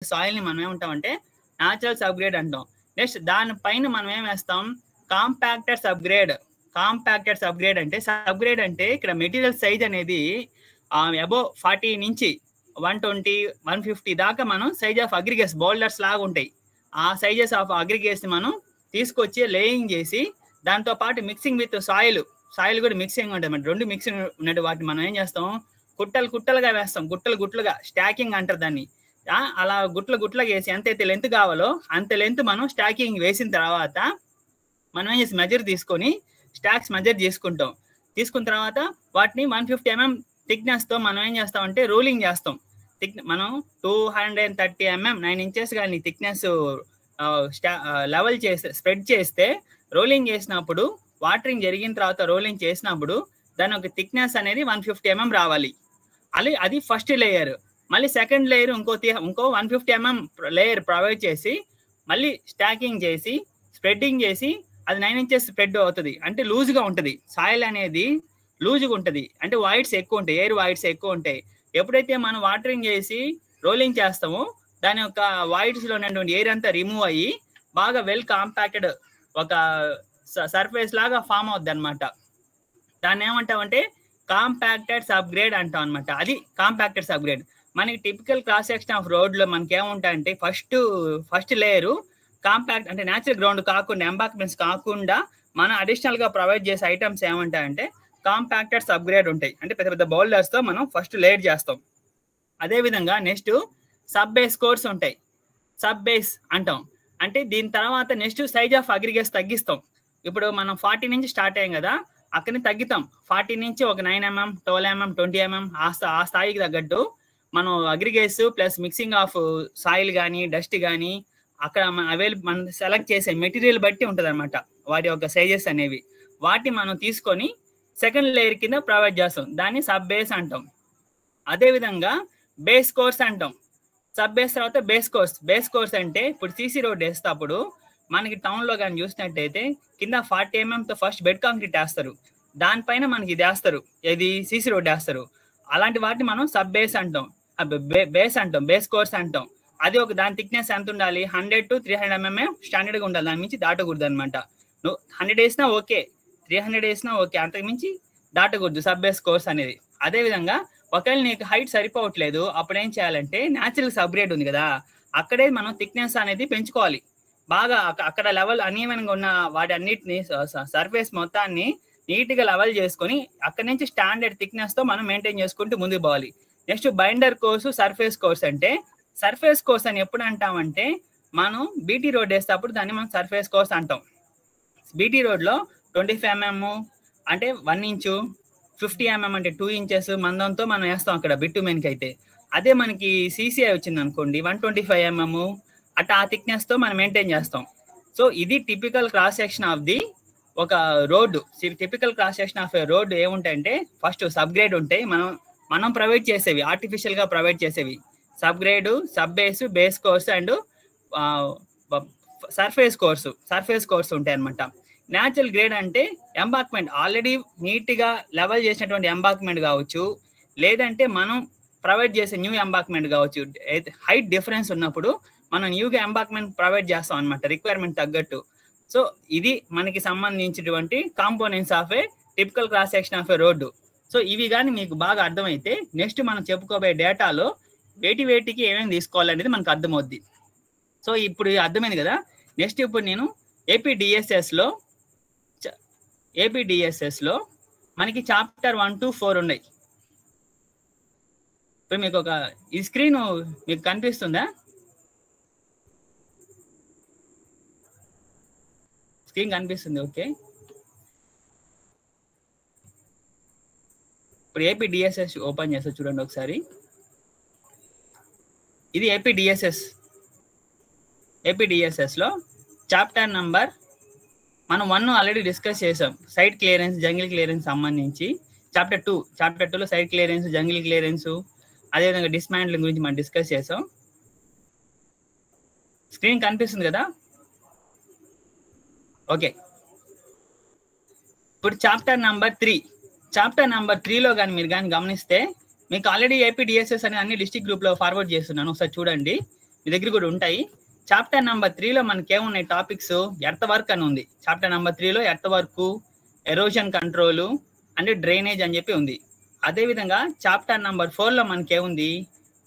సాయిల్ని మనం ఏమంటామంటే న్యాచురల్ సబ్గ్రేడ్ అంటాం. నెక్స్ట్ దానిపైన మనం ఏం వేస్తాం, కాంపాక్టెడ్ సబ్గ్రేడ్. కాంపాక్టెడ్ సబ్గ్రేడ్ అంటే, సబ్గ్రేడ్ అంటే ఇక్కడ మెటీరియల్ సైజ్ అనేది అబోవ్ 40 నుంచి 120, 150 దాకా మనం సైజ్ ఆఫ్ అగ్రిగేట్స్ బౌల్డర్స్ లాగా ఉంటాయి. ఆ సైజెస్ ఆఫ్ అగ్రిగేట్స్ మనం తీసుకొచ్చి లేయింగ్ చేసి దాంతో పాటు మిక్సింగ్ విత్ సాయిల్ కూడా మిక్సింగ్ ఉంటుంది మరి, రెండు మిక్సింగ్ ఉన్నట్టు వాటిని మనం ఏం చేస్తాం, కుట్టలుగా వేస్తాం, గుట్లుగా స్టాకింగ్ అంటారు దాన్ని. అలా గుట్లుగా వేసి ఎంతైతే లెంత్ కావాలో అంత లెంత్ మనం స్టాకింగ్ వేసిన తర్వాత మనం ఏం చేసి మెజర్ తీసుకొని స్టాక్స్ మెజర్ తీసుకున్న తర్వాత వాటిని 150 mm థిక్నెస్తో మనం ఏం చేస్తామంటే రోలింగ్ చేస్తాం. మనం 230 mm 9 inches కానీ థిక్నెస్ లెవెల్ చేస్తే స్ప్రెడ్ చేస్తే రోలింగ్ చేసినప్పుడు వాటరింగ్ జరిగిన తర్వాత రోలింగ్ చేసినప్పుడు దాని ఒక థిక్నెస్ అనేది 150 mm రావాలి. అది ఫస్ట్ లేయర్. మళ్ళీ సెకండ్ లేయర్ ఇంకో 150 mm లేయర్ ప్రొవైడ్ చేసి మళ్ళీ స్టాకింగ్ చేసి స్ప్రెడ్డింగ్ చేసి అది 9 inches స్ప్రెడ్ అవుతుంది. అంటే లూజ్గా ఉంటుంది, సాయిల్ అనేది లూజ్గా ఉంటుంది, అంటే వాయిడ్స్ ఎక్కువ ఉంటాయి, ఎయిర్ వాయిడ్స్ ఎక్కువ ఉంటాయి. ఎప్పుడైతే మనం వాటరింగ్ చేసి రోలింగ్ చేస్తామో దాని యొక్క వాయిడ్స్లో ఉన్నటువంటి ఎయిర్ అంతా రిమూవ్ అయ్యి బాగా వెల్ కాంపాక్టెడ్ ఒక సర్ఫేస్ లాగా ఫామ్ అవుద్ది అనమాట. దాన్ని ఏమంటామంటే కాంపాక్టెడ్ సబ్గ్రేడ్ అంటాం అనమాట. అది కాంపాక్టెడ్ సబ్గ్రేడ్. మనకి టిపికల్ క్రాస్ సెక్షన్ ఆఫ్ రోడ్లో మనకి ఏముంటాయంటే ఫస్ట్ లేయరు కాంపాక్ట్ అంటే న్యాచురల్ గ్రౌండ్ కాకుండా ఎంబాక్మెంట్స్ కాకుండా మనం అడిషనల్గా ప్రొవైడ్ చేసే ఐటమ్స్ ఏమంటాయంటే కాంపాక్టెడ్ సబ్గ్రేడ్ ఉంటాయి. అంటే పెద్ద పెద్ద బౌల్డర్స్తో మనం ఫస్ట్ లేయర్ చేస్తాం. అదేవిధంగా నెక్స్ట్ సబ్ బేస్ కోర్స్ ఉంటాయి, సబ్ బేస్ అంటాం. అంటే దీని తర్వాత నెక్స్ట్ సైజ్ ఆఫ్ అగ్రిగేట్స్ తగ్గిస్తాం. ఇప్పుడు మనం 40 నుంచి స్టార్ట్ అయ్యాం కదా, అక్కడిని తగ్గుతాం. 40 నుంచి ఒక 9 mm 12 mm 20 mm ఆ స్థాయికి తగ్గట్టు మనం aggregates plus mixing of soil కానీ డస్ట్ కానీ అక్కడ మనం సెలెక్ట్ చేసే మెటీరియల్ బట్టి ఉంటుంది అనమాట వాటి యొక్క సైజెస్ అనేవి. వాటిని మనం తీసుకొని సెకండ్ లేయర్ కింద ప్రొవైడ్ చేస్తాం, దాన్ని సబ్ బేస్ అంటాం. అదేవిధంగా బేస్ కోర్స్ అంటాం. సబ్ బేస్ తర్వాత బేస్ కోర్స్ అంటే ఇప్పుడు సీసీ రోడ్ వేసేటప్పుడు మనకి టౌన్లో కానీ చూసినట్టయితే కింద 40 mm ఫస్ట్ బెడ్ కాంక్రీట్ వేస్తారు, దానిపైన మనకి ఇది వేస్తారు, ఇది సీసీ రోడ్ వేస్తారు. అలాంటి వాటిని మనం సబ్ బేస్ అంటాం, బేస్ కోర్స్ అంటాం. అది ఒక దాని థిక్నెస్ ఎంత ఉండాలి, 100 to 300 mm స్టాండర్డ్గా ఉండాలి, దాని మించి దాటకూడదు అనమాట. నువ్వు 100 వేసినా ఓకే, 300 వేసినా ఓకే, అంతకు మించి దాటకూడదు సబ్ బేస్ కోర్స్ అనేది. అదేవిధంగా ఒకవేళ నీకు హైట్ సరిపోవట్లేదు, అప్పుడు ఏం చేయాలంటే న్యాచురల్ సబ్గ్రేడ్ ఉంది కదా, అక్కడే మనం థిక్నెస్ అనేది పెంచుకోవాలి. బాగా అక్కడ లెవెల్ అనీవెన్గా ఉన్న వాటి అన్నిటిని సర్ఫేస్ మొత్తాన్ని నీట్గా లెవెల్ చేసుకొని అక్కడి నుంచి స్టాండర్డ్ థిక్నెస్తో మనం మెయింటైన్ చేసుకుంటూ ముందుకు పోవాలి. Next binder course, surface course అంటే సర్ఫేస్ కోర్స్ అని ఎప్పుడు అంటామంటే మనం బీటీ రోడ్ వేసేటప్పుడు దాన్ని మనం సర్ఫేస్ కోర్స్ అంటాం. బీటీ రోడ్లో 25 mm అంటే 1 inch, 50 mm అంటే 2 inches మందంతో మనం వేస్తాం అక్కడ బిట్టుమెన్కి అయితే. అదే మనకి సీసీఐ వచ్చింది అనుకోండి 125 mm అట్లా ఆ థిక్నెస్తో మనం మెయింటైన్ చేస్తాం. సో ఇది typical cross section of the ఒక road. Typical cross section of road ఏముంటాయంటే ఫస్ట్ సబ్గ్రేడ్ ఉంటాయి, మనం ప్రొవైడ్ చేసేవి, ఆర్టిఫిషియల్గా ప్రొవైడ్ చేసేవి subgrade, sub base, base course and surface course ఉంటాయి అనమాట. న్యాచురల్ గ్రేడ్ అంటే ఎంబాక్మెంట్ ఆల్రెడీ నీట్గా లెవెల్ చేసినటువంటి ఎంబాక్మెంట్ కావచ్చు, లేదంటే మనం ప్రొవైడ్ చేసే న్యూ ఎంబాక్మెంట్ కావచ్చు. హైట్ డిఫరెన్స్ ఉన్నప్పుడు మనం న్యూగా ఎంబాక్మెంట్ ప్రొవైడ్ చేస్తాం అనమాట రిక్వైర్మెంట్ తగ్గట్టు. సో ఇది మనకి సంబంధించినటువంటి components of A typical cross section of A road. So ఇవి కానీ మీకు బాగా అర్థమైతే నెక్స్ట్ మనం చెప్పుకోబోయే డేటాలో వేటికి ఏమేమి తీసుకోవాలనేది మనకు అర్థమవుద్ది. సో ఇప్పుడు అర్థమైంది కదా. నెక్స్ట్ ఇప్పుడు నేను ఏపీడిఎస్ఎస్లో మనకి చాప్టర్ 1 to 4 ఉన్నాయి. ఇప్పుడు మీకు ఈ స్క్రీన్ మీకు కనిపిస్తుందా? స్క్రీన్ కనిపిస్తుంది, ఓకే. ఇప్పుడు ఏపీడిఎస్ఎస్ ఓపెన్ చేస్తా చూడండి ఒకసారి. ఇది ఏపీడిఎస్ఎస్లో చాప్టర్ నంబర్ మనం 1 ఆల్రెడీ డిస్కస్ చేసాం, సైట్ క్లియరెన్స్, జంగిల్ క్లియరెన్స్ సంబంధించి. చాప్టర్ 2లో సైట్ క్లియరెన్స్, జంగిల్ క్లియరెన్స్, అదేవిధంగా డిస్మాంట్లింగ్ గురించి మనం డిస్కస్ చేసాం. స్క్రీన్ కనిపిస్తుంది కదా, ఓకే. ఇప్పుడు చాప్టర్ నంబర్ 3లో కానీ మీరు కానీ గమనిస్తే మీకు ఆల్రెడీ ఏపీడిఎస్ఎస్ అని అన్ని డిస్ట్రిక్ట్ గ్రూప్లో ఫార్వర్డ్ చేస్తున్నాను, ఒకసారి చూడండి. మీ దగ్గర కూడా ఉంటాయి. చాప్టర్ నెంబర్ 3లో మనకి ఏమున్నాయి టాపిక్స్, ఎర్త్ వర్క్ అని ఉంది. చాప్టర్ నెంబర్ 3లో earth work, erosion control and drainage అని చెప్పి ఉంది. అదేవిధంగా చాప్టర్ నెంబర్ 4లో మనకి ఏముంది,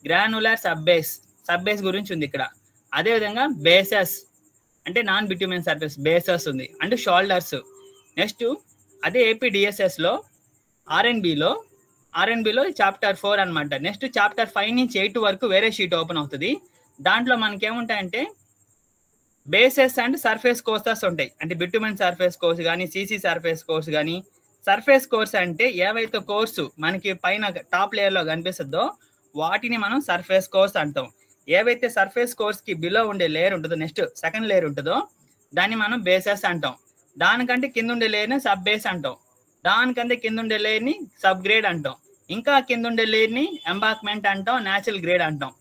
గ్రానులర్ సబ్బేస్ గురించి ఉంది ఇక్కడ. అదేవిధంగా బేసెస్ అంటే నాన్ బిట్యూమెన్ సర్ఫేస్ బేసెస్ ఉంది, అండ్ షోల్డర్స్. నెక్స్ట్ అదే ఏపీడిఎస్ఎస్లో ఆర్ఎన్బిలో చాప్టర్ 4 అనమాట. నెక్స్ట్ చాప్టర్ 5 నుంచి 8 వరకు వేరే షీట్ ఓపెన్ అవుతుంది. దాంట్లో మనకి ఏముంటాయంటే బేసెస్ అండ్ సర్ఫేస్ కోర్సెస్ ఉంటాయి. అంటే బిట్యూమెన్ సర్ఫేస్ కోర్స్ కానీ, సిసి సర్ఫేస్ కోర్స్ కానీ. సర్ఫేస్ కోర్స్ అంటే ఏవైతే కోర్సు మనకి పైన టాప్ లేయర్లో కనిపిస్తుందో వాటిని మనం సర్ఫేస్ కోర్స్ అంటాం. ఏవైతే సర్ఫేస్ కోర్స్ కి బిలో ఉండే లేయర్ ఉంటుందో, నెక్స్ట్ సెకండ్ లేయర్ ఉంటుందో దాన్ని మనం బేసెస్ అంటాం. దానికంటే కింద ఉండే లేయర్ని సబ్ బేస్ అంటాం. దానికంటే కింద ఉండే లేయర్ని సబ్ గ్రేడ్ అంటాం. ఇంకా కింద ఉండే లేయర్ని ఎంబాక్మెంట్ అంటాం, న్యాచురల్ గ్రేడ్ అంటాం.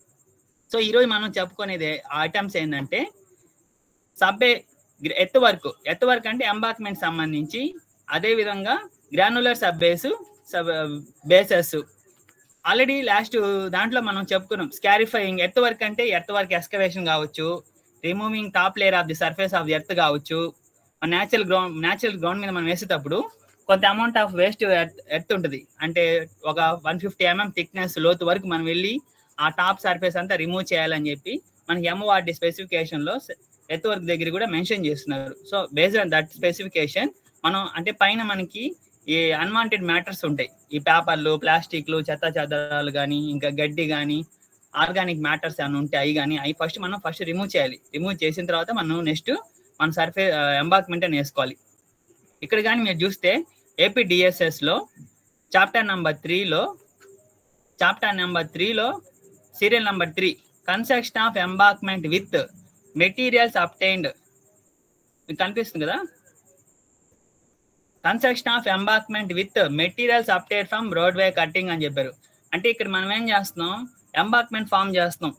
సో ఈరోజు మనం చెప్పుకునేది ఐటమ్స్ ఏంటంటే ఎత్తు వర్క్ అంటే ఎంబాక్మెంట్ సంబంధించి, అదేవిధంగా గ్రానులర్ బేసెస్. ఆల్రెడీ లాస్ట్ దాంట్లో మనం చెప్పుకున్నాం స్కారిఫైయింగ్. ఎర్త్ వర్క్ అంటే ఎర్త్ వర్క్ ఎక్స్కవేషన్ కావచ్చు, removing top layer of the surface of the earth కావచ్చు. న్యాచురల్ గ్రౌండ్ మీద మనం వేసేటప్పుడు కొంత అమౌంట్ ఆఫ్ వేస్ట్ ఎర్త్ ఉంటుంది. అంటే ఒక 150 mm థిక్నెస్ లోతు వరకు మనం వెళ్ళి ఆ టాప్ సర్ఫేస్ అంతా రిమూవ్ చేయాలని చెప్పి మనకి ఎంఓఆర్డి స్పెసిఫికేషన్లో ఎర్త్ వర్క్ దగ్గర కూడా మెన్షన్ చేస్తున్నారు. So based on that specification మనం అంటే పైన మనకి ఈ అన్వాంటెడ్ మ్యాటర్స్ ఉంటాయి, ఈ పేపర్లు, ప్లాస్టిక్లు, చెత్త చెదారాలు కానీ, ఇంకా గడ్డి కానీ, ఆర్గానిక్ మ్యాటర్స్ అని ఉంటాయి. అవి ఫస్ట్ రిమూవ్ చేయాలి. రిమూవ్ చేసిన తర్వాత నెక్స్ట్ మన సర్ఫేస్ ఎంబాక్మెంట్ అని వేసుకోవాలి. ఇక్కడ కానీ మీరు చూస్తే ఏపీడిఎస్ఎస్లో చాప్టర్ నెంబర్ 3లో serial number 3 construction of embankment with materials obtained కనిపిస్తుంది కదా. Construction of embankment with materials obtained from roadway cutting అని చెప్పారు. అంటే ఇక్కడ మనం ఏం చేస్తున్నాం, ఎంబాక్మెంట్ ఫామ్ చేస్తున్నాం.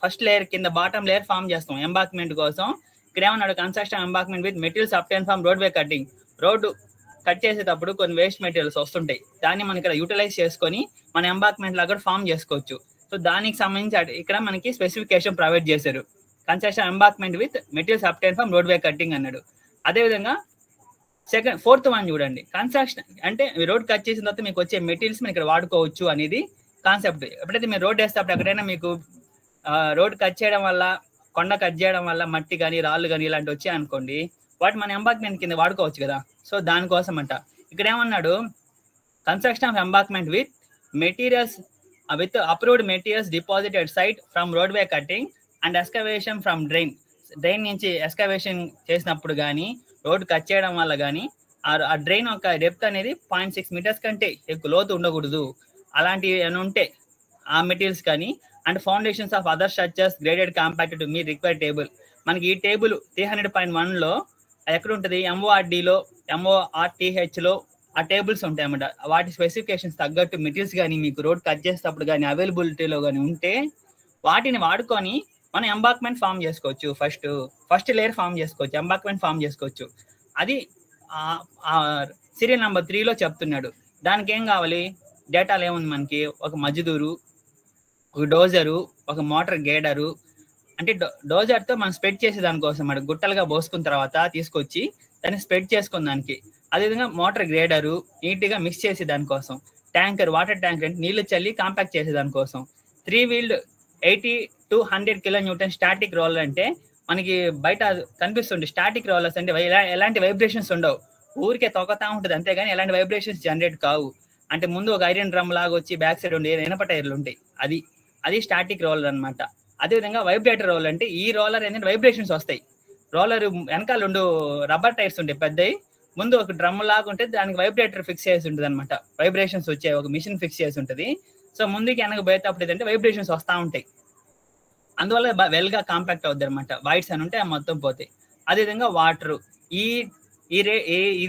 ఫస్ట్ లేయర్ కింద బాటమ్ లేయర్ ఫామ్ చేస్తాం ఎంబాక్మెంట్ కోసం. ఇక్కడ ఏమన్నాడు, construction embankment with materials obtained from roadway cutting. Road cut చేసేటప్పుడు కొన్ని వేస్ట్ మెటీరియల్స్ వస్తుంటాయి, దాన్ని మనం ఇక్కడ యూటిలైజ్ చేసుకొని మన ఎంబాక్మెంట్ లాగా ఫామ్ చేసుకోవచ్చు. సో దానికి సంబంధించి ఇక్కడ మనకి స్పెసిఫికేషన్ ప్రొవైడ్ చేశారు. Construction embankment with materials obtained from roadway cutting అన్నాడు. అదేవిధంగా ఫోర్త్ వన్ చూడండి, కన్స్ట్రక్షన్ అంటే రోడ్ కట్ చేసిన తర్వాత మీకు వచ్చే మెటీరియల్స్ మనం ఇక్కడ వాడుకోవచ్చు అనేది కాన్సెప్ట్. ఎప్పుడైతే మీరు రోడ్ వేస్తే ఎక్కడైనా మీకు రోడ్ కట్ చేయడం వల్ల, కొండ కట్ చేయడం వల్ల మట్టి కానీ, రాళ్ళు కానీ ఇలాంటివి వచ్చాయి అనుకోండి, వాటి మన ఎంబాక్మెంట్ కింద వాడుకోవచ్చు కదా. సో దానికోసం ఇక్కడ ఏమన్నాడు, construction of embankment with approved materials deposited site from roadway cutting and excavation from drain నుంచి ఎస్కవేషన్ చేసినప్పుడు కానీ, రోడ్ కట్ చేయడం వల్ల కానీ ఆ డ్రైన్ యొక్క డెప్త్ అనేది 0.6 meters కంటే ఎక్కువ లోతు ఉండకూడదు. అలాంటివి ఏమైనా ఉంటే ఆ మెటీరియల్స్ కానీ, and foundations of other structures graded compacted to me required table. మనకి ఈ టేబుల్ 300.1లో ఎక్కడ ఉంటుంది, ఎంఓఆర్డిలో, ఎంఓఆర్టీహెచ్లో ఆ టేబుల్స్ ఉంటాయి అన్నమాట. వాటి స్పెసిఫికేషన్స్ తగ్గట్టు మెటీరియల్స్ కానీ మీకు రోడ్ కట్ చేసేటప్పుడు కానీ అవైలబిలిటీలో కానీ ఉంటే వాటిని వాడుకొని మనం ఎంబాక్మెంట్ ఫామ్ చేసుకోవచ్చు. ఫస్ట్ లేయర్ ఫామ్ చేసుకోవచ్చు, ఎంబాక్మెంట్ ఫామ్ చేసుకోవచ్చు. అది సీరియల్ నెంబర్ 3లో చెప్తున్నాడు. దానికి ఏం కావాలి, డేటాలు ఏముంది మనకి, ఒక మజ్దూరు, ఒక డోజరు, ఒక మోటార్ గేడరు. అంటే డోజర్తో మనం స్ప్రెడ్ చేసే దానికోసం అన్నమాట, గుట్టలుగా పోసుకున్న తర్వాత తీసుకొచ్చి దాన్ని స్ప్రెడ్ చేసుకున్న దానికి. అదేవిధంగా మోటార్ గ్రేడరు నీట్గా మిక్స్ చేసే దానికోసం. ట్యాంకర్, వాటర్ ట్యాంకర్ అంటే నీళ్లు చల్లి కాంపాక్ట్ చేసే దానికోసం. 3 wheeled 80 to 100 kN static roller అంటే మనకి బయట కనిపిస్తుంది. స్టాటిక్ రోలర్స్ అంటే ఎలాంటి వైబ్రేషన్స్ ఉండవు, ఊరికే తొక్కతా ఉంటుంది అంతేగాని ఎలాంటి వైబ్రేషన్స్ జనరేట్ కావు. అంటే ముందు ఒక ఐరన్ డ్రమ్ లాగా వచ్చి బ్యాక్ సైడ్ ఉండే ఇనప టైర్లు ఉంటాయి, అది స్టాటిక్ రోలర్ అనమాట. అదేవిధంగా వైబ్రేటర్ రోలర్ అంటే ఈ రోలర్ ఏంటంటే వైబ్రేషన్స్ వస్తాయి. రోలర్ వెనకాల 2 రబ్బర్ టైర్స్ ఉంటాయి పెద్దవి, ముందు ఒక డ్రమ్ లాగా ఉంటుంది, దానికి వైబ్రేటర్ ఫిక్స్ చేసి ఉంటుంది అనమాట. వైబ్రేషన్స్ వచ్చే ఒక మిషన్ ఫిక్స్ చేసి ఉంటుంది. సో ముందుకి వెనక పోయేటప్పుడు ఏంటంటే వైబ్రేషన్స్ వస్తూ ఉంటాయి, అందువల్ల వెల్గా కాంపాక్ట్ అవుద్ది అనమాట. వైట్స్ అని ఉంటే మొత్తం పోతాయి. అదేవిధంగా వాటర్,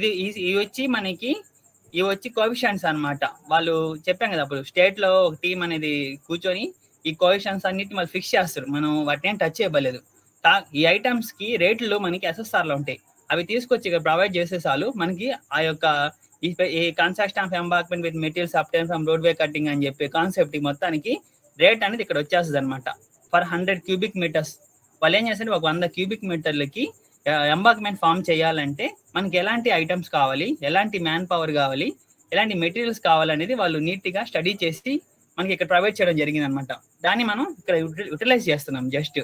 ఇవి వచ్చి కోఎఫిషియంట్స్ అనమాట. వాళ్ళు చెప్పాం కదా అప్పుడు, స్టేట్లో ఒక టీం అనేది కూర్చొని ఈ కోఎఫిషియంట్స్ అన్నిటిని వాళ్ళు ఫిక్స్ చేస్తారు, మనం వాటిని ఏం టచ్ చేయబలేదు. ఈ ఐటమ్స్ కి రేట్లు మనకి ఎస్ఎస్ఆర్లో ఉంటాయి, అవి తీసుకొచ్చి ఇక్కడ ప్రొవైడ్ చేసే చాలు మనకి ఆ యొక్క ఈ construction of embankment with materials obtained from roadway cutting అని చెప్పే కాన్సెప్ట్ మొత్తానికి రేట్ అనేది ఇక్కడ వచ్చేస్తుంది అనమాట. For 100 cubic metres. వాళ్ళు ఏం చేస్తారు, ఒక 100 క్యూబిక్ మీటర్లకి ఎంబాక్మెంట్ ఫామ్ చేయాలంటే మనకి ఎలాంటి ఐటమ్స్ కావాలి, ఎలాంటి మ్యాన్ పవర్ కావాలి, ఎలాంటి మెటీరియల్స్ కావాలనేది వాళ్ళు నీట్గా స్టడీ చేసి మనకి ఇక్కడ ప్రొవైడ్ చేయడం జరిగింది అనమాట. దాన్ని మనం ఇక్కడ యూటిలైజ్ చేస్తున్నాం. జస్ట్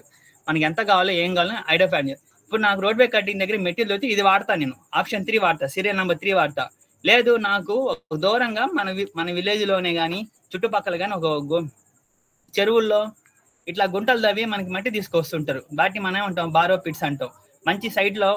మనకి ఎంత కావాలో ఏం కావాలో ఐడెంటిఫై. ఇప్పుడు నాకు రోడ్ వే కటింగ్ దగ్గర మెటీరియల్ వచ్చి ఇది వాడతా, నేను ఆప్షన్ 3 వాడతా, సీరియల్ నెంబర్ 3 వాడతా. లేదు నాకు దూరంగా మన విలేజ్ లోనే కానీ చుట్టుపక్కల కానీ ఒక చెరువుల్లో ఇట్లా గుంటలు తవ్వి మనకి మట్టి తీసుకొస్తుంటారు. వాటిని మనం ఏమంటాం, బారో పిట్స్ అంటాం. మంచి సైట్ లో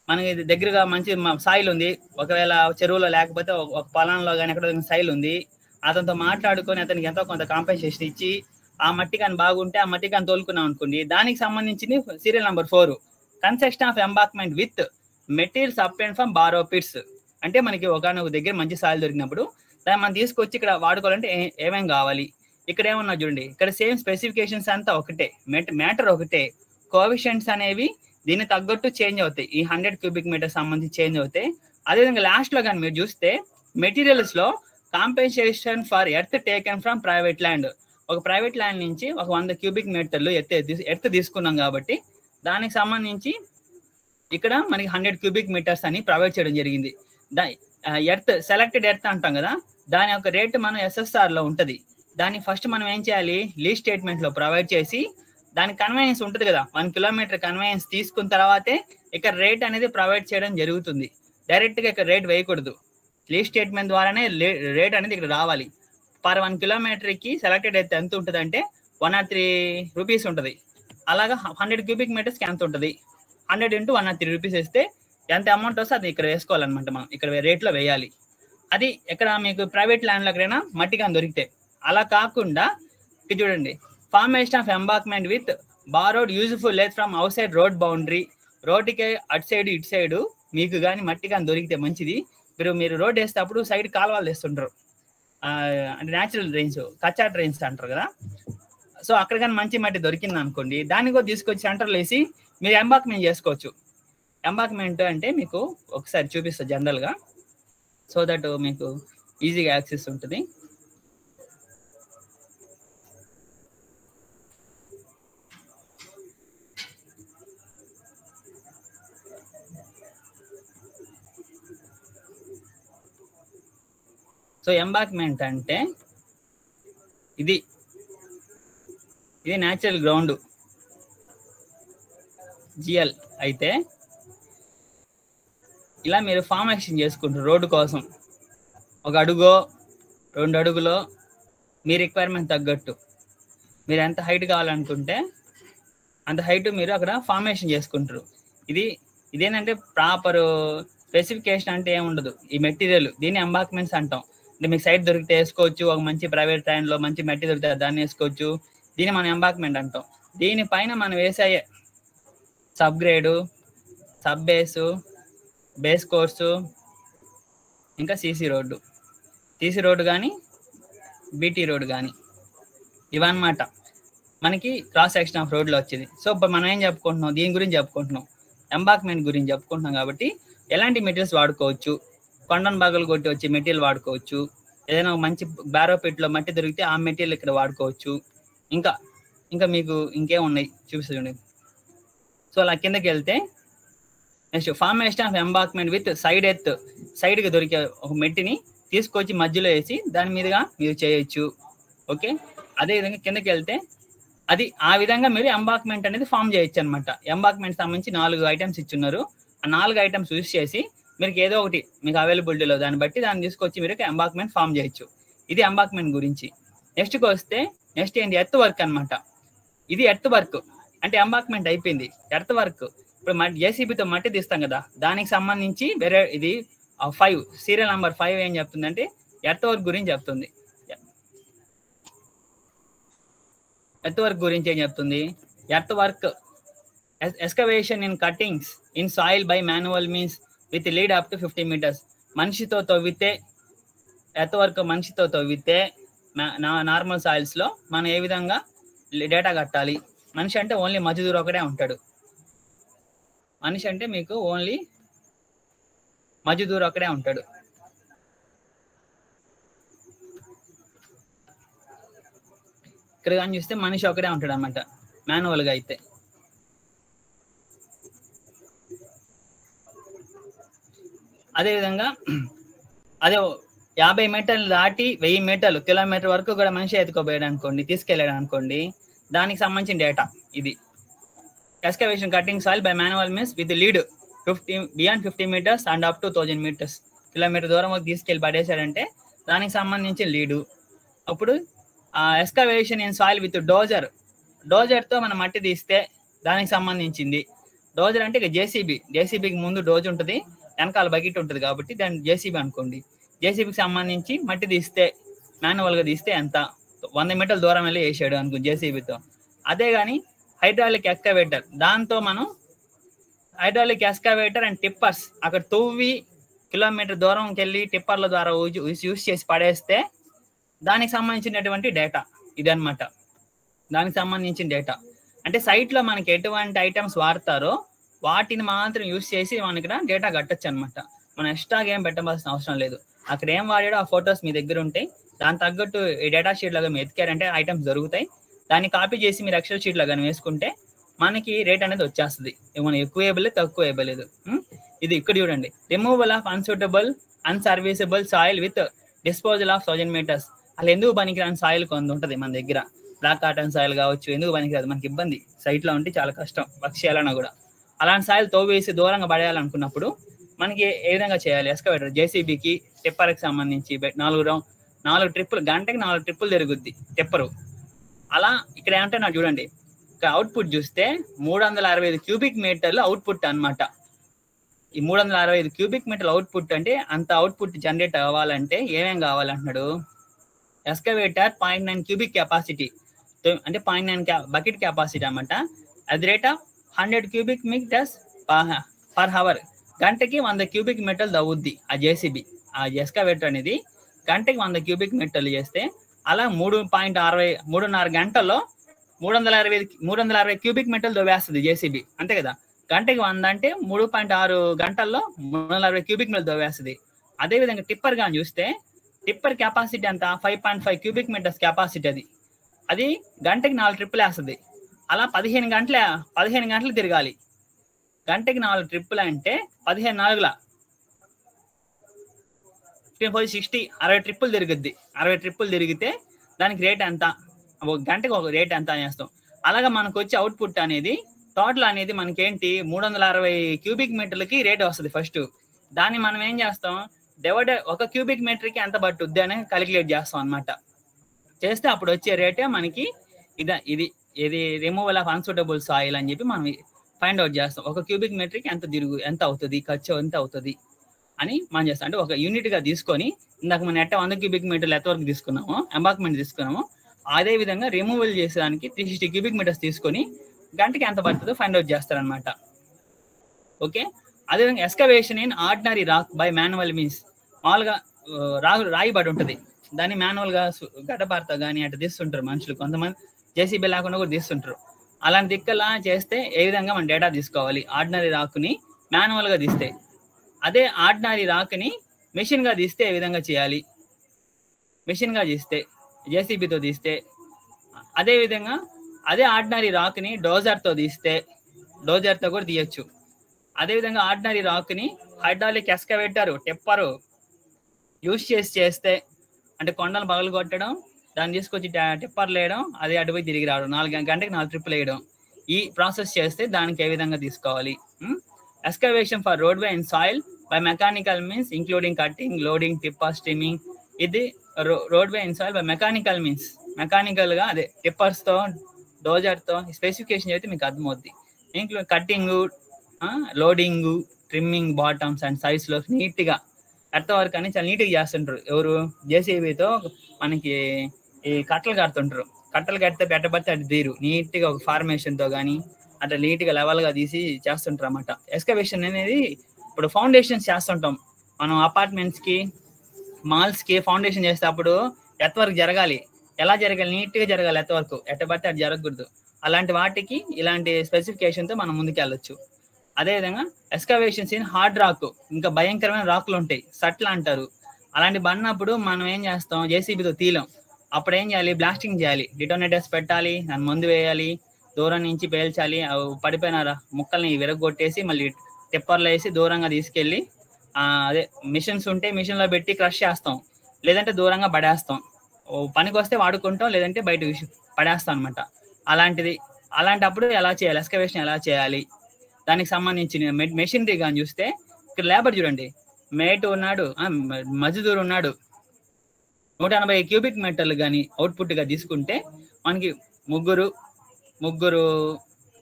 మనకి దగ్గరగా మంచి సాయిల్ ఉంది, ఒకవేళ చెరువులో లేకపోతే ఒక పొలంలో కానీ ఎక్కడ సాయిల్ ఉంది, అతనితో మాట్లాడుకొని అతనికి ఎంతో కొంత కాంపెన్సేషన్ ఇచ్చి ఆ మట్టి కానీ బాగుంటే ఆ మట్టి కానీ తోలుకున్నాం అనుకోండి, దానికి సంబంధించింది serial number 4, construction of embankment with materials obtain from borrow pits. అంటే మనకి ఒకనొక దగ్గర మంచి సాయిల్ దొరికినప్పుడు దాన్ని మనం తీసుకొచ్చి ఇక్కడ వాడుకోవాలంటే ఏమేం కావాలి. ఇక్కడ ఏమన్నా చూడండి, ఇక్కడ సేమ్ స్పెసిఫికేషన్స్ అంతా ఒకటే, మ్యాటర్ ఒకటే, కోఎఫిషియెంట్స్ అనేవి దీన్ని తగ్గట్టు చేంజ్ అవుతాయి. ఈ 100 క్యూబిక్ మీటర్ సంబంధించి చేంజ్ అవుతాయి. అదేవిధంగా లాస్ట్ లో కానీ మీరు చూస్తే మెటీరియల్స్ లో compensation for earth taken from private land, ఒక ప్రైవేట్ ల్యాండ్ నుంచి ఒక 100 క్యూబిక్ మీటర్లు ఎర్త్ తీసుకున్నాం కాబట్టి దానికి సంబంధించి ఇక్కడ మనకి 100 క్యూబిక్ మీటర్స్ అని ప్రొవైడ్ చేయడం జరిగింది. ఎర్త్ సెలెక్టెడ్ ఎర్త్ అంటాం కదా, దాని యొక్క రేట్ మనం SSR లో ఉంటుంది. దాన్ని ఫస్ట్ మనం ఏం చేయాలి, లీజ్ స్టేట్మెంట్ లో ప్రొవైడ్ చేసి దానికి కన్వీనియన్స్ ఉంటుంది కదా, 1 కిలోమీటర్ కన్వీనియన్స్ తీసుకున్న తర్వాతే ఇక్కడ రేట్ అనేది ప్రొవైడ్ చేయడం జరుగుతుంది. డైరెక్ట్ గా ఇక్కడ రేట్ వేయకూడదు, లీజ్ స్టేట్మెంట్ ద్వారానే రేట్ అనేది ఇక్కడ రావాలి. పర్ 1 కిలోమీటర్ కి సెలెక్టెడ్ అయితే ఎంత ఉంటుంది అంటే 103 రూపీస్ ఉంటుంది. అలాగా 100 క్యూబిక్ మీటర్స్కి ఎంత ఉంటుంది, 100 × 103 రూపీస్ వేస్తే ఎంత అమౌంట్ వస్తే అది ఇక్కడ వేసుకోవాలన్నమాట. మనం ఇక్కడ రేట్లో వేయాలి. అది ఎక్కడ మీకు ప్రైవేట్ ల్యాండ్లో ఎక్కడైనా మట్టి కానీ దొరికితే. అలా కాకుండా ఇది చూడండి, formation of embankment with borrowed useful less from out side road boundary. రోడ్డుకి అటు సైడ్ ఇటు సైడ్ మీకు కానీ మట్టి కానీ దొరికితే మంచిది. మీరు రోడ్ వేసేటప్పుడు సైడ్ కాలువలు వేస్తుంటారు, అంటే న్యాచురల్ డ్రైన్స్, కచ్చా డ్రైన్స్ అంటారు కదా. సో అక్కడ కానీ మంచి మట్టి దొరికింది అనుకోండి, దాన్ని కూడా తీసుకొచ్చి సెంటర్లో వేసి మీరు ఎంబార్క్మెంట్ చేసుకోవచ్చు. ఎంబార్క్మెంట్ అంటే మీకు ఒకసారి చూపిస్తా జనరల్గా, సో దట్ మీకు ఈజీగా యాక్సెస్ ఉంటుంది. సో ఎంబార్క్మెంట్ అంటే ఇది న్యాచురల్ గ్రౌండ్ జిఎల్ అయితే ఇలా మీరు ఫార్మేషన్ చేసుకుంటారు రోడ్డు కోసం. 1 అడుగో 2 అడుగులో మీ రిక్వైర్మెంట్ తగ్గట్టు మీరు ఎంత హైట్ కావాలనుకుంటే అంత హైట్ మీరు అక్కడ ఫార్మేషన్ చేసుకుంటారు. ఇదేంటంటే ప్రాపర్ స్పెసిఫికేషన్ అంటే ఏముండదు. ఈ మెటీరియల్ దీన్ని ఎంబార్క్మెంట్స్ అంటాం. అంటే మీకు సైట్ దొరికితే వేసుకోవచ్చు, ఒక మంచి ప్రైవేట్ ల్యాండ్లో మంచి మెటీరియల్ దొరికితే దాన్ని వేసుకోవచ్చు. దీన్ని మనం ఎంబార్క్మెంట్ అంటాం. దీనిపైన మనం వేసే sub grade, sub base, base course, ఇంకా సీసీ రోడ్డు కానీ బీటీ రోడ్ కానీ ఇవన్నమాట మనకి క్రాస్ సెక్షన్ ఆఫ్ రోడ్లో వచ్చేది. సో ఇప్పుడు మనం ఏం చెప్పుకుంటున్నాం, దీని గురించి చెప్పుకుంటున్నాం, ఎంబార్క్మెంట్ గురించి చెప్పుకుంటున్నాం. కాబట్టి ఎలాంటి మెటీరియల్స్ వాడుకోవచ్చు, కొండను బాగలు కొట్టి వచ్చే మెటీరియల్ వాడుకోవచ్చు, ఏదైనా మంచి బారోపిట్లో మట్టి దొరికితే ఆ మెటీరియల్ ఇక్కడ వాడుకోవచ్చు. ఇంకా మీకు ఇంకేం ఉన్నాయి చూపిస్తుంది. సో అలా కిందకి వెళ్తే next formation of embankment with సైడ్కి దొరికే ఒక మెట్టిని తీసుకొచ్చి మధ్యలో వేసి దాని మీదుగా మీరు చేయొచ్చు. ఓకే, అదేవిధంగా కిందకి వెళ్తే అది ఆ విధంగా మీరు ఎంబార్క్మెంట్ అనేది ఫామ్ చేయొచ్చు అనమాట. ఎంబార్క్మెంట్ సంబంధించి 4 ఐటమ్స్ ఇచ్చున్నారు. ఆ 4 ఐటమ్స్ యూజ్ చేసి మీరు ఏదో ఒకటి మీకు అవైలబిలిటీలో దాన్ని బట్టి దాన్ని తీసుకొచ్చి మీరు ఎంబార్క్మెంట్ ఫామ్ చేయొచ్చు. ఇది ఎంబార్క్మెంట్ గురించి. నెక్స్ట్కి వస్తే నెక్స్ట్ ఏంటి, ఎర్త్ వర్క్ అనమాట. ఇది ఎర్త్ వర్క్ అంటే ఎంబార్క్మెంట్ అయిపోయింది. ఎర్త్ వర్క్ ఇప్పుడు జేసీబీతో మట్టి తీస్తాం కదా, దానికి సంబంధించి వేరే ఇది 5 సీరియల్ నెంబర్ 5 ఏం చెప్తుందంటే ఎర్త్ వర్క్ గురించి చెప్తుంది. ఎర్త్ వర్క్ గురించి ఏం చెప్తుంది, earth work excavation in cuttings in soil by manual means with lead up to 50 meters. మనిషితో తవ్వితే ఎర్త్ వర్క్ మనిషితో తవ్వితే నార్మల్ సాయిల్స్లో మనం ఏ విధంగా డేటా కట్టాలి. మనిషి అంటే ఓన్లీ మజదూర్ ఒకడే ఉంటాడు. మనిషి అంటే మీకు ఓన్లీ మజదూర్ ఒకడే ఉంటాడు. ఇక్కడ కానీ చూస్తే మనిషి ఒకడే ఉంటాడు అనమాట. మాన్యువల్గా అయితే. అదేవిధంగా అదే 50 మీటర్లు దాటి 1000 మీటర్లు కిలోమీటర్ వరకు కూడా మనిషి ఎత్తుకోపోయాడు అనుకోండి, తీసుకెళ్ళాడు అనుకోండి, దానికి సంబంధించిన డేటా ఇది. Excavation cutting soil by manual means with lead beyond 50 metres and up to 1000 metres. Kilometre దూరం తీసుకెళ్ళి పడేశాడంటే దానికి సంబంధించిన లీడు. అప్పుడు ఎక్స్కవేషన్ ఇన్ సాయిల్ విత్ డోజర్తో మనం మట్టి తీస్తే దానికి సంబంధించింది. డోజర్ అంటే ఇక జేసీబీకి ముందు డోజ్ ఉంటుంది, వెనకాల బకెట్ ఉంటుంది కాబట్టి దాన్ని జేసీబీ అనుకోండి. జేసీబీకి సంబంధించి మట్టి తీస్తే మాన్యువల్గా తీస్తే ఎంత 100 మీటర్ల దూరం వెళ్ళి వేసాడు అనుకో జేసీబీతో. అదే కానీ హైడ్రాలిక్ ఎక్స్కవేటర్, దాంతో మనం హైడ్రాలిక్ ఎక్స్కవేటర్ అండ్ టిప్పర్స్ అక్కడ తవ్వి కిలోమీటర్ దూరంకి వెళ్ళి టిప్పర్ల ద్వారా యూజ్ చేసి పడేస్తే దానికి సంబంధించినటువంటి డేటా ఇది అనమాట. దానికి సంబంధించిన డేటా అంటే సైట్లో మనకి ఎటువంటి ఐటమ్స్ వాడతారో వాటిని మాత్రం యూజ్ చేసి మనకి డేటా కట్టచ్చు అనమాట. మనం ఎక్స్ట్రాగా ఏం పెట్టవలసిన అవసరం లేదు. అక్కడ ఏం వాడాడో ఆ ఫొటోస్ మీ దగ్గర ఉంటాయి, దాని తగ్గట్టు ఈ డేటా షీట్ లాగా మీరు ఎతికారంటే ఐటమ్స్ దొరుకుతాయి. దాన్ని కాపీ చేసి మీరు ఎక్సెల్ షీట్ లాగా వేసుకుంటే మనకి రేట్ అనేది వచ్చేస్తుంది. మనం ఎక్కువ వేయలేదు తక్కువ వేయలేదు. ఇది ఇక్కడ చూడండి, removal of unsuitable unserviceable soil with disposal of 1000 meters. అలా ఎందుకు పనికిరాని సాయిల్ కొంత ఉంటుంది మన దగ్గర, బ్లాక్ కాటన్ సాయిల్ కావచ్చు, ఎందుకు పనికిరాదు, మనకి ఇబ్బంది, సైట్లో ఉంటే చాలా కష్టం వర్క్ చేయాలన్నా కూడా. అలాంటి సాయిల్ తోవేసి దూరంగా పడేయాలనుకున్నప్పుడు మనకి ఏ విధంగా చేయాలి? ఎక్స్కవేటర్ జేసీబీకి టిప్పర్కి సంబంధించి 4 ట్రిప్పులు, గంటకి 4 ట్రిప్పులు తిరుగుద్ది టిప్పరు. అలా ఇక్కడ ఏమంటున్నా చూడండి, ఇక్కడ అవుట్పుట్ చూస్తే 365 క్యూబిక్ మీటర్లు అవుట్పుట్ అనమాట. ఈ 365 క్యూబిక్ మీటర్ల అవుట్పుట్ అంటే అంత అవుట్పుట్ జనరేట్ అవ్వాలంటే ఏమేం కావాలంటున్నాడు? ఎక్స్కవేటర్ 0.9 క్యూబిక్ కెపాసిటీ అంటే 0.9 బకెట్ కెపాసిటీ అనమాట. అది rate of 100 cubic metres per hour. గంటకి 100 క్యూబిక్ మీటర్లు తవ్వుద్ది ఆ జేసీబీ. ఆ ఎక్స్కవేటర్ అనేది గంటకి 100 క్యూబిక్ మీటర్లు చేస్తే అలా 3.5 గంటల్లో 360 క్యూబిక్ మీటర్లు తవ్వేస్తుంది జేసీబీ, అంతే కదా. గంటకి 100 అంటే 3.6 గంటల్లో 360 క్యూబిక్ మీటర్లు తవ్వేస్తుంది. అదేవిధంగా టిప్పర్ కానీ చూస్తే టిప్పర్ కెపాసిటీ అంత 5.5 క్యూబిక్ మీటర్స్ కెపాసిటీ. అది గంటకి 4 ట్రిప్పులు వేస్తుంది. అలా 15 గంటలు తిరగాలి. గంటకి 4 ట్రిప్పులు అంటే 15 60 ట్రిప్పులు తిరుగుద్ది. 60 ట్రిప్పులు తిరిగితే దానికి రేట్ ఎంత, ఒక గంటకి ఒక రేట్ ఎంత అనేస్తాం. అలాగా మనకు వచ్చే అవుట్పుట్ అనేది టోటల్ అనేది మనకేంటి 360 క్యూబిక్ మీటర్లకి రేట్ వస్తుంది ఫస్ట్. దాన్ని మనం ఏం చేస్తాం, డివైడర్ ఒక క్యూబిక్ మీటర్కి ఎంత పట్టుద్ది అని క్యాలిక్యులేట్ చేస్తాం అనమాట. చేస్తే అప్పుడు వచ్చే రేటే మనకి ఇది రిమూవల్ ఆఫ్ అన్సూటబుల్ సాయిల్ అని చెప్పి మనం ఫైండ్ అవుట్ చేస్తాం. ఒక క్యూబిక్ మీటర్కి ఎంత అవుతుంది, ఖర్చు ఎంత అవుతుంది అని మనం చేస్తాం. అంటే ఒక యూనిట్ గా తీసుకొని ఇందాక మనం 100 క్యూబిక్ మీటర్లు ఎంతవరకు తీసుకున్నామో ఎంబాక్మెంట్ తీసుకున్నామో అదే విధంగా రిమూవల్ చేసేదానికి 360 క్యూబిక్ మీటర్స్ తీసుకొని గంటకి ఎంత పడుతుందో ఫైండ్ అవుట్ చేస్తారనమాట. ఓకే. అదేవిధంగా excavation in ordinary rock by manual means, మామూలుగా రాయి పడి ఉంటుంది, దాన్ని మాన్యువల్ గా గడ్డపారతో కానీ అట్లా తీస్తుంటారు మనుషులు, కొంతమంది జేసీబీ లేకుండా కూడా తీస్తుంటారు. అలాంటి దిక్కలా చేస్తే ఏ విధంగా మనం డేటా తీసుకోవాలి? ఆర్డినరీ రాక్ని మాన్యువల్ గా తీస్తే, అదే ఆర్డినరీ రాక్ని మెషిన్ గా తీస్తే ఏ విధంగా చేయాలి? మెషిన్ గా తీస్తే జేసీబీతో తీస్తే, అదే విధంగా అదే ఆర్డినరీ రాక్ని డోజర్తో తీస్తే డోజర్తో కూడా తీయచ్చు. అదేవిధంగా ఆర్డినరీ రాక్ని హైడ్రాలిక్ ఎక్స్కవేటర్ టిప్పరు యూజ్ చేస్తే, అంటే కొండలు పగలు కొట్టడం, దాన్ని తీసుకొచ్చి టిప్పర్లు వేయడం, అది అటుపోయి తిరిగి రావడం, 4 గంటకి 4 ట్రిప్పులు వేయడం, ఈ ప్రాసెస్ చేస్తే దానికి ఏ విధంగా తీసుకోవాలి? Excavation for roadway and soil by mechanical means including cutting, loading, tipper streaming. ఇది roadway and soil by mechanical means, mechanical గా అదే టిప్పర్స్ తో డోజర్తో స్పెసిఫికేషన్ అయితే మీకు అర్థమవుద్ది. Include cutting, loading, trimming bottoms and size లో నీట్ గా ఎర్త్ వర్క్ అని చాలా నీట్గా చేస్తుంటారు. ఎవరు? జేసీబీతో మనకి ఈ కట్టలు కడుతుంటారు. కట్టలు కడితే పెట్టబడితే అది తీరు నీట్గా ఒక ఫార్మేషన్తో కానీ అట్లా నీట్గా లెవెల్గా తీసి చేస్తుంటారు అన్నమాట. ఎక్స్కవేషన్ అనేది ఇప్పుడు ఫౌండేషన్స్ చేస్తుంటాం మనం, అపార్ట్మెంట్స్కి, మాల్స్కి ఫౌండేషన్ చేసేటప్పుడు ఎర్త్ వర్క్ జరగాలి. ఎలా జరగాలి? నీట్గా జరగాలి. ఎర్త్ వర్క్ ఎట్టబడితే అది జరగకూడదు. అలాంటి వాటికి ఇలాంటి స్పెసిఫికేషన్తో మనం ముందుకెళ్ళొచ్చు. అదేవిధంగా ఎక్స్కవేషన్స్ ఇన్ హార్డ్ రాక్, ఇంకా భయంకరమైన రాకులు ఉంటాయి, సట్లు అంటారు. అలాంటి పడినప్పుడు మనం ఏం చేస్తాం? జేసీబీతో తీలం. అప్పుడు ఏం చేయాలి? బ్లాస్టింగ్ చేయాలి, డిటోనేటర్స్ పెట్టాలి, దాని మందు వేయాలి, దూరం నుంచి పేల్చాలి. పడిపోయిన ముక్కల్ని విరగొట్టేసి మళ్ళీ టిప్పర్లో వేసి దూరంగా తీసుకెళ్ళి అదే మిషన్స్ ఉంటే మిషన్లో పెట్టి క్రష్ చేస్తాం, లేదంటే దూరంగా పడేస్తాం. పనికి వస్తే వాడుకుంటాం, లేదంటే బయట పడేస్తాం అనమాట. అలాంటప్పుడు ఎలా చేయాలి, ఎక్స్కవేషన్ ఎలా చేయాలి, దానికి సంబంధించిన మెషినరీ కానీ చూస్తే ఇక్కడ లేబర్ చూడండి, మేట్ ఉన్నాడు, మజదూర్ ఉన్నాడు. 180 క్యూబిక్ మీటర్లు కానీ అవుట్పుట్గా తీసుకుంటే మనకి ముగ్గురు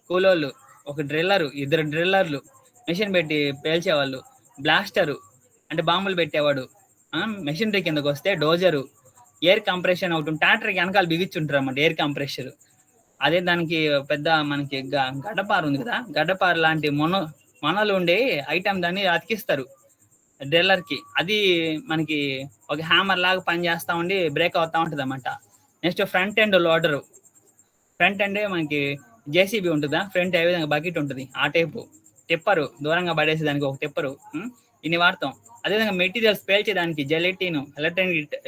కూలోళ్ళు, ఒక డ్రిల్లరు, 2 డ్రిల్లర్లు, మెషిన్ పెట్టి పేల్చేవాళ్ళు, బ్లాస్టరు అంటే బాంబులు పెట్టేవాడు, మెషినరీ కిందకు వస్తే డోజరు, ఎయిర్ కంప్రెషన్ ఒకటి ట్రాక్టర్కి వెనకాల బిగించుంటారు అన్నమాట ఎయిర్ కంప్రెషర్. అదే దానికి పెద్ద మనకి గడ్డపార ఉంది కదా, గడ్డపార లాంటి మొనలు ఉండే ఐటమ్ దాన్ని అతికిస్తారు డ్రిల్లర్కి. అది మనకి ఒక హ్యామర్ లాగా పనిచేస్తూ ఉండి బ్రేక్ అవుతూ ఉంటుంది అన్నమాట. Next front end loader, front end మనకి జేసీబీ ఉంటుందా, ఫ్రంట్ ఏ విధంగా బకెట్ ఉంటుంది ఆ టైపు, టిప్పరు దూరంగా పడేసి దానికి ఒక టిప్పరు, ఇన్ని వాడతాం. అదేవిధంగా మెటీరియల్స్ పేల్చేదానికి జెలెటిన్,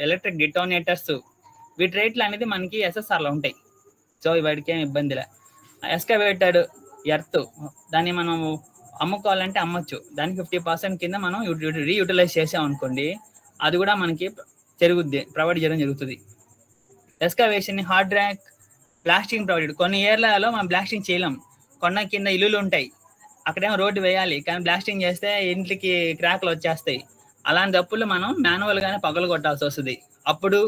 ఎలక్ట్రిక్ డిటోనేటర్స్, వీటి రేట్లు అనేది మనకి ఎస్ఎస్ఆర్లో ఉంటాయి. సో వాటికి ఏం ఇబ్బందిలే. ఎక్స్కవేటెడ్ ఎర్త్, దాన్ని మనం అమ్ముకోవాలంటే అమ్మచ్చు, దానికి 50% కింద మనం రీయూటిలైజ్ చేసాం అనుకోండి, అది కూడా మనకి ప్రొవైడ్ చేయడం జరుగుతుంది. Excavation hard rack blasting provided. కొన్ని ఏరియాలో మనం బ్లాస్టింగ్ చేయలేం, కొండ కింద ఇల్లులు ఉంటాయి, అక్కడేమో రోడ్డు వేయాలి, కానీ బ్లాస్టింగ్ చేస్తే ఇంటికి క్రాక్లు వచ్చేస్తాయి. అలాంటి తప్పులు మనం మాన్యువల్గానే పగలు కొట్టాల్సి వస్తుంది. అప్పుడు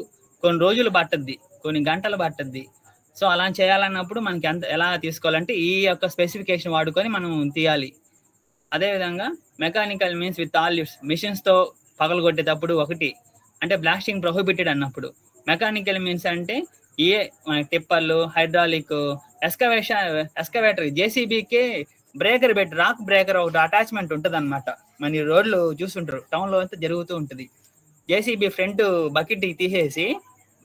కొన్ని రోజులు పట్టద్ది, కొన్ని గంటలు పట్టద్ది. సో అలా చేయాలన్నప్పుడు మనకి ఎలా తీసుకోవాలంటే ఈ యొక్క స్పెసిఫికేషన్ వాడుకొని మనం తీయాలి. అదేవిధంగా mechanical means with all lifts, మిషన్స్తో పగలు కొట్టేటప్పుడు ఒకటి అంటే బ్లాస్టింగ్ ప్రొహిబిటెడ్ అన్నప్పుడు. మెకానికల్ మీన్స్ అంటే టిప్పర్లు, హైడ్రాలిక్, ఎక్స్కవేటర్, జేసీబీకి బ్రేకర్ పెట్టి రాక్ బ్రేకర్ ఒకటి అటాచ్మెంట్ ఉంటుంది అనమాట. మన రోడ్లు చూస్తుంటారు, టౌన్లో అంతా జరుగుతూ ఉంటుంది. జేసీబీ ఫ్రంట్ బకెట్ తీసేసి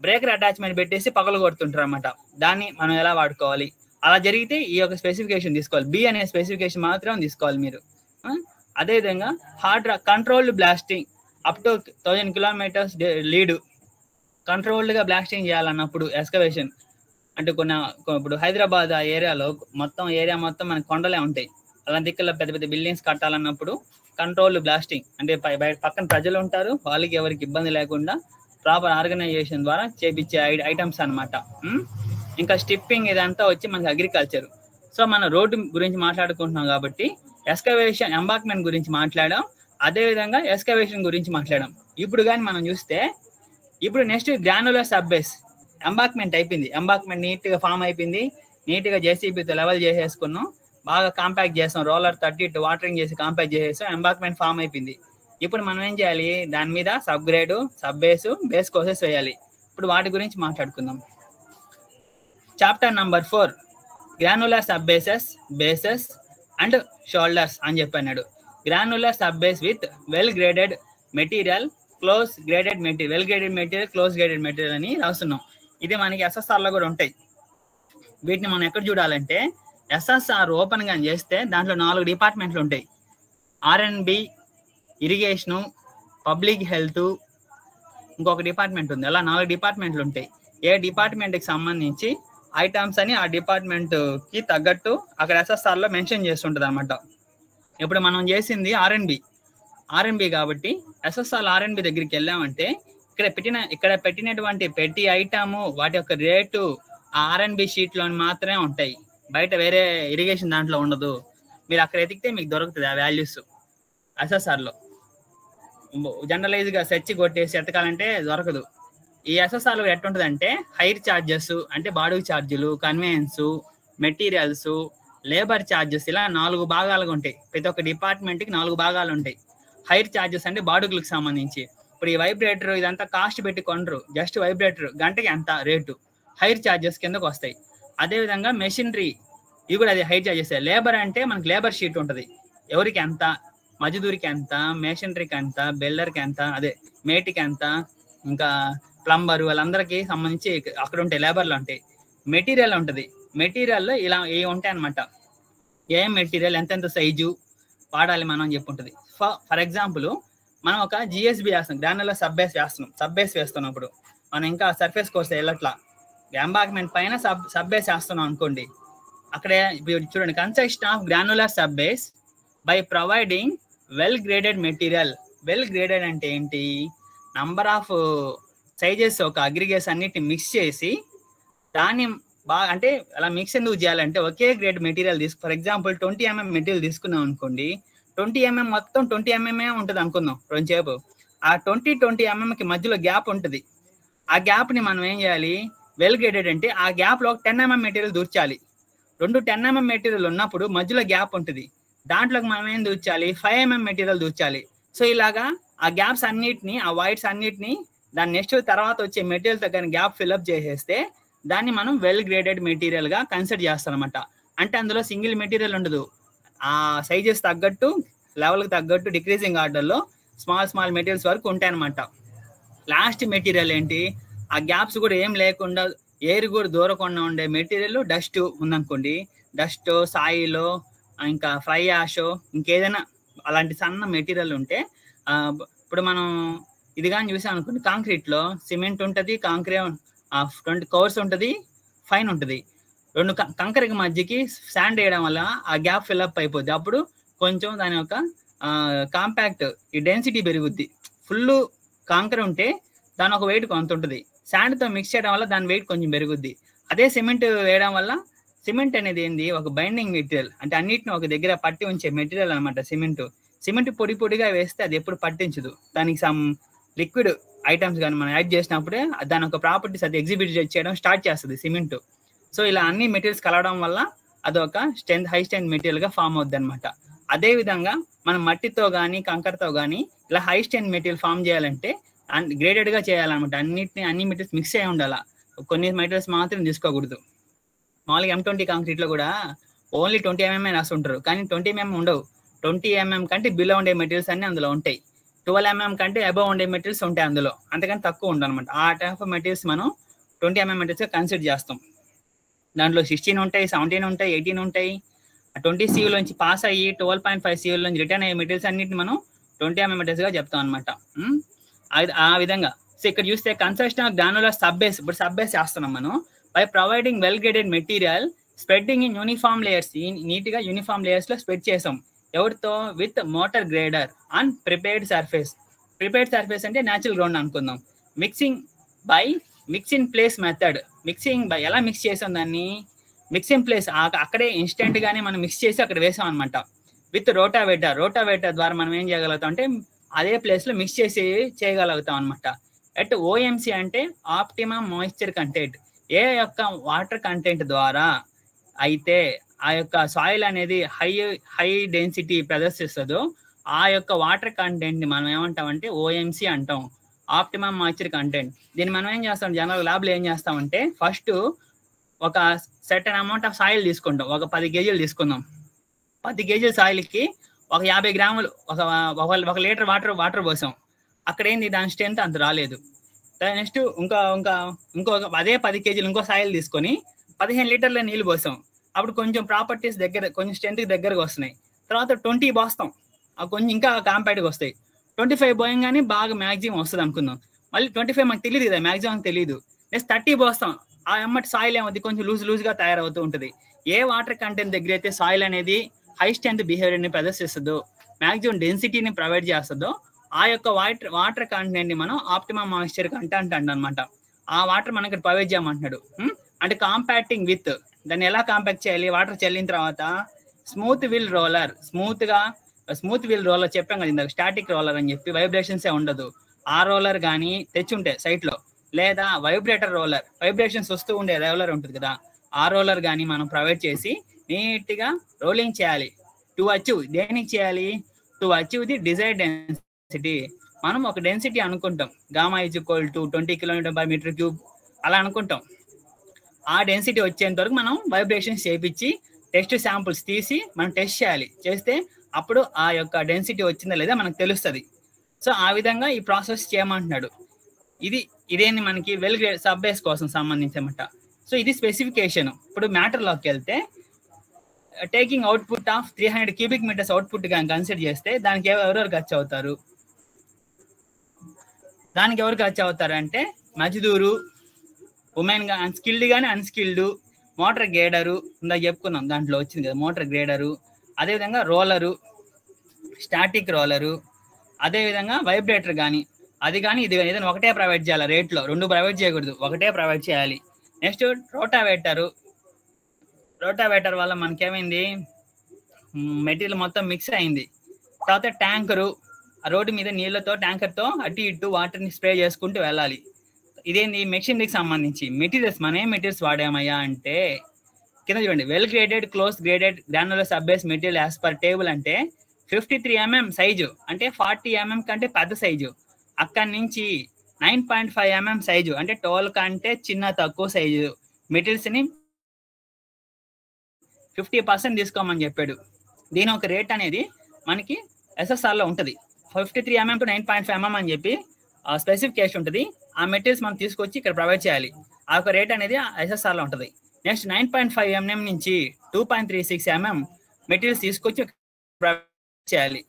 బ్రేకర్ అటాచ్మెంట్ పెట్టేసి పగలు కొడుతుంటారు అనమాట. దాన్ని మనం ఎలా వాడుకోవాలి, అలా జరిగితే ఈ యొక్క స్పెసిఫికేషన్ తీసుకోవాలి, బి అనే స్పెసిఫికేషన్ మాత్రం తీసుకోవాలి మీరు. అదేవిధంగా hard controlled blasting up to 1000 kilometers lead, కంట్రోల్డ్గా బ్లాస్టింగ్ చేయాలన్నప్పుడు ఎక్స్కవేషన్ అంటే ఇప్పుడు హైదరాబాద్ ఆ ఏరియాలో ఏరియా మొత్తం మనకి కొండలే ఉంటాయి, అలాంటి దిక్కుల్లో పెద్ద పెద్ద బిల్డింగ్స్ కట్టాలన్నప్పుడు కంట్రోల్డ్ బ్లాస్టింగ్ అంటే పక్కన ప్రజలు ఉంటారు, వాళ్ళకి ఎవరికి ఇబ్బంది లేకుండా ప్రాపర్ ఆర్గనైజేషన్ ద్వారా చేపించే ఐటమ్స్ అనమాట. ఇంకా స్టిప్పింగ్ ఇదంతా వచ్చి మనకి అగ్రికల్చర్. సో మన రోడ్డు గురించి మాట్లాడుకుంటున్నాం కాబట్టి ఎక్స్కవేషన్ ఎంబార్క్మెంట్ గురించి మాట్లాడాం, అదేవిధంగా ఎక్స్కవేషన్ గురించి మాట్లాడాం. ఇప్పుడు కానీ మనం చూస్తే ఇప్పుడు నెక్స్ట్ గ్రాన్యులర్ సబ్బేస్. ఎంబార్క్మెంట్ అయిపోయింది, ఎంబార్క్మెంట్ నీట్గా ఫామ్ అయిపోయింది, నీట్గా జేసీబీతో లెవెల్ చేసేసుకున్నాం, బాగా కాంపాక్ట్ చేసాం, రోలర్ 30 వాటరింగ్ చేసి కాంపాక్ట్ చేసేసాం, ఎంబార్క్మెంట్ ఫామ్ అయిపోయింది. ఇప్పుడు మనం ఏం చేయాలి, దాని మీద సబ్గ్రేడు, సబ్బేసు, బేస్ కోర్సెస్ వేయాలి. ఇప్పుడు వాటి గురించి మాట్లాడుకుందాం. Chapter number 4 granular subbases, bases and shoulders అని చెప్పన్నాడు. Granular subbase with well graded material, close graded material, well graded material, close graded material అని రాస్తున్నాం. ఇది మనకి ఎస్ఎస్ఆర్లో కూడా ఉంటాయి. వీటిని మనం ఎక్కడ చూడాలంటే ఎస్ఎస్ఆర్ ఓపెన్ గా చేస్తే దాంట్లో 4 డిపార్ట్మెంట్లు ఉంటాయి. R&B, ఇరిగేషను, పబ్లిక్ హెల్త్, ఇంకొక డిపార్ట్మెంట్ ఉంది. అలా 4 డిపార్ట్మెంట్లు ఉంటాయి. ఏ డిపార్ట్మెంట్కి సంబంధించి ఐటమ్స్ అని ఆ డిపార్ట్మెంట్కి తగ్గట్టు అక్కడ ఎస్ఎస్ఆర్లో మెన్షన్ చేస్తుంటుంది అనమాట. ఇప్పుడు మనం చేసింది ఆర్ఎన్బి కాబట్టి ఎస్ఎస్ఆర్ ఆర్ఎన్బి దగ్గరికి వెళ్ళామంటే ఇక్కడ పెట్టినటువంటి పెట్టి ఐటము వాటి యొక్క రేటు ఆర్ఎన్బి షీట్లో మాత్రమే ఉంటాయి, బయట వేరే ఇరిగేషన్ దాంట్లో ఉండదు. మీరు అక్కడ ఎతికితే మీకు దొరుకుతుంది ఆ వాల్యూస్. ఎస్ఎస్ఆర్లో జనరలైజ్గా సెర్చ్ కొట్టేసి ఎతకాలంటే దొరకదు. ఈ ఎస్ఎస్ఆర్లో ఎట్టుంటుంది అంటే హైర్ ఛార్జెస్ అంటే బాడుగు ఛార్జీలు, కన్వేయన్స్, మెటీరియల్స్, లేబర్ ఛార్జెస్, ఇలా 4 భాగాలుగా ఉంటాయి. ప్రతి ఒక్క డిపార్ట్మెంట్కి 4 భాగాలు ఉంటాయి. హైర్ ఛార్జెస్ అంటే బాడుగులకు సంబంధించి. ఇప్పుడు ఈ వైబ్రేటర్ ఇదంతా కాస్ట్ పెట్టి కొనరు, జస్ట్ వైబ్రేటర్ గంటకి ఎంత రేటు, హైర్ ఛార్జెస్ కిందకు వస్తాయి. అదేవిధంగా మెషినరీ ఇవి కూడా అదే హైర్ ఛార్జెస్. లేబర్ అంటే మనకి లేబర్ షీట్ ఉంటుంది, ఎవరికి ఎంత, మజదూరికి ఎంత, మెషినరీకి ఎంత, బిల్డర్కి ఎంత, అదే మేటికి ఎంత, ఇంకా ప్లంబర్ వాళ్ళందరికీ సంబంధించి అక్కడ ఉంటాయి, లేబర్లు ఉంటాయి. మెటీరియల్ ఉంటుంది, మెటీరియల్లో ఇలా ఏ ఉంటాయి అనమాట, ఏం మెటీరియల్ ఎంతెంత సైజు వాడాలి మనం చెప్పుంటుంది. ఫర్ ఎగ్జాంపుల్ మనం ఒక జిఎస్బి వేస్తాం, గ్రాన్యులర్ సబ్బేస్ వేస్తున్నప్పుడు మనం ఇంకా సర్ఫేస్ కోర్స్ వెళ్ళట్లా, ఎంబార్క్మెంట్ పైన సబ్బేస్ వేస్తున్నాం అనుకోండి, అక్కడ చూడండి, construction of granular sub base by providing well graded material. Well graded అంటే ఏంటి? నంబర్ ఆఫ్ సైజెస్ ఒక అగ్రిగేట్స్ అన్నిటిని మిక్స్ చేసి దాన్ని బాగా, అంటే అలా మిక్స్ ఎందుకు చేయాలంటే ఒకే grade material for example 20 mm material తీసుకున్నాం అనుకోండి, 20 mm మొత్తం 20 mm ఉంటుంది అనుకుందాం రెండుసేపు. ఆ 20 mm కి మధ్యలో గ్యాప్ ఉంటుంది. ఆ గ్యాప్ ని మనం ఏం చేయాలి? వెల్ గ్రేడెడ్ అంటే ఆ గ్యాప్ లో 10 mm మెటీరియల్ దూర్చాలి. 10 mm మెటీరియల్ ఉన్నప్పుడు మధ్యలో గ్యాప్ ఉంటుంది, దాంట్లోకి మనం ఏం దూర్చాలి? 5 mm మెటీరియల్ దూర్చాలి. సో ఇలాగా ఆ గ్యాప్స్ అన్నిటిని, ఆ వైట్స్ అన్నిటిని దాని నెక్స్ట్ తర్వాత వచ్చే మెటీరియల్ తో కానీ గ్యాప్ ఫిల్అప్ చేసేస్తే దాన్ని మనం వెల్ గ్రేడెడ్ మెటీరియల్ గా కన్సిడర్ చేస్తాం అనమాట. అంటే అందులో సింగిల్ మెటీరియల్ ఉండదు, ఆ సైజెస్ తగ్గట్టు, లెవెల్కి తగ్గట్టు డిక్రీజింగ్ ఆర్డర్లో స్మాల్ మెటీరియల్స్ వరకు ఉంటాయి అనమాట. లాస్ట్ మెటీరియల్ ఏంటి? ఆ గ్యాప్స్ కూడా ఏం లేకుండా, ఎయిర్ కూడా దూరకుండా ఉండే మెటీరియల్ డస్ట్ ఉందనుకోండి, డస్ట్, సాయిలో, ఇంకా ఫ్లై యాష్, ఇంకేదైనా అలాంటి సన్న మెటీరియల్ ఉంటే, ఇప్పుడు మనం ఇది కానీ చూసాం అనుకోండి, కాంక్రీట్లో సిమెంట్ ఉంటుంది, కాంక్రీట్ 20 కవర్స్ ఉంటుంది, ఫైన్ ఉంటుంది. రెండు కంకరకి మధ్యకి శాండ్ వేయడం వల్ల ఆ గ్యాప్ ఫిల్అప్ అయిపోద్ది. అప్పుడు కొంచెం దాని యొక్క కాంపాక్ట్, ఈ డెన్సిటీ పెరుగుద్ది. ఫుల్ కాంకర ఉంటే దాని ఒక వెయిట్ కొంత ఉంటుంది, శాండ్తో మిక్స్ చేయడం వల్ల దాని వెయిట్ కొంచెం పెరుగుద్ది. అదే సిమెంట్ వేయడం వల్ల, సిమెంట్ అనేది ఏంది? ఒక బైండింగ్ మెటీరియల్, అంటే అన్నిటిని ఒక దగ్గర పట్టి ఉంచే మెటీరియల్ అనమాట. సిమెంట్ పొడి పొడిగా వేస్తే అది ఎప్పుడు పట్టించదు. దానికి సమ్ లిక్విడ్ ఐటమ్స్ కానీ మనం యాడ్ చేసినప్పుడే దాని ఒక ప్రాపర్టీస్ అది ఎగ్జిబిట్ చేయడం స్టార్ట్ చేస్తుంది సిమెంట్. సో ఇలా అన్ని మెటీరియల్స్ కలవడం వల్ల అదొక హై స్ట్రెంత్ మెటీరియల్ గా ఫామ్ అవుద్ది అనమాట. అదే విధంగా మనం మట్టితో కానీ కంకరతో కానీ ఇలా హై స్ట్రెంత్ మెటీరియల్ ఫామ్ చేయాలంటే గ్రేడెడ్ గా చేయాలన్నమాట. అన్ని మెటీరియల్స్ మిక్స్ అయి ఉండాలా, కొన్ని మెటీరియల్స్ మాత్రం తీసుకోకూడదు. మామూలుగా M20 కాంక్రీట్ లో కూడా ఓన్లీ 20 mm రాస్తుంటారు, కానీ 20 mm ఉండవు. 20 mm కంటే బిలో ఉండే మెటీరియల్స్ అన్ని అందులో ఉంటాయి, 12 mm కంటే అబవ్ ఉండే మెటీరియల్స్ ఉంటాయి అందులో, అంతకని తక్కువ ఉండవు అనమాట. ఆ టైప్ ఆఫ్ మెటీరియల్స్ మనం 20 mm మెటీరియల్స్ కన్సిడర్ చేస్తాం. దాంట్లో 16 ఉంటాయి, 17 ఉంటాయి, 18 ఉంటాయి. 20 CU నుంచి పాస్ అయ్యి 12.5 CU నుంచి రిటర్న్ అయ్యే మెటీరియల్స్ అన్నిటిని మనం 20 mm మెటీరియల్స్ గా చెప్తాం అనమాట. ఆ విధంగా. సో ఇక్కడ చూస్తే construction of granular sub base, ఇప్పుడు సబ్ బేస్ చేస్తున్నాం మనం. By providing well graded material spreading in uniform layers, neat గా యూనిఫామ్ లేయర్స్ లో స్ప్రెడ్ చేసాం. ఎవరితో? With motor grader on prepared surface. Prepared surface అంటే న్యాచురల్ గ్రౌండ్ అనుకుందాం. Mixing by mix in place method. Mixing by ఎలా mix చేసాం దాన్ని? Mix in place, అక్కడే ఇన్స్టెంట్ గానే మనం మిక్స్ చేసి అక్కడ వేసాం అనమాట. విత్ రోటావేటర్ ద్వారా మనం ఏం చేయగలుగుతాం అంటే అదే ప్లేస్ లో మిక్స్ చేసి చేయగలుగుతాం అనమాట. అట్ OMC అంటే ఆప్టిమమ్ మాయిశ్చర్ కంటెంట్. ఏ యొక్క వాటర్ కంటెంట్ ద్వారా అయితే ఆ యొక్క సాయిల్ అనేది హై డెన్సిటీ ప్రదర్శిస్తుందో ఆ యొక్క వాటర్ కంటెంట్ ని మనం ఏమంటామంటే OMC అంటాం, ఆప్టిమమ్ మాయిశ్చర్ కంటెంట్. దీన్ని మనం ఏం చేస్తాం, జనరల్ ల్యాబ్లో ఏం చేస్తామంటే ఫస్ట్ ఒక సర్టెన్ అమౌంట్ ఆఫ్ సాయిల్ తీసుకుంటాం. ఒక 10 kg తీసుకుందాం. 10 kg సాయిల్కి ఒక 50 గ్రాములు, ఒక లీటర్ వాటర్ పోసాం. అక్కడ ఏంది, దాని స్ట్రెంత్ అంత రాలేదు. నెక్స్ట్ ఇంకొక అదే 10 kg ఇంకో సాయిల్ తీసుకొని 15 లీటర్ల నీళ్ళు పోసాం. అప్పుడు కొంచెం ప్రాపర్టీస్ కొంచెం స్ట్రెంత్ దగ్గరకు వస్తున్నాయి. తర్వాత 20 పోస్తాం, అవి కొంచెం ఇంకా కాంపాక్ట్గా వస్తాయి. 25 పోయంగానే బాగా మ్యాక్సిమం వస్తుంది అనుకుందాం. మళ్ళీ 25 మనకు తెలియదు కదా, మ్యాక్సిమం తెలియదు. నెక్స్ట్ 30 పోస్తాం. ఆ ఎమ్మటి సాయిల్ ఏమవుతుంది, కొంచెం లూజ్గా తయారవుతూ ఉంటుంది. ఏ వాటర్ కంటెంట్ దగ్గర అయితే సాయిల్ అనేది హై స్ట్రెంత్ బిహేవియర్ని ప్రదర్శిస్తుందో, మ్యాక్సిమం డెన్సిటీని ప్రొవైడ్ చేస్తుందో ఆ యొక్క వాటర్ కంటెంట్ ని మనం ఆప్టిమమ్ మాయిశ్చర్ కంటెంట్ అనమాట. ఆ వాటర్ మనం ఇక్కడ ప్రొవైడ్ చేయమంటున్నాడు. అంటే కాంపాక్టింగ్ విత్, దాన్ని ఎలా కాంపాక్ట్ చేయాలి? వాటర్ చల్లిన తర్వాత స్మూత్ వీల్ రోలర్ చెప్పాం కదా ఇందాక, స్టాటిక్ రోలర్ అని చెప్పి, వైబ్రేషన్స్ ఉండదు. ఆ రోలర్ కానీ తెచ్చుంటే సైట్ లో, లేదా వైబ్రేటర్ రోలర్, వైబ్రేషన్స్ వస్తూ ఉండే రోలర్ ఉంటుంది కదా, ఆ రోలర్ కానీ మనం ప్రొవైడ్ చేసి నీట్ గా రోలింగ్ చేయాలి. టు అచీవ్, దేనికి చేయాలి? To achieve the desired density. మనం ఒక డెన్సిటీ అనుకుంటాం, gamma is equal to 20 km/m³ అలా అనుకుంటాం. ఆ డెన్సిటీ వచ్చేంత వరకు మనం వైబ్రేషన్స్ చేయించి టెస్ట్ శాంపుల్స్ తీసి మనం టెస్ట్ చేయాలి. చేస్తే అప్పుడు ఆ యొక్క డెన్సిటీ వచ్చిందా లేదా మనకు తెలుస్తుంది. సో ఆ విధంగా ఈ ప్రాసెస్ చేయమంటున్నాడు. ఇదేంది మనకి వెల్ గ్రేడ్ సబ్ బేస్ కోసం సంబంధించి అన్నమాట. సో ఇది స్పెసిఫికేషన్. ఇప్పుడు మ్యాటర్లోకి వెళ్తే, taking output of 300 cubic meters output కానీ కన్సిడర్ చేస్తే దానికి ఎవరెవరు ఖర్చు అవుతారు? అంటే మజ్దూరు, ఉమెన్ గా, స్కిల్డ్ కానీ అన్స్కిల్డ్, మోటార్ గ్రేడరు ఇందాక చెప్పుకున్నాం, దాంట్లో వచ్చింది కదా మోటార్ గ్రేడరు, అదేవిధంగా రోలరు, స్టాటిక్ రోలరు, అదేవిధంగా వైబ్రేటర్ కానీ అది కానీ ఇది ఏదైనా ఒకటే ప్రొవైడ్ చేయాలి రేట్లో, 2 ప్రొవైడ్ చేయకూడదు, ఒకటే ప్రొవైడ్ చేయాలి. నెక్స్ట్ రోటావేటర్ వల్ల మనకేమైంది, మెటీరియల్ మొత్తం మిక్స్ అయింది. తర్వాత ట్యాంకరు, ఆ రోడ్డు మీద నీళ్ళతో ట్యాంకర్తో అటు ఇటు వాటర్ని స్ప్రే చేసుకుంటూ వెళ్ళాలి. ఇదేంది మెషినరీకి సంబంధించి మెటీరియల్స్. మనం ఏం మెటీరియల్స్ వాడామయ్యా అంటే కింద చూడండి, well graded close graded granular sub base material as per table అంటే 53 mm సైజు, అంటే 40 mm కంటే పెద్ద సైజు. అక్కడి నుంచి 9.5 mm సైజు, అంటే 12 కంటే చిన్న తక్కువ సైజు మెటీరియల్స్ని 50% తీసుకోమని చెప్పాడు. దీని ఒక రేట్ అనేది మనకి ఎస్ఎస్ఆర్లో ఉంటుంది. 53 mm టు 9.5 mm అని చెప్పి స్పెసిఫికేషన్ ఉంటుంది. ఆ మెటీరియల్స్ మనం తీసుకొచ్చి ఇక్కడ ప్రొవైడ్ చేయాలి. ఆ ఒక రేట్ అనేది ఎస్ఎస్ఆర్లో ఉంటుంది. నెక్స్ట్ 9.5 mm నుంచి 2.36 mm మెటీరియల్స్ తీసుకొచ్చి ప్రొవైడ్ చేయాలి.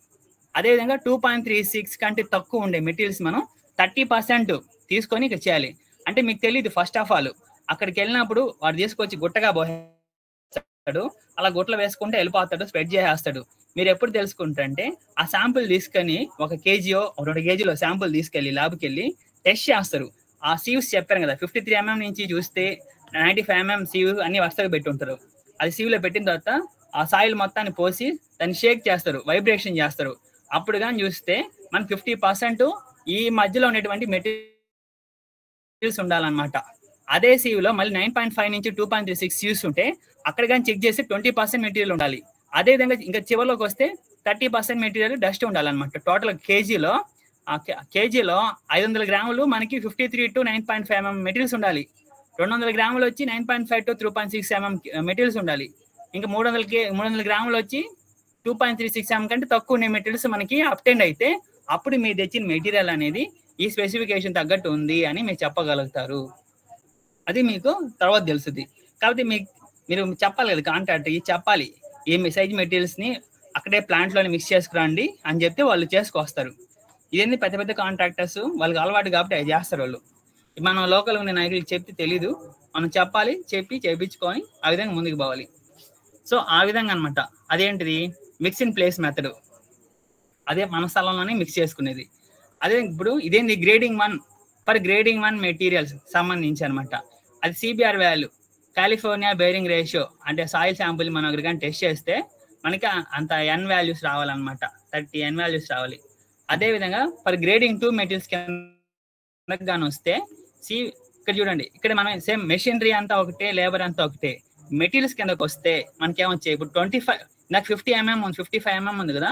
అదేవిధంగా 2.36 కంటే తక్కువ ఉండే మెటీరియల్స్ మనం 30% తీసుకొని ఇక్కడ చేయాలి. అంటే మీకు తెలియదు, ఫస్ట్ ఆఫ్ ఆల్ అక్కడికి వెళ్ళినప్పుడు వాడు తీసుకొచ్చి గుట్టగా పోస్తాడు, అలా గుట్టలు వేసుకుంటే వెళ్ళిపోతాడు, స్ప్రెడ్ చేసేస్తాడు. మీరు ఎప్పుడు తెలుసుకుంటారంటే ఆ శాంపుల్ తీసుకొని 1 kg 2 kg శాంపుల్ తీసుకెళ్ళి ల్యాబ్కి వెళ్ళి టెస్ట్ చేస్తారు. ఆ సీవ్స్ చెప్పారు కదా, 53 mm నుంచి చూస్తే 95 mm సీవ్ అన్ని వరుసగా పెట్టి ఉంటారు. అది సీవ్లో పెట్టిన తర్వాత ఆ సాయిల్ మొత్తాన్ని పోసి దాన్ని షేక్ చేస్తారు, వైబ్రేషన్ చేస్తారు. అప్పుడు కానీ చూస్తే మన 50% ఈ మధ్యలో ఉన్నటువంటి మెటీరియల్స్ ఉండాలన్నమాట. అదే సీవ్లో మళ్ళీ 9.5 నుంచి 2.36 సీవ్స్ ఉంటే అక్కడ కానీ చెక్ చేసి 20% మెటీరియల్ ఉండాలి. అదేవిధంగా ఇంకా చివరిలోకి వస్తే 30% మెటీరియల్ డస్ట్ ఉండాలన్నమాట. టోటల్ కేజీలో 500 గ్రాములు మనకి 53 to 9.5 mm మెటీరియల్స్ ఉండాలి. 200 గ్రాములు వచ్చి 9.5 to 3.6 mm మెటీరియల్స్ ఉండాలి. ఇంకా 300 గ్రాములు వచ్చి 2.36 mm కంటే తక్కువ ఉండే మెటీరియల్స్ మనకి అప్టెండ్ అయితే అప్పుడు మీరు తెచ్చిన మెటీరియల్ అనేది ఈ స్పెసిఫికేషన్ తగ్గట్టు ఉంది అని మీరు చెప్పగలుగుతారు. అది మీకు తర్వాత తెలుస్తుంది. కాబట్టి మీరు చెప్పాలి కదా, కాంట్రాక్ట్ చెప్పాలి ఏ సైజ్ మెటీరియల్స్ని అక్కడే ప్లాంట్లోనే మిక్స్ చేసుకురండి అని చెప్తే వాళ్ళు చేసుకొస్తారు. ఇదేంది పెద్ద పెద్ద కాంట్రాక్టర్స్ వాళ్ళకి అలవాటు కాబట్టి అది చేస్తారు వాళ్ళు. మనం లోకల్ ఉన్న నాయకులకు చెప్తే తెలీదు, మనం చెప్పాలి, చెప్పి చేయించుకొని ఆ విధంగా ముందుకు పోవాలి. సో ఆ విధంగా అనమాట. అదేంటిది మిక్స్ ఇన్ ప్లేస్ మెథడ్, అదే మన స్థలంలోనే మిక్స్ చేసుకునేది. అదే ఇప్పుడు ఇదేంది గ్రేడింగ్ 1 ఫర్ గ్రేడింగ్ 1 మెటీరియల్స్ సంబంధించి అనమాట. అది CBR value, California bearing ratio, అంటే సాయిల్ శాంపుల్ మనం ఒకటి కానీ టెస్ట్ చేస్తే మనకి అంత ఎన్ వాల్యూస్ రావాలన్నమాట, 30 ఎన్ వాల్యూస్ రావాలి. అదేవిధంగా ఫర్ గ్రేడింగ్ 2 మెటీరియల్స్ కింద కానీ వస్తే ఇక్కడ చూడండి, ఇక్కడ మనం సేమ్ మెషినరీ అంతా ఒకటే, లేబర్ అంతా ఒకటే. మెటీరియల్స్ కిందకి వస్తే మనకి ఏమొచ్చాయి, ఇప్పుడు 25 నాకు 50 mm ఉంది, 55 mm ఉంది కదా,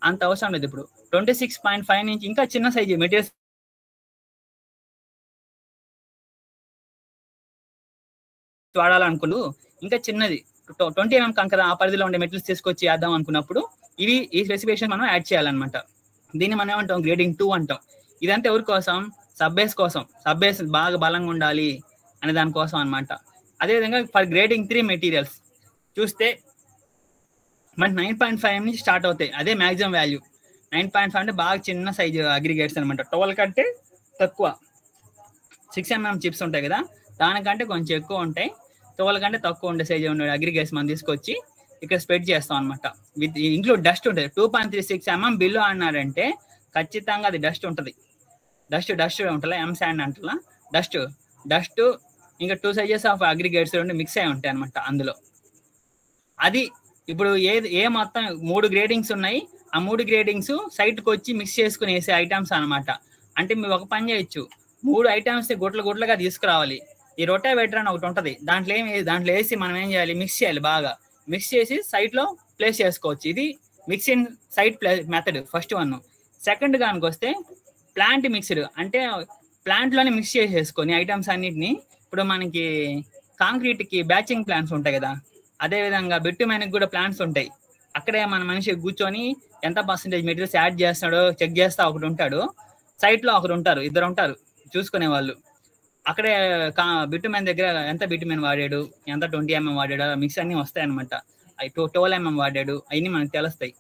అంత అవసరం లేదు. ఇప్పుడు 26.5 నుంచి ఇంకా చిన్న సైజు మెటీరియల్స్ వాడాలనుకున్నాడు, ఇంకా చిన్నది 20 mm కంకర ఆ పరిధిలో ఉండే మెటీరియల్స్ తీసుకొచ్చి వేద్దాం అనుకున్నప్పుడు ఈ స్పెసిఫికేషన్ మనం యాడ్ చేయాలన్నమాట. దీన్ని మనం ఏమంటాం, గ్రేడింగ్ 2 అంటాం. ఇదంతా ఎవరి కోసం, సబ్బేస్ కోసం. సబ్బేస్ బాగా బలంగా ఉండాలి అనే దానికోసం అనమాట. అదేవిధంగా ఫర్ గ్రేడింగ్ 3 మెటీరియల్స్ చూస్తే మనకి 9.5 నుంచి స్టార్ట్ అవుతాయి. అదే మ్యాక్సిమం వాల్యూ. 9.5 అంటే బాగా చిన్న సైజు అగ్రిగేట్స్ అనమాట. 12 కంటే తక్కువ. 6 mm చిప్స్ ఉంటాయి కదా, దానికంటే కొంచెం ఎక్కువ ఉంటాయి. 12 కంటే తక్కువ ఉండే సైజు ఉండే అగ్రిగేట్స్ మనం తీసుకొచ్చి ఇక్కడ స్ప్రెడ్ చేస్తాం అనమాట. విత్ ఇంక్లూడ్ డస్ట్ ఉంటుంది. 2.36 mm బిలో అన్నారంటే ఖచ్చితంగా అది డస్ట్ ఉంటుంది. డస్ట్ ఉంటుందా, ఎం శాండ్ అంటారా, డస్ట్ ఇంకా 2 సైజెస్ ఆఫ్ అగ్రిగేట్స్ రెండు మిక్స్ అయి ఉంటాయి అనమాట అందులో. అది ఇప్పుడు ఏ మొత్తం 3 గ్రేడింగ్స్ ఉన్నాయి. ఆ 3 గ్రేడింగ్స్ సైట్కి వచ్చి మిక్స్ చేసుకుని వేసే ఐటమ్స్ అనమాట. అంటే మీరు ఒక పని చేయొచ్చు, 3 ఐటమ్స్ గుట్లుగా తీసుకురావాలి. ఈ రొటావేటర్ అని ఒకటి ఉంటుంది, దాంట్లో వేసి మనం ఏం చేయాలి, మిక్స్ చేయాలి. బాగా మిక్స్ చేసి సైట్లో ప్లేస్ చేసుకోవచ్చు. ఇది mix in site method first one. Second దానికి వస్తే ప్లాంట్ మిక్స్డ్, అంటే ప్లాంట్లోనే మిక్స్ చేసేసుకొని ఐటమ్స్ అన్నిటిని. ఇప్పుడు మనకి కాంక్రీట్కి బ్యాచింగ్ ప్లాంట్స్ ఉంటాయి కదా, అదేవిధంగా బిట్టుమెన్కి కూడా ప్లాంట్స్ ఉంటాయి. అక్కడే మన మనిషి కూర్చొని ఎంత పర్సెంటేజ్ మెటీరియల్స్ యాడ్ చేస్తున్నాడో చెక్ చేస్తా ఒకటి ఉంటాడు, సైట్లో ఒకరు ఉంటారు, 2 ఉంటారు చూసుకునే వాళ్ళు. అక్కడే బిట్టుమెన్ దగ్గర ఎంత బిట్టుమెన్ వాడాడు, ఎంత 20 mm వాడాడు, మిక్స్ అన్నీ వస్తాయి అనమాట. 12 mm వాడాడు, అవన్నీ మనకు తెలుస్తాయి.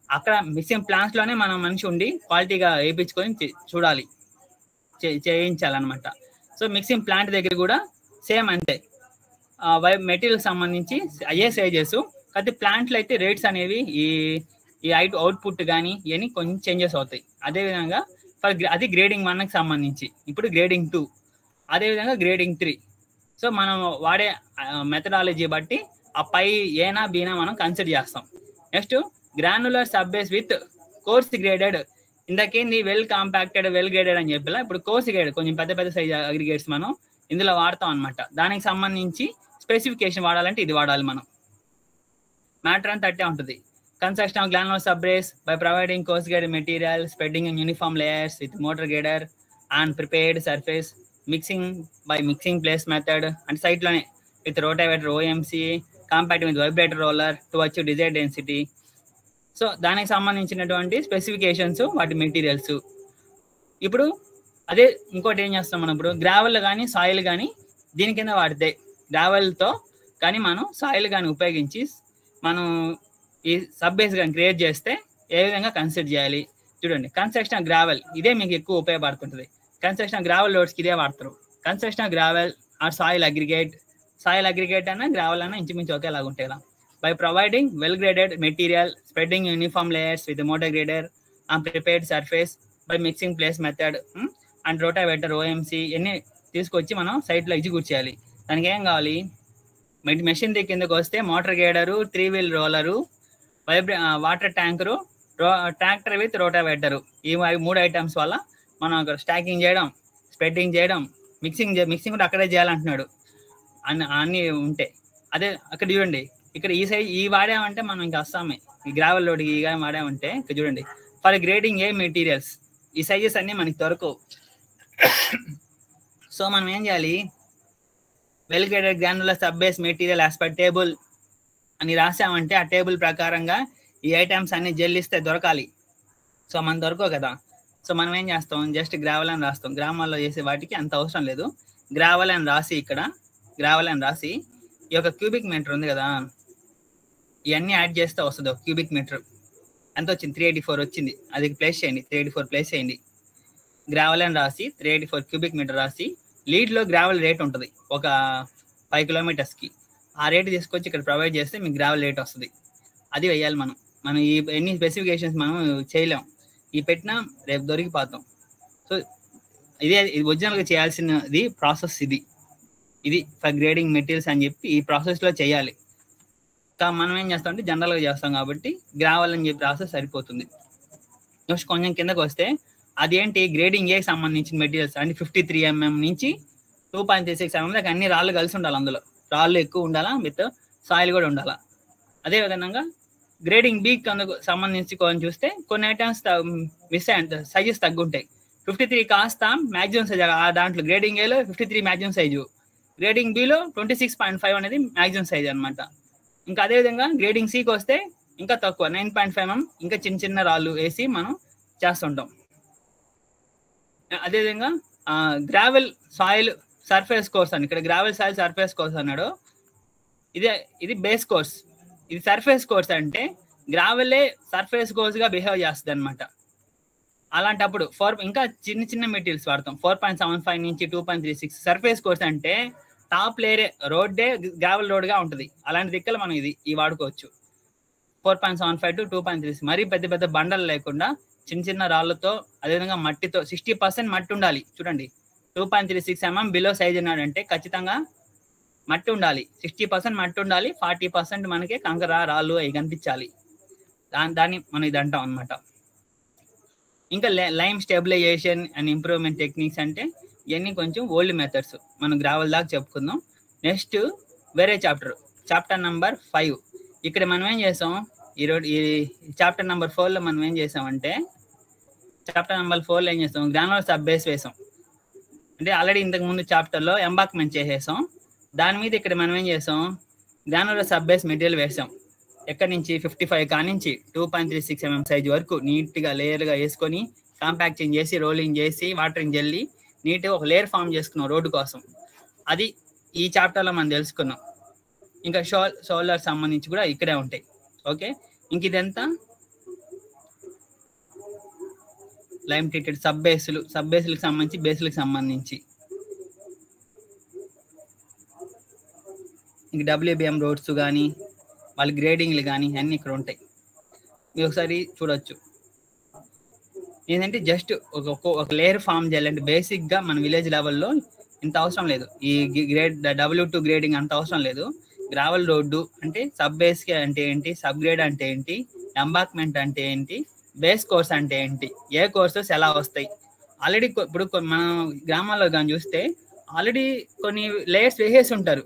అక్కడ మిక్సింగ్ ప్లాంట్స్లోనే మనం మనిషి ఉండి క్వాలిటీగా వేయించుకొని చూడాలి, చేయించాలన్నమాట. సో మిక్సింగ్ ప్లాంట్ దగ్గర కూడా సేమ్ అంతే. మెటీరియల్ సంబంధించి అయ్యే సైజెస్. కాకపోతే ప్లాంట్లు అయితే రేట్స్ అనేవి ఈ అవుట్పుట్ కానీ ఇవన్నీ కొంచెం చేంజెస్ అవుతాయి. అదేవిధంగా అది గ్రేడింగ్ 1కి సంబంధించి. ఇప్పుడు గ్రేడింగ్ 2, అదేవిధంగా గ్రేడింగ్ 3. సో మనం వాడే మెథడాలజీ బట్టి ఆ పై ఏనా బీనా మనం కన్సిడర్ చేస్తాం. Next granular sub base with coarse graded. ఇందాకేంది వెల్ కాంపాక్టెడ్ వెల్ గ్రేడెడ్ అని చెప్పిలా, ఇప్పుడు కోర్స్ గ్రేడెడ్ కొంచెం పెద్ద పెద్ద సైజ్ అగ్రిగేట్స్ మనం ఇందులో వాడతాం అనమాట. దానికి సంబంధించి స్పెసిఫికేషన్ వాడాలంటే ఇది వాడాలి మనం. మ్యాటర్ అంతా అట్టే ఉంటుంది. Construction of granular sub base by providing coarse graded material, spreading in uniform layers with motor grader and prepared surface, mixing by mixing place method అంటే సైట్లోనే with rotavator OMC, compacting with vibrator roller to achieve desired density. So దానికి సంబంధించినటువంటి specifications, వాటి materials. ఇప్పుడు అదే ఇంకోటి ఏం చేస్తాం మనం, ఇప్పుడు గ్రావెల్ కానీ సాయిల్ కానీ దీని కింద వాడితే, గ్రావెల్తో కానీ మనం సాయిల్ కానీ ఉపయోగించి మనం ఈ సబ్ బేస్ కానీ క్రియేట్ చేస్తే ఏ విధంగా కన్సిడర్ చేయాలి చూడండి. కన్స్ట్రక్షన్ ఆఫ్ గ్రావెల్ ఇదే మీకు ఎక్కువ ఉపయోగపడుతుంటుంది. కన్స్ట్రక్షన్ ఆఫ్ గ్రావెల్ లోడ్స్కి ఇదే వాడతారు. Construction of gravel or soil aggregate అన్న గ్రావెల్ అన్న ఇంచుమించు ఒకేలాగా ఉంటాయి కదా. By providing well graded material, spreading uniform layers with motor grader and prepared surface by mixing place method and rotavator OMC ఇవన్నీ తీసుకొచ్చి మనం సైట్లో ఎగ్జిక్యూట్ చేయాలి. దానికి ఏం కావాలి, మెషిన్ కిందకి వస్తే motor grader, 3 wheel roller, water tanker, tractor with rotavator. ఈ 3 ఐటమ్స్ వల్ల మనం అక్కడ స్టాకింగ్ చేయడం, స్ప్రెడ్డింగ్ చేయడం, మిక్సింగ్ కూడా అక్కడే చేయాలంటున్నాడు. అన్నీ ఉంటాయి. అదే అక్కడ చూడండి, ఇక్కడ ఈ సైజ్ ఈ వాడామంటే మనం ఇంకా వస్తామే. ఈ గ్రావెల్ లోడ్ ఈ వాడామంటే ఇక్కడ చూడండి, ఫర్ గ్రేడింగ్ ఏ మెటీరియల్స్ ఈ సైజెస్ అన్నీ మనకి దొరకవు. సో మనం ఏం చేయాలి, well graded granular sub base material as per table అని రాసామంటే ఆ టేబుల్ ప్రకారంగా ఈ ఐటమ్స్ అన్ని జల్లిస్తే దొరకాలి. సో మనం దొరకవు కదా. సో మనం ఏం చేస్తాం, జస్ట్ గ్రావెల్ అని రాస్తాం. గ్రామాల్లో చేసే వాటికి అంత అవసరం లేదు. గ్రావెల్ అని రాసి ఇక్కడ గ్రావెల్ అని రాసి ఈ యొక్క క్యూబిక్ మీటర్ ఉంది కదా, ఇవన్నీ యాడ్ చేస్తే వస్తుంది. ఒక క్యూబిక్ మీటర్ ఎంత వచ్చింది, 384 వచ్చింది. అది ప్లేస్ చేయండి, 384 ప్లేస్ చేయండి. గ్రావెల్ అని రాసి 384 క్యూబిక్ మీటర్ రాసి, లీడ్లో గ్రావెల్ రేట్ ఉంటుంది ఒక 5 కిలోమీటర్స్కి. ఆ రేట్ తీసుకొచ్చి ఇక్కడ ప్రొవైడ్ చేస్తే మీకు గ్రావెల్ రేట్ వస్తుంది. అది వేయాలి మనం. ఈ ఎన్ని స్పెసిఫికేషన్స్ మనం చేయలేం. ఈ పెట్టినా రేపు దొరికిపోతాం. సో ఇది ఒరిజినల్గా చేయాల్సినది ప్రాసెస్. ఇది ఫర్ గ్రేడింగ్ మెటీరియల్స్ అని చెప్పి ఈ ప్రాసెస్లో చేయాలి. మనం ఏం చేస్తామంటే జనరల్గా చేస్తాం కాబట్టి గ్రావెల్ అని చెప్పి రాస్తే సరిపోతుంది. నెక్స్ట్ కొంచెం కిందకు వస్తే అదేంటి, గ్రేడింగ్ ఏకి సంబంధించిన మెటీరియల్స్ అంటే 53 mm నుంచి 2.36 mm దాకా అన్ని రాళ్ళు కలిసి ఉండాలి. అందులో రాళ్ళు ఎక్కువ ఉండాలా, విత్ సాయిల్ కూడా ఉండాలా. అదేవిధంగా గ్రేడింగ్ బి సంబంధించి కొంచెం చూస్తే కొన్ని ఐటమ్స్ మిస్ అయ్యి సైజెస్ తగ్గుంటాయి. 53 కాస్త మ్యాక్సిమం సైజ్, దాంట్లో గ్రేడింగ్ ఏలో 53 మ్యాక్సిమం సైజు, గ్రేడింగ్ బిలో 26.5 అనేది మ్యాక్సిమం సైజ్ అనమాట. ఇంకా అదేవిధంగా గ్రేడింగ్ సికి వస్తే ఇంకా తక్కువ 9.5 mm ఇంకా చిన్న చిన్న రాళ్ళు వేసి మనం చేస్తుంటాం. అదేవిధంగా గ్రావెల్ సాయిల్ సర్ఫేస్ కోర్స్ అని ఇక్కడ గ్రావెల్ సాయిల్ సర్ఫేస్ కోర్స్ అన్నాడు. ఇది బేస్ కోర్స్. ఇది సర్ఫేస్ కోర్స్ అంటే గ్రావెలే సర్ఫేస్ కోర్స్గా బిహేవ్ చేస్తుంది అనమాట. అలాంటప్పుడు ఇంకా చిన్న చిన్న మెటీరియల్స్ వాడతాం. 4.75 నుంచి 2.36 సర్ఫేస్ కోర్స్ అంటే టాప్ లేయరే రోడ్డే గ్రావెల్ రోడ్గా ఉంటుంది. అలాంటి దిక్కలు మనం ఈ వాడుకోవచ్చు. 4.75 to 2.36 మరీ పెద్ద పెద్ద బండలు లేకుండా చిన్న చిన్న రాళ్ళతో, అదేవిధంగా మట్టితో 60% మట్టి ఉండాలి. చూడండి 2.36 mm బిలో సైజ్ ఉన్నాడంటే ఖచ్చితంగా మట్టి ఉండాలి. 60% మట్టి ఉండాలి, 40% మనకి కంకర రాళ్ళు అవి కనిపించాలి. దాన్ని మనం ఇది అంటాం అనమాట. ఇంకా lime stabilisation and improvement techniques అంటే ఇవన్నీ కొంచెం ఓల్డ్ మెథడ్స్. మనం గ్రావెల్ దాకా చెప్పుకుందాం. నెక్స్ట్ వేరే చాప్టర్ నెంబర్ 5. ఇక్కడ మనం ఏం చేసాం, ఈరోజు ఈ చాప్టర్ నెంబర్ 4లో మనం ఏం చేసామంటే, చాప్టర్ నెంబర్ 4లో ఏం చేసాం, గ్రాన్యులర్ సబ్ బేస్ వేసాం. అంటే ఆల్రెడీ ఇంతకు ముందు చాప్టర్లో ఎంబాక్మెంట్ చేసేసాం. దాని మీద ఇక్కడ మనం ఏం చేసాం, గ్రాన్యులర్ సబ్ బేస్ మెటీరియల్ వేసాం. ఎక్కడి నుంచి 55 కానించి 2.36 mm సైజ్ వరకు నీట్గా లేయర్గా వేసుకొని కాంపాక్టింగ్ చేసి, రోలింగ్ చేసి, వాటరింగ్ జల్లి నీట్గా ఒక లేయర్ ఫామ్ చేసుకున్నాం రోడ్డు కోసం. అది ఈ చాప్టర్లో మనం తెలుసుకున్నాం. ఇంకా షోల్డర్ సంబంధించి కూడా ఇక్కడే ఉంటాయి. ఓకే, ఇంక ఇదంతా లైమ్ ట్రీటెడ్ సబ్ బేస్లకు సంబంధించి, బేస్లకు సంబంధించి. ఇంక WBM రోడ్స్ కానీ వాళ్ళ గ్రేడింగ్లు కానీ అన్నీ ఇక్కడ ఉంటాయి. మీరు ఒకసారి చూడొచ్చు. ఏంటంటే జస్ట్ ఒక లేయర్ ఫామ్ చేయాలంటే బేసిక్గా మన విలేజ్ లెవెల్లో ఇంత అవసరం లేదు. ఈ గ్రేడ్ W2 గ్రేడింగ్ అంత అవసరం లేదు. గ్రావెల్ రోడ్డు అంటే సబ్ బేస్కి అంటే ఏంటి, సబ్ గ్రేడ్ అంటే ఏంటి, ఎంబాక్మెంట్ అంటే ఏంటి, బేస్ కోర్స్ అంటే ఏంటి, ఏ కోర్సెస్ ఎలా వస్తాయి. ఆల్రెడీ ఇప్పుడు మన గ్రామాల్లో కానీ చూస్తే ఆల్రెడీ కొన్ని లేయర్స్ వేసేసి ఉంటారు.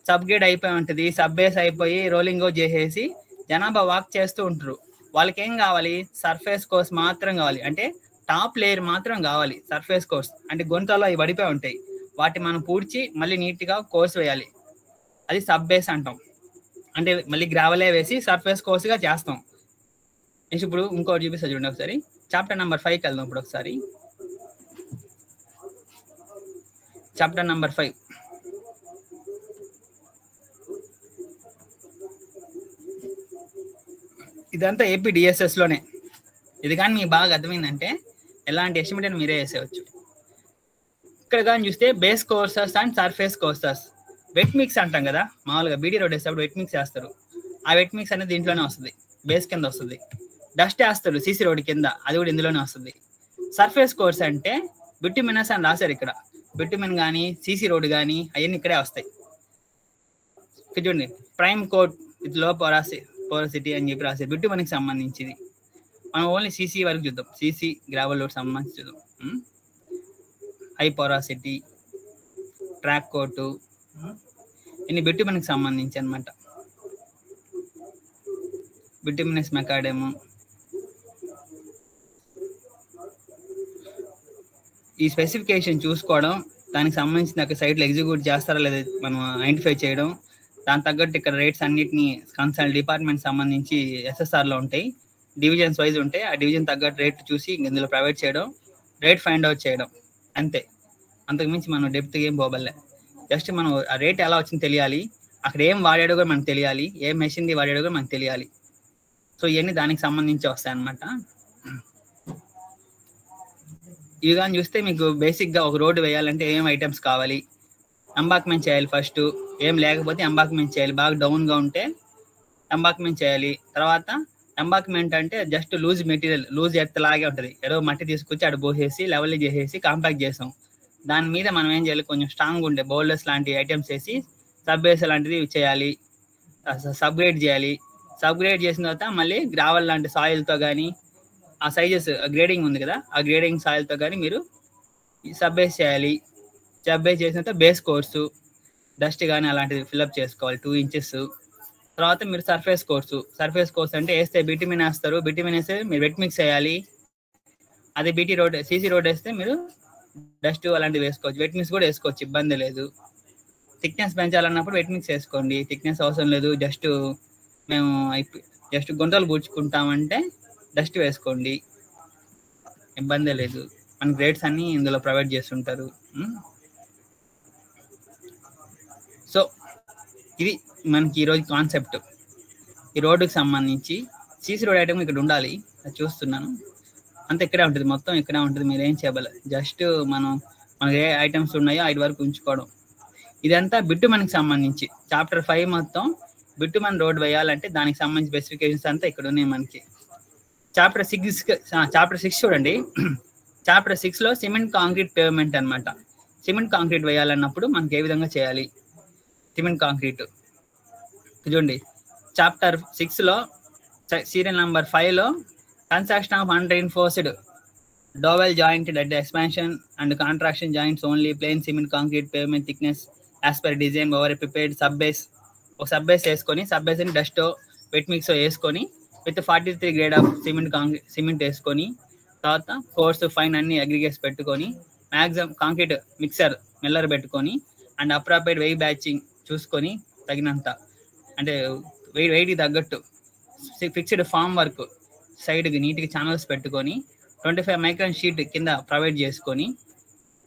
సబ్ గ్రేడ్ అయిపోయి ఉంటుంది, సబ్ బేస్ అయిపోయి రోలింగ్ చేసేసి జనాభా వాక్ చేస్తూ ఉంటారు. వాళ్ళకి ఏం కావాలి, సర్ఫేస్ కోర్స్ మాత్రం కావాలి, అంటే టాప్ లేయర్ మాత్రం కావాలి. సర్ఫేస్ కోర్స్ అంటే గుంతలో అవి పడిపోయి ఉంటాయి, వాటి మనం పూడ్చి మళ్ళీ నీట్గా కోర్స్ వేయాలి, అది సబ్ బేస్ అంటాం. అంటే మళ్ళీ గ్రావెలే వేసి సర్ఫేస్ కోర్స్గా చేస్తాం. నెక్స్ట్ ఇప్పుడు ఇంకోటి చూపిస్తా చూడండి ఒకసారి. చాప్టర్ నెంబర్ 5కి వెళ్దాం ఇప్పుడు ఒకసారి. Chapter number 5. ఇదంతా ఏపీ డిఎస్ఎస్లోనే. ఇది కానీ మీకు బాగా అర్థమైందంటే ఎలాంటి ఎస్టిమేట్ అని మీరే వేసేయచ్చు. ఇక్కడ కానీ చూస్తే base courses and surface courses, wet mix అంటాం కదా మామూలుగా. బీడీ రోడ్ వేసేటప్పుడు వెట్ మిక్స్ వేస్తారు. ఆ వెట్ మిక్స్ అనేది దీంట్లోనే వస్తుంది, బేస్ కింద వస్తుంది. డస్ట్ వేస్తారు సీసీ రోడ్ కింద, అది కూడా ఇందులోనే వస్తుంది. సర్ఫేస్ కోర్స్ అంటే బిట్యుమినస్ అని రాశారు ఇక్కడ. బిట్యుమిన్ కానీ సీసీ రోడ్ కానీ అవన్నీ ఇక్కడే వస్తాయి. ఇక్కడ చూడండి, ప్రైమ్ కోట్ విత్ లో పోరసిటీ అని చెప్పి రాశారు. బిట్యుమిన్కి సంబంధించింది. మనం ఓన్లీ సీసీ వరకు చూద్దాం. సీసీ గ్రావెల్ రోడ్ సంబంధించి చూద్దాం. హై పోరాసిటీ, ట్రాక్ కోటు, ఇన్ని బిట్యుమిన్కి సంబంధించి అనమాట. బిట్యుమినస్ మెకాడెము, ఈ స్పెసిఫికేషన్ చూసుకోవడం, దానికి సంబంధించిన ఒక సైట్లో ఎగ్జిక్యూట్ చేస్తారా లేదా మనం ఐడెంటిఫై చేయడం, దాని తగ్గట్టు ఇక్కడ రేట్స్ అన్నిటిని కన్సల్ట్ డిపార్ట్మెంట్ సంబంధించి SSRలో ఉంటాయి, డివిజన్స్ వైజ్ ఉంటాయి. ఆ డివిజన్ తగ్గట్టు రేట్ చూసి ఇందులో ప్రొవైడ్ చేయడం, రేట్ ఫైండ్ అవుట్ చేయడం, అంతే. అంతకుమించి మనం డెప్త్గా ఏం పోబల్లే. జస్ట్ మనం ఆ రేట్ ఎలా వచ్చింది తెలియాలి, అక్కడ ఏం వాడాడో కూడా మనకు తెలియాలి, ఏ మెషిన్ది వాడాడో కూడా మనకు తెలియాలి. సో ఇవన్నీ దానికి సంబంధించి వస్తాయి అన్నమాట. ఇవి కానీ చూస్తే మీకు బేసిక్గా ఒక రోడ్డు వేయాలంటే ఏం ఐటమ్స్ కావాలి, ఎంబాక్మెంట్ చేయాలి ఫస్ట్, ఏం లేకపోతే ఎంబాక్మెంట్ చేయాలి, బాగా డౌన్గా ఉంటే ఎంబాక్మెంట్ చేయాలి. తర్వాత ఎంబాక్మెంట్ అంటే just loose material, loose earth లాగే ఉంటుంది, ఏదో మట్టి తీసుకొచ్చి అక్కడ పోసేసి లెవెల్ చేసేసి కాంపాక్ట్ చేసాం. దాని మీద మనం ఏం చేయాలి, కొంచెం స్ట్రాంగ్ ఉండే బౌల్డర్స్ లాంటి ఐటమ్స్ వేసి సబ్ బేస్ లాంటిది చేయాలి, సబ్గ్రేడ్ చేయాలి. సబ్గ్రేడ్ చేసిన తర్వాత మళ్ళీ గ్రావెల్ లాంటి సాయిల్తో కానీ, ఆ సైజెస్ గ్రేడింగ్ ఉంది కదా, ఆ గ్రేడింగ్ సాయిల్తో కానీ మీరు సబ్ బేస్ చేయాలి. సబ్ బేస్ చేసిన తర్వాత బేస్ కోర్సు, డస్ట్ కానీ అలాంటిది ఫిల్అప్ చేసుకోవాలి 2 ఇంచెస్. తర్వాత మీరు సర్ఫేస్ కోర్సు. సర్ఫేస్ కోర్స్ అంటే వేస్తే బిట్యుమిన్ వేస్తారు, బిట్యుమిన్ వేస్తే మీరు వెట్ మిక్స్ వేయాలి. అదే బీటీ రోడ్ సీసీ రోడ్ వేస్తే మీరు డస్ట్ అలాంటివి వేసుకోవచ్చు, వెట్ మిక్స్ కూడా వేసుకోవచ్చు, ఇబ్బంది లేదు. థిక్నెస్ పెంచాలన్నప్పుడు వెట్ మిక్స్ వేసుకోండి, థిక్నెస్ అవసరం లేదు. మేము జస్ట్ గుంటలు పూడ్చుకుంటామంటే డస్ట్ వేసుకోండి, ఇబ్బంది లేదు. మన గ్రేడ్స్ అన్నీ ఇందులో ప్రొవైడ్ చేస్తుంటారు. సో ఇది మనకి ఈరోజు కాన్సెప్ట్. ఈ రోడ్డుకి సంబంధించి సీసీ రోడ్ ఐటమ్ ఇక్కడ ఉండాలి, అది చూస్తున్నాను. అంతా ఇక్కడే ఉంటుంది, మొత్తం ఇక్కడే ఉంటుంది. మీరు ఏం చేయగల, జస్ట్ మనకి ఏ ఐటమ్స్ ఉన్నాయో 5 వరకు ఉంచుకోవడం. ఇదంతా బిట్యుమన్కి సంబంధించి చాప్టర్ 5 మొత్తం. బిట్యుమన్ రోడ్ వేయాలంటే దానికి సంబంధించి స్పెసిఫికేషన్స్ అంతా ఇక్కడ ఉన్నాయి మనకి. చాప్టర్ 6 చూడండి. చాప్టర్ 6లో సిమెంట్ కాంక్రీట్ పేవ్మెంట్ అనమాట. సిమెంట్ కాంక్రీట్ వేయాలన్నప్పుడు మనకి ఏ విధంగా చేయాలి, సిమెంట్ కాంక్రీట్ చూడండి. చాప్టర్ 6లో సీరియల్ నెంబర్ 5లో construction of unreinforced dowel jointed at expansion and contraction joints only plain cement concrete pavement thickness as per design over prepared sub base. ఒక సబ్ బేస్ వేసుకొని, సబ్ బేస్ని dust wet mix వేసుకొని with 43 grade of cement వేసుకొని, తర్వాత coarse fine అన్ని aggregates పెట్టుకొని, maximum concrete mixer Miller పెట్టుకొని, and appropriate వెయి బ్యాచింగ్ చూసుకొని తగినంత, అంటే వెయిట్కి తగ్గట్టు ఫిక్స్డ్ ఫామ్ వర్క్ సైడ్కి నీట్గా ఛానల్స్ పెట్టుకొని 25 మైక్రాన్ షీట్ కింద ప్రొవైడ్ చేసుకొని,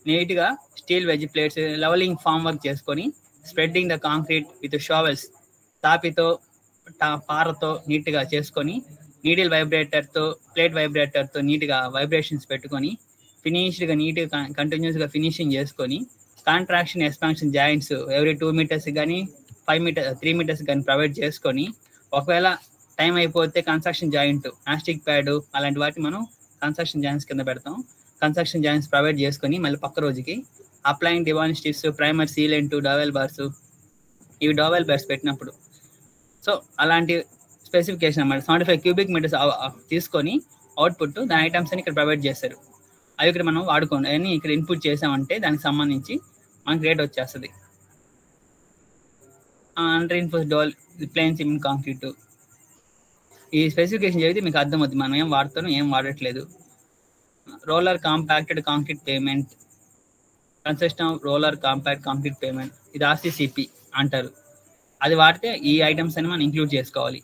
నీట్గా steel wedge plates levelling form work చేసుకొని, spreading the concrete with shovels, తాపితో పారతో నీట్గా చేసుకొని, నీడిల్ వైబ్రేటర్తో ప్లేట్ వైబ్రేటర్తో నీట్గా వైబ్రేషన్స్ పెట్టుకొని, ఫినిష్డ్గా నీట్గా కంటిన్యూస్గా ఫినిషింగ్ చేసుకొని, contraction expansion joints every 2 metres కానీ 3 మీటర్స్ కానీ ప్రొవైడ్ చేసుకొని, ఒకవేళ టైం అయిపోతే కన్స్ట్రక్షన్ జాయింట్, ప్లాస్టిక్ ప్యాడ్ అలాంటి వాటిని మనం కన్స్ట్రక్షన్ జాయింట్స్ కింద పెడతాం. కన్స్ట్రక్షన్ జాయింట్స్ ప్రొవైడ్ చేసుకొని మళ్ళీ పక్క రోజుకి అప్లైయింగ్ డివాన్ strips, primer, sealant, dowel bars, ఇవి డవెల్ బార్స్ పెట్టినప్పుడు. సో అలాంటి స్పెసిఫికేషన్ అన్నమాట. 75 క్యూబిక్ మీటర్స్ తీసుకొని అవుట్పుట్ దాని ఐటమ్స్ అని ఇక్కడ ప్రొవైడ్ చేస్తారు. అవి ఇక్కడ మనం వాడుకోండి, అవన్నీ ఇక్కడ ఇన్పుట్ చేసామంటే దానికి సంబంధించి మనకి రేట్ వచ్చేస్తుంది. Unreinforced dowel plain cement concrete, ఈ స్పెసిఫికేషన్ చదివితే మీకు అర్థమవుతుంది మనం ఏం వాడుతాం ఏం వాడట్లేదు. Roller compacted concrete pavement, consist of roller compact concrete pavement, ఇది ఆర్సీసీపీ అంటారు. అది వాడితే ఈ ఐటమ్స్ అని మనం ఇంక్లూడ్ చేసుకోవాలి.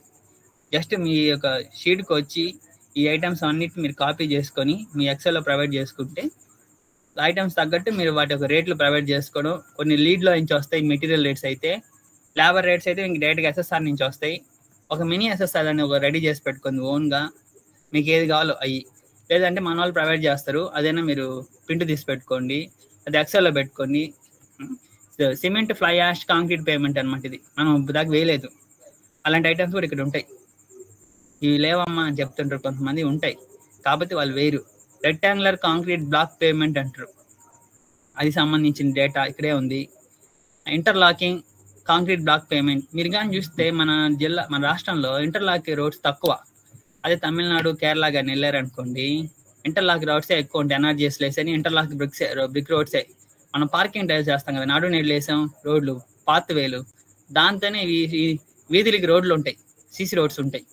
జస్ట్ మీ యొక్క షీట్కి వచ్చి ఈ ఐటమ్స్ అన్నిటిని మీరు కాపీ చేసుకొని మీ ఎక్సెల్లో ప్రొవైడ్ చేసుకుంటే ఐటమ్స్ తగ్గట్టు మీరు వాటి యొక్క రేట్లు ప్రొవైడ్ చేసుకోవడం. కొన్ని లీడ్లో నుంచి వస్తాయి మెటీరియల్ రేట్స్ అయితే, లేబర్ రేట్స్ అయితే ఇంక డైరెక్ట్గా ఎస్ఎస్ఆర్ నుంచి వస్తాయి. ఒక మినీ ఎస్ఎస్ఆర్ అని ఒక రెడీ చేసి పెట్టుకుంది ఓన్గా, మీకు ఏది కావాలో అవి. లేదంటే మన వాళ్ళు ప్రొవైడ్ చేస్తారు, అదైనా మీరు ప్రింట్ తీసి పెట్టుకోండి, అది ఎక్సెల్లో పెట్టుకోండి. Cement fly ash concrete pavement అనమాట. ఇది మనం దాకా వేయలేదు. అలాంటి ఐటమ్స్ కూడా ఇక్కడ ఉంటాయి. ఇవి లేవమ్మా అని చెప్తుంటారు కొంతమంది, ఉంటాయి కాబట్టి వాళ్ళు వేరు. రెక్టాంగులర్ కాంక్రీట్ బ్లాక్ పేమెంట్ అంటారు, అది సంబంధించిన డేటా ఇక్కడే ఉంది. ఇంటర్లాకింగ్ కాంక్రీట్ బ్లాక్ పేమెంట్, మీరు కానీ చూస్తే మన రాష్ట్రంలో ఇంటర్లాక్ రోడ్స్ తక్కువ. అదే తమిళనాడు, కేరళ కానీ వెళ్ళారనుకోండి, ఇంటర్లాక్ రోడ్సే ఎక్కువ ఉంటాయి. ఎన్ఆర్జీఎస్ లేసని ఇంటర్లాక్ బ్రిక్ రోడ్సే. మనం పార్కింగ్ టైల్స్ చేస్తాం కదా, నాడు నేడు వేసాం రోడ్లు, పాత్ వేలు, దాంతోనే వీధులకి రోడ్లు ఉంటాయి, సీసీ రోడ్స్ ఉంటాయి.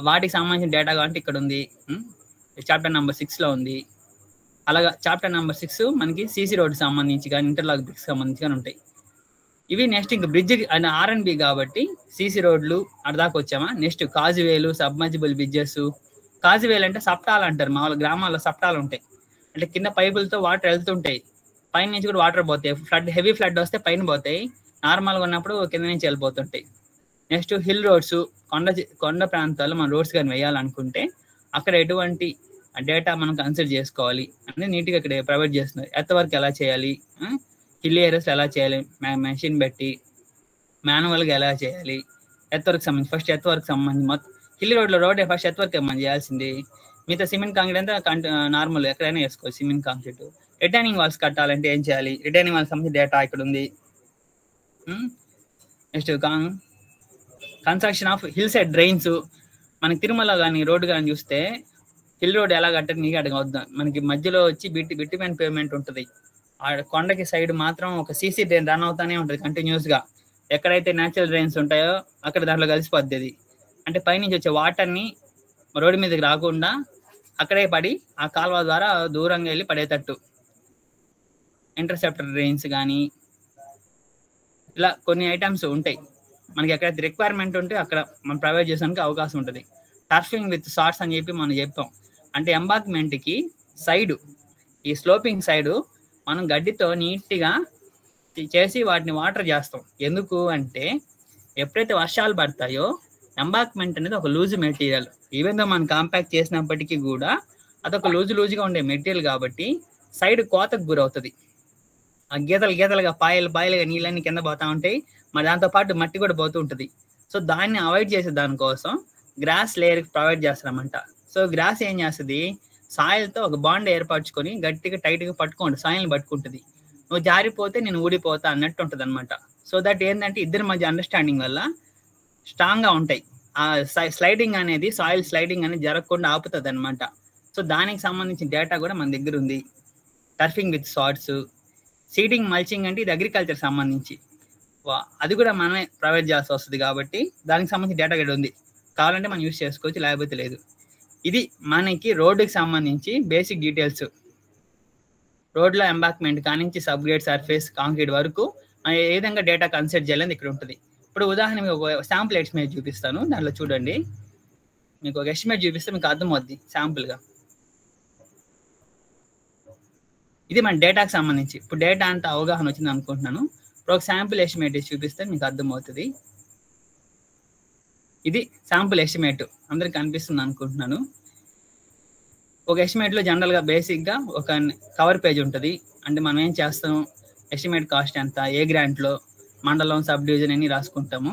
వాటికి సంబంధించిన డేటా కాబట్టి ఇక్కడ ఉంది, చాప్టర్ నెంబర్ 6లో ఉంది. అలాగా చాప్టర్ నెంబర్ 6 మనకి సీసీ రోడ్ సంబంధించి కానీ ఇంటర్లాక్ బ్రిక్స్ సంబంధించి కానీ ఉంటాయి. ఇవి నెక్స్ట్ ఇంకా బ్రిడ్జ్ అని ఆర్ఎన్బి కాబట్టి సీసీ రోడ్లు అర్ధాకు వచ్చామా. నెక్స్ట్ కాజువేలు, సబ్మర్జిబుల్ బ్రిడ్జెస్. కాజువేలు అంటే సప్టాలు అంటారు, మామూలు గ్రామాల్లో సప్టాలు ఉంటాయి. అంటే కింద పైపులతో వాటర్ వెళ్తుంటాయి, పైన నుంచి కూడా వాటర్ పోతాయి. హెవీ ఫ్లడ్ వస్తే పైన పోతాయి, నార్మల్గా ఉన్నప్పుడు కింద నుంచి వెళ్ళిపోతుంటాయి. నెక్స్ట్ హిల్ రోడ్స్, కొండ ప్రాంతాల్లో మనం రోడ్స్ కానీ వేయాలనుకుంటే అక్కడ ఎటువంటి డేటా మనం కన్సిడర్ చేసుకోవాలి అంటే నీట్గా ఇక్కడ ప్రొవైడ్ చేస్తున్నారు. ఎర్త్ వర్క్ ఎలా చేయాలి, హిల్ ఏరియాస్ ఎలా చేయాలి, మెషిన్ పెట్టి మాన్యువల్గా ఎలా చేయాలి, ఎర్త్ వర్క్ సంబంధించి ఫస్ట్ ఎర్త్ వర్క్ సంబంధించి మొత్తం హిల్ రోడ్లో రోడ్ ఫస్ట్ ఎర్త్ వర్క్ మనం చేయాల్సింది. మిగతా సిమెంట్ కాంక్రీట్ అంతా నార్మల్ ఎక్కడైనా వేసుకోవాలి సిమెంట్ కాంక్రీట్. రిటైనింగ్ వాల్స్ కట్టాలంటే ఏం చేయాలి, రిటైనింగ్ వాల్స్ సంబంధించి డేటా ఇక్కడ ఉంది. Next construction of hill side drains. మనకి తిరుమల కానీ రోడ్డు కానీ చూస్తే హిల్ రోడ్ ఎలా కట్టారు నీకు అడగవద్దాం. మనకి మధ్యలో వచ్చి బిట్టిమెన్ పేమెంట్ ఉంటుంది. ఆ కొండకి సైడ్ మాత్రం ఒక సీసీ డ్రైన్ రన్ అవుతానే ఉంటుంది కంటిన్యూస్గా. ఎక్కడైతే న్యాచురల్ డ్రైన్స్ ఉంటాయో అక్కడ దాంట్లో కలిసిపోద్ది అది. అంటే పైనుంచి వచ్చే వాటర్ని రోడ్డు మీదకి రాకుండా అక్కడే పడి ఆ కాలువ ద్వారా దూరంగా వెళ్ళి పడేటట్టు ఇంటర్సెప్టర్ డ్రైన్స్ కానీ ఇలా కొన్ని ఐటమ్స్ ఉంటాయి. మనకి ఎక్కడైతే రిక్వైర్మెంట్ ఉంటే అక్కడ మనం ప్రొవైడ్ చేసానికి అవకాశం ఉంటుంది. టర్ఫింగ్ విత్ సార్ట్స్ అని చెప్పి మనం చెప్పాం. అంటే ఎంబార్క్మెంట్కి సైడు, ఈ స్లోపింగ్ సైడు మనం గడ్డితో నీట్గా చేసి వాటిని వాటర్ చేస్తాం. ఎందుకు అంటే ఎప్పుడైతే వర్షాలు పడతాయో ఎంబార్క్మెంట్ అనేది ఒక లూజ్ మెటీరియల్. ఈవెన్ దో మనం కాంపాక్ట్ చేసినప్పటికీ కూడా అదొక లూజ్గా ఉండే మెటీరియల్ కాబట్టి సైడ్ కోతకు గురవుతుంది. ఆ గీతలుగా పాయలుగా నీళ్ళన్నీ కింద పోతూ ఉంటాయి, మరి దాంతోపాటు మట్టి కూడా పోతూ ఉంటుంది. సో దాన్ని అవాయిడ్ చేసే దానికోసం గ్రాస్ లేయర్ ప్రొవైడ్ చేస్తారన్నమాట. సో గ్రాస్ ఏం చేస్తుంది, సాయిల్తో ఒక బాండ్ ఏర్పరచుకొని గట్టిగా టైట్గా పట్టుకోండి, సాయిల్ని పట్టుకుంటుంది. నువ్వు జారిపోతే నేను ఊడిపోతా అన్నట్టు ఉంటుంది అనమాట. సో దట్ ఏంటంటే ఇద్దరి మధ్య అండర్స్టాండింగ్ వల్ల స్ట్రాంగ్గా ఉంటాయి. ఆ స్లైడింగ్ అనేది, సాయిల్ స్లైడింగ్ అనేది జరగకుండా ఆపుతుంది అనమాట. సో దానికి సంబంధించిన డేటా కూడా మన దగ్గర ఉంది. టర్ఫింగ్ విత్ సార్ట్స్, సీడింగ్, మల్చింగ్ అంటే ఇది అగ్రికల్చర్ సంబంధించి, అది కూడా మనమే ప్రొవైడ్ చేయాల్సి వస్తుంది కాబట్టి దానికి సంబంధించి డేటా కూడా ఉంది. కావాలంటే మనం యూజ్ చేసుకోవచ్చు, లేకపోతే లేదు. ఇది మనకి రోడ్డుకి సంబంధించి బేసిక్ డీటెయిల్స్. రోడ్లో ఎంబార్క్మెంట్ కానించి సబ్ గ్రేడ్ సర్ఫేస్ కాంక్రీట్ వరకు ఏ విధంగా డేటా కన్సిడర్ చేయాలని ఇక్కడ ఉంటుంది. ఇప్పుడు ఉదాహరణ మీకు ఒక శాంపుల్ ఎస్టిమేట్ చూపిస్తాను, దాంట్లో చూడండి. మీకు ఒక ఎస్టిమేట్ చూపిస్తే మీకు అర్థమవుద్ది శాంపుల్గా. ఇది మన డేటాకి సంబంధించి. ఇప్పుడు డేటా అంతా అవగాహన వచ్చింది అనుకుంటున్నాను. ఇప్పుడు ఒక శాంపుల్ ఎస్టిమేట్ చూపిస్తే మీకు అర్థమవుతుంది. ఇది శాంపుల్ ఎస్టిమేట్ అందరికి కనిపిస్తుంది అనుకుంటున్నాను. ఒక ఎస్టిమేట్లో జనరల్గా బేసిక్గా ఒక కవర్ పేజ్ ఉంటుంది. అంటే మనం ఏం చేస్తాం, ఎస్టిమేట్ కాస్ట్ ఎంత, ఏ గ్రాంట్లో, మండలం, సబ్ డివిజన్ అన్ని రాసుకుంటాము.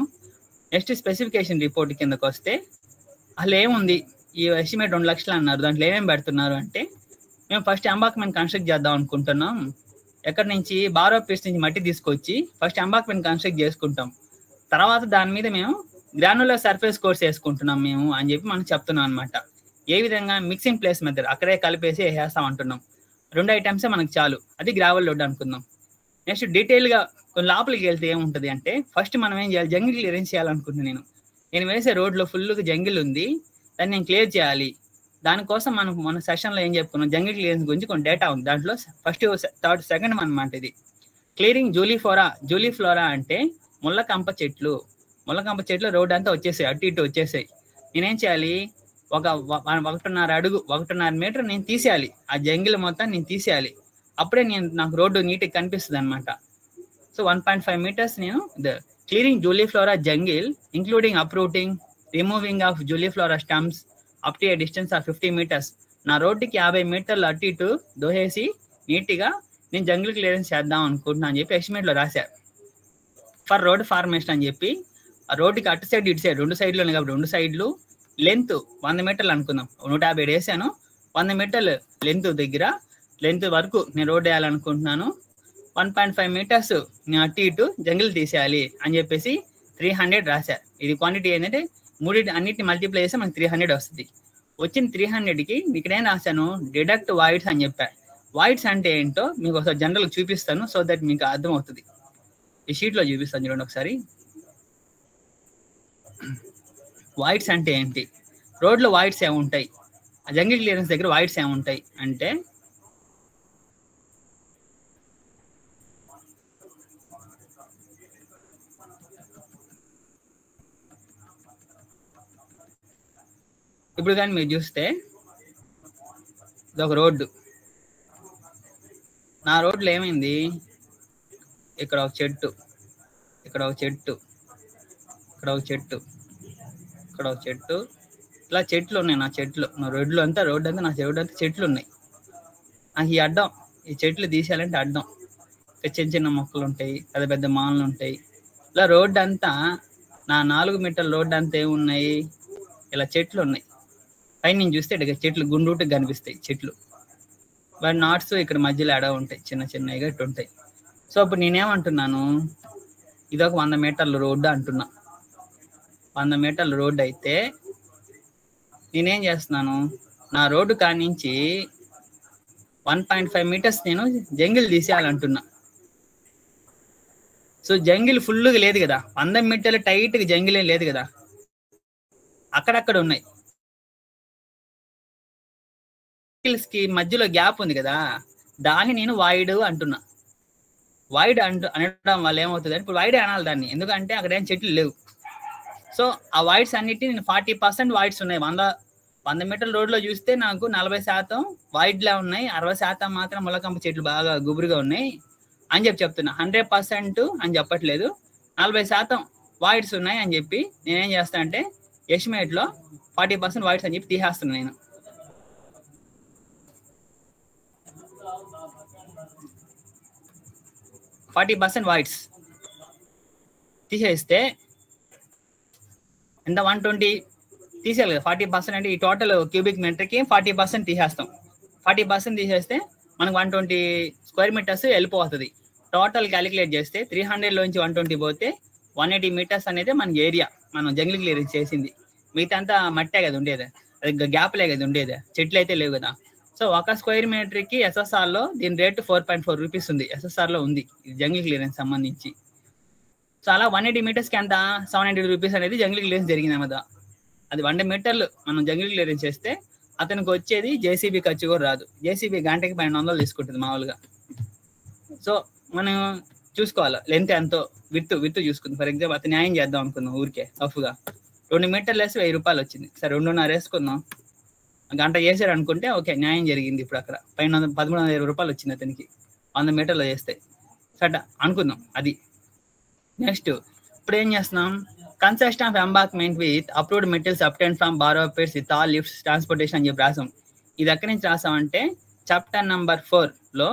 నెక్స్ట్ స్పెసిఫికేషన్ రిపోర్ట్ కిందకు వస్తే అసలు ఏముంది, ఈ ఎస్టిమేట్ 2 లక్షలు అన్నారు, దాంట్లో ఏమేమి పెడుతున్నారు అంటే, మేము ఫస్ట్ ఎంబాక్మెంట్ కన్స్ట్రక్ట్ చేద్దాం అనుకుంటున్నాం. ఎక్కడి నుంచి, బారో పిట్స్ నుంచి మట్టి తీసుకొచ్చి ఫస్ట్ ఎంబాక్మెంట్ కన్స్ట్రక్ట్ చేసుకుంటాం, తర్వాత దాని మీద మేము గ్రానులర్ సర్ఫేస్ కోర్స్ వేసుకుంటున్నాం మేము అని చెప్పి మనం చెప్తున్నాం అనమాట. ఏ విధంగా, మిక్సింగ్ ప్లేస్ మెథడ్, అక్కడే కలిపేసి వేసేస్తాం అంటున్నాం. 2 ఐటమ్సే మనకు చాలు, అది గ్రావెల్ లోడ్ అనుకుందాం. నెక్స్ట్ డీటెయిల్గా కొన్ని లోపలికి వెళ్తే ఏముంటుంది అంటే, ఫస్ట్ మనం ఏం చేయాలి, జంగిల్ క్లియరెన్స్ చేయాలనుకుంటున్నాను. నేను వేసే రోడ్లో ఫుల్గా జంగిల్ ఉంది, దాన్ని నేను క్లియర్ చేయాలి. దానికోసం మనం మన సెషన్లో ఏం చెప్పుకున్నాం, జంగిల్ క్లియరెన్స్ గురించి కొన్ని డేటా ఉంది. దాంట్లో ఫస్ట్ థర్డ్ సెకండ్ అనమాట ఇది. క్లియరింగ్ జూలీఫ్లోరా అంటే ముళ్ళకంప చెట్లు. ముళ్ళకంప చెట్లు రోడ్ అంతా వచ్చేసాయి, అటు ఇటు వచ్చేసాయి. నేనేం చేయాలి, ఒక 1.5 మీటర్ నేను తీసేయాలి, ఆ జంగిల్ మొత్తం నేను తీసేయాలి. అప్పుడే నాకు రోడ్డు నీట్గా కనిపిస్తుంది అనమాట. సో 1.5 meters నేను clearing juliflora jungle including uprooting, removing of juliflora stumps up to a distance of 50 meters. నా రోడ్డుకి 50 మీటర్లు అటు ఇటు దోహేసి నీట్గా నేను జంగిల్ క్లియరెన్స్ చేద్దాం అనుకుంటున్నాను అని చెప్పి ఎస్టిమేట్లో రాశారు. ఫర్ రోడ్ ఫార్మేషన్ అని చెప్పి ఆ రోడ్డుకి అటు సైడ్ ఇటు సైడ్ 2 సైడ్లు ఉన్నాయి కాబట్టి 2 సైడ్లు లెంత్ 100 మీటర్లు అనుకుందాం, 150 వేసాను. 100 మీటర్లు లెంత్ వరకు నేను రోడ్ వేయాలనుకుంటున్నాను. 1.5 meters నేను అటు ఇటు జంగిల్ తీసేయాలి అని చెప్పేసి 300 రాశారు. ఇది క్వాంటిటీ ఏంటంటే అన్నిటిని మల్టిప్లై చేస్తే మనకి 300 వస్తుంది. వచ్చిన 300కి ఇక్కడ ఏం రాశాను, డిడక్ట్ వాయిడ్స్ అని చెప్పాను. వాయిడ్స్ అంటే ఏంటో మీకు ఒకసారి జనరల్గా చూపిస్తాను, సో దట్ మీకు అర్థమవుతుంది. ఈ షీట్లో చూపిస్తాను చూడండి ఒకసారి. వాయిడ్స్ అంటే ఏంటి, రోడ్లో వాయిడ్స్ ఏముంటాయి, ఆ జంగిల్ క్లియరెన్స్ దగ్గర వాయిడ్స్ ఏముంటాయి అంటే, ఇప్పుడు కానీ మీరు చూస్తే ఇది ఒక రోడ్డు. నా రోడ్లో ఏమైంది, ఇక్కడ ఒక చెట్టు, ఇక్కడ ఒక చెట్టు, ఇక్కడ ఒక చెట్టు, ఇక్కడ ఒక చెట్టు, ఇలా చెట్లు ఉన్నాయి. నా రోడ్డు అంతా నా రోడ్డు అంతా చెట్లు ఉన్నాయి. నాకు ఈ అడ్డం, ఈ చెట్లు తీసేయాలంటే అడ్డం, చిన్న చిన్న మొక్కలు ఉంటాయి, పెద్ద పెద్ద మాలలు ఉంటాయి. ఇలా రోడ్డు అంతా, నా 4 మీటర్ల రోడ్డు అంతా ఏమున్నాయి, ఇలా చెట్లు ఉన్నాయి. పైన నేను చూస్తే ఇక్కడ చెట్లు గుండూటుగా కనిపిస్తాయి చెట్లు, బట్ నాట్స్ ఇక్కడ మధ్యలో ఎడ ఉంటాయి, చిన్న చిన్నగా ఇటు ఉంటాయి. సో అప్పుడు నేనేమంటున్నాను, ఇదొక 100 మీటర్ల రోడ్డు అంటున్నా. 100 మీటర్ల రోడ్డు అయితే నేనేం చేస్తున్నాను, నా రోడ్డు కానించి 1.5 meters నేను జంగిల్ తీసేయాలంటున్నా. సో జంగిల్ ఫుల్గా లేదు కదా, 100 మీటర్లు టైట్గా జంగిల్ ఏం లేదు కదా, అక్కడక్కడ ఉన్నాయి. కి మధ్యలో గ్యాప్ ఉంది కదా, దాన్ని నేను వాయిడ్ అంటున్నా. వాయిడ్ అనడం వల్ల ఏమవుతుంది అంటే, ఇప్పుడు వాయిడ్ అనాలి దాన్ని, ఎందుకంటే అక్కడ ఏం చెట్లు లేవు. సో ఆ వాయిడ్స్ అన్నిటిని నేను 40% వాయిడ్స్ ఉన్నాయి. 100 మీటర్ల రోడ్లో చూస్తే నాకు 40% వాయిడ్లా ఉన్నాయి, 60% మాత్రం ముళ్ళకంప చెట్లు బాగా గుబురుగా ఉన్నాయి అని చెప్తున్నా. 100% అని చెప్పట్లేదు, 40% వాయిడ్స్ ఉన్నాయి అని చెప్పి నేనేం చేస్తాను అంటే, ఎస్టిమేట్లో 40% వాయిడ్స్ అని చెప్పి తీసేస్తున్నాను నేను. వాయిడ్స్ తీసేస్తే ఎంత, 120 తీసేయాలి కదా. 40% అంటే ఈ టోటల్ క్యూబిక్ మీటర్కి 40% తీసేస్తాం. 40% తీసేస్తే మనకు 120 square meters వెళ్ళిపోతుంది. టోటల్ క్యాలిక్యులేట్ చేస్తే 300లోంచి 120 పోతే 180 meters అనేది మనకి ఏరియా, మనం జంగిల్ క్లియరెన్స్ చేసింది. మిగతా అంతా మట్టే కదా ఉండేది, అది గ్యాప్లే కదా ఉండేది, చెట్లు అయితే లేవు కదా. సో 1 square meterకి ఎస్ఎస్ఆర్లో దీని రేటు 4.4 rupees ఉంది, ఎస్ఎస్ఆర్లో ఉంది జంగిల్ క్లియరెన్స్ సంబంధించి. సో అలా 180 metersకి ఎంత, 700 rupees అనేది జంగిల్ క్లియరెన్స్ జరిగింది అన్నమాట. అది 100 మీటర్లు మనం జంగిల్ క్లియరెన్స్ చేస్తే అతనికి వచ్చేది జేసీబీ ఖర్చు కూడా రాదు. జేసీబీ గంటకి 1200 తీసుకుంటుంది మామూలుగా. సో మనం చూసుకోవాలి లెంత్ ఎంతో, విత్ చూసుకుంది. ఫర్ ఎగ్జాంపుల్ అతను న్యాయం చేద్దాం అనుకుందాం, ఊరికే రఫ్గా 2 మీటర్లు వేసి 1000 రూపాయలు వచ్చింది. సరే 2.5 వేసుకుందాం, గంట చేశాడు అనుకుంటే ఓకే, న్యాయం జరిగింది. ఇప్పుడు అక్కడ 1320 రూపాయలు వచ్చింది అతనికి 100 మీటర్లు చేస్తే, సరే అనుకుందాం అది. నెక్స్ట్ ఇప్పుడు ఏం చేస్తున్నాం, construction of embankment with approved materials obtained from borrower pits with all lifts transportation అని చెప్పి రాసాం. ఇది ఎక్కడి నుంచి రాసామంటే చాప్టర్ నెంబర్ 4లో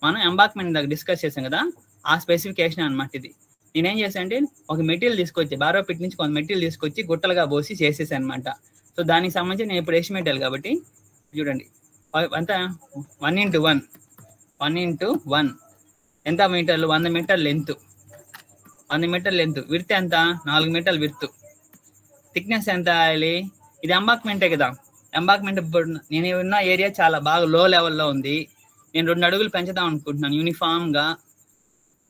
మనం ఎంబార్క్మెంట్ దగ్గర డిస్కస్ చేసాం కదా, ఆ స్పెసిఫికేషన్ అనమాట ఇది. నేనేం చేశాను అంటే ఒక మెటీరియల్ తీసుకొచ్చి బారో పిట్ నుంచి కొంత మెటీరియల్ తీసుకొచ్చి గుట్టలుగా పోసి చేసేసాను అనమాట. సో దానికి సంబంధించి నేను ఇప్పుడు ఎస్టిమేట్ వేయాలి కాబట్టి చూడండి అంతా 1x1 1x1 ఎంత మీటర్లు 100 metre length 100 metre length width ఎంత 4 మీటర్ల విడ్త్ థిక్నెస్ ఎంత అయ్యాలి ఇది ఎంబాక్మెంటే కదా ఎంబాక్మెంట్ ఇప్పుడు నేను ఉన్న ఏరియా చాలా బాగా లో లెవెల్లో ఉంది నేను 2 అడుగులు పెంచుదాం అనుకుంటున్నాను యూనిఫామ్గా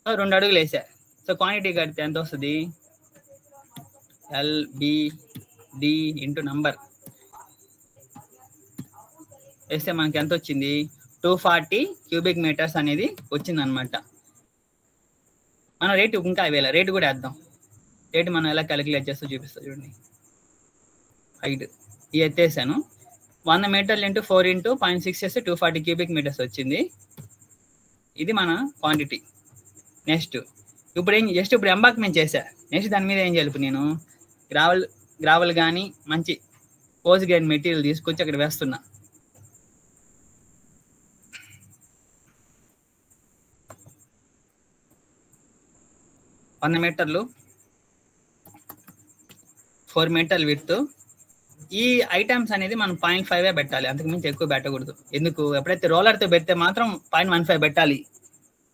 సో 2 అడుగులు వేసా సో క్వాంటిటీ కడితే ఎంత వస్తుంది LBD ఇంటూ నంబర్ వేస్తే మనకి ఎంత వచ్చింది 240 క్యూబిక్ మీటర్స్ అనేది వచ్చింది అనమాట మనం రేటు ఇంకా వేయాలి రేటు కూడా వేద్దాం రేటు మనం ఎలా క్యాలిక్యులేట్ చేస్తూ చూపిస్తాం చూడండి హైట్ ఇది ఎత్తేసాను 100 మీటర్లు ఇంటూ 4 ఇంటూ 0.6 చేస్తే 240 క్యూబిక్ మీటర్స్ వచ్చింది ఇది మన క్వాంటిటీ నెక్స్ట్ ఇప్పుడు ఇప్పుడు ఎంబాక్మెంట్ చేశా నెక్స్ట్ దాని మీద ఏం చేయాలి ఇప్పుడు నేను గ్రావెల్ కానీ మంచి పోజ్ గైడ్ మెటీరియల్ తీసుకొచ్చి అక్కడ వేస్తున్నా మీటర్లు 4 మీటర్లు విడ్త్ ఈ ఐటమ్స్ అనేది మనం 0.5 పెట్టాలి అంతకుమించి ఎక్కువ పెట్టకూడదు ఎందుకు ఎప్పుడైతే రోలర్తో పెడితే మాత్రం 0.15 పెట్టాలి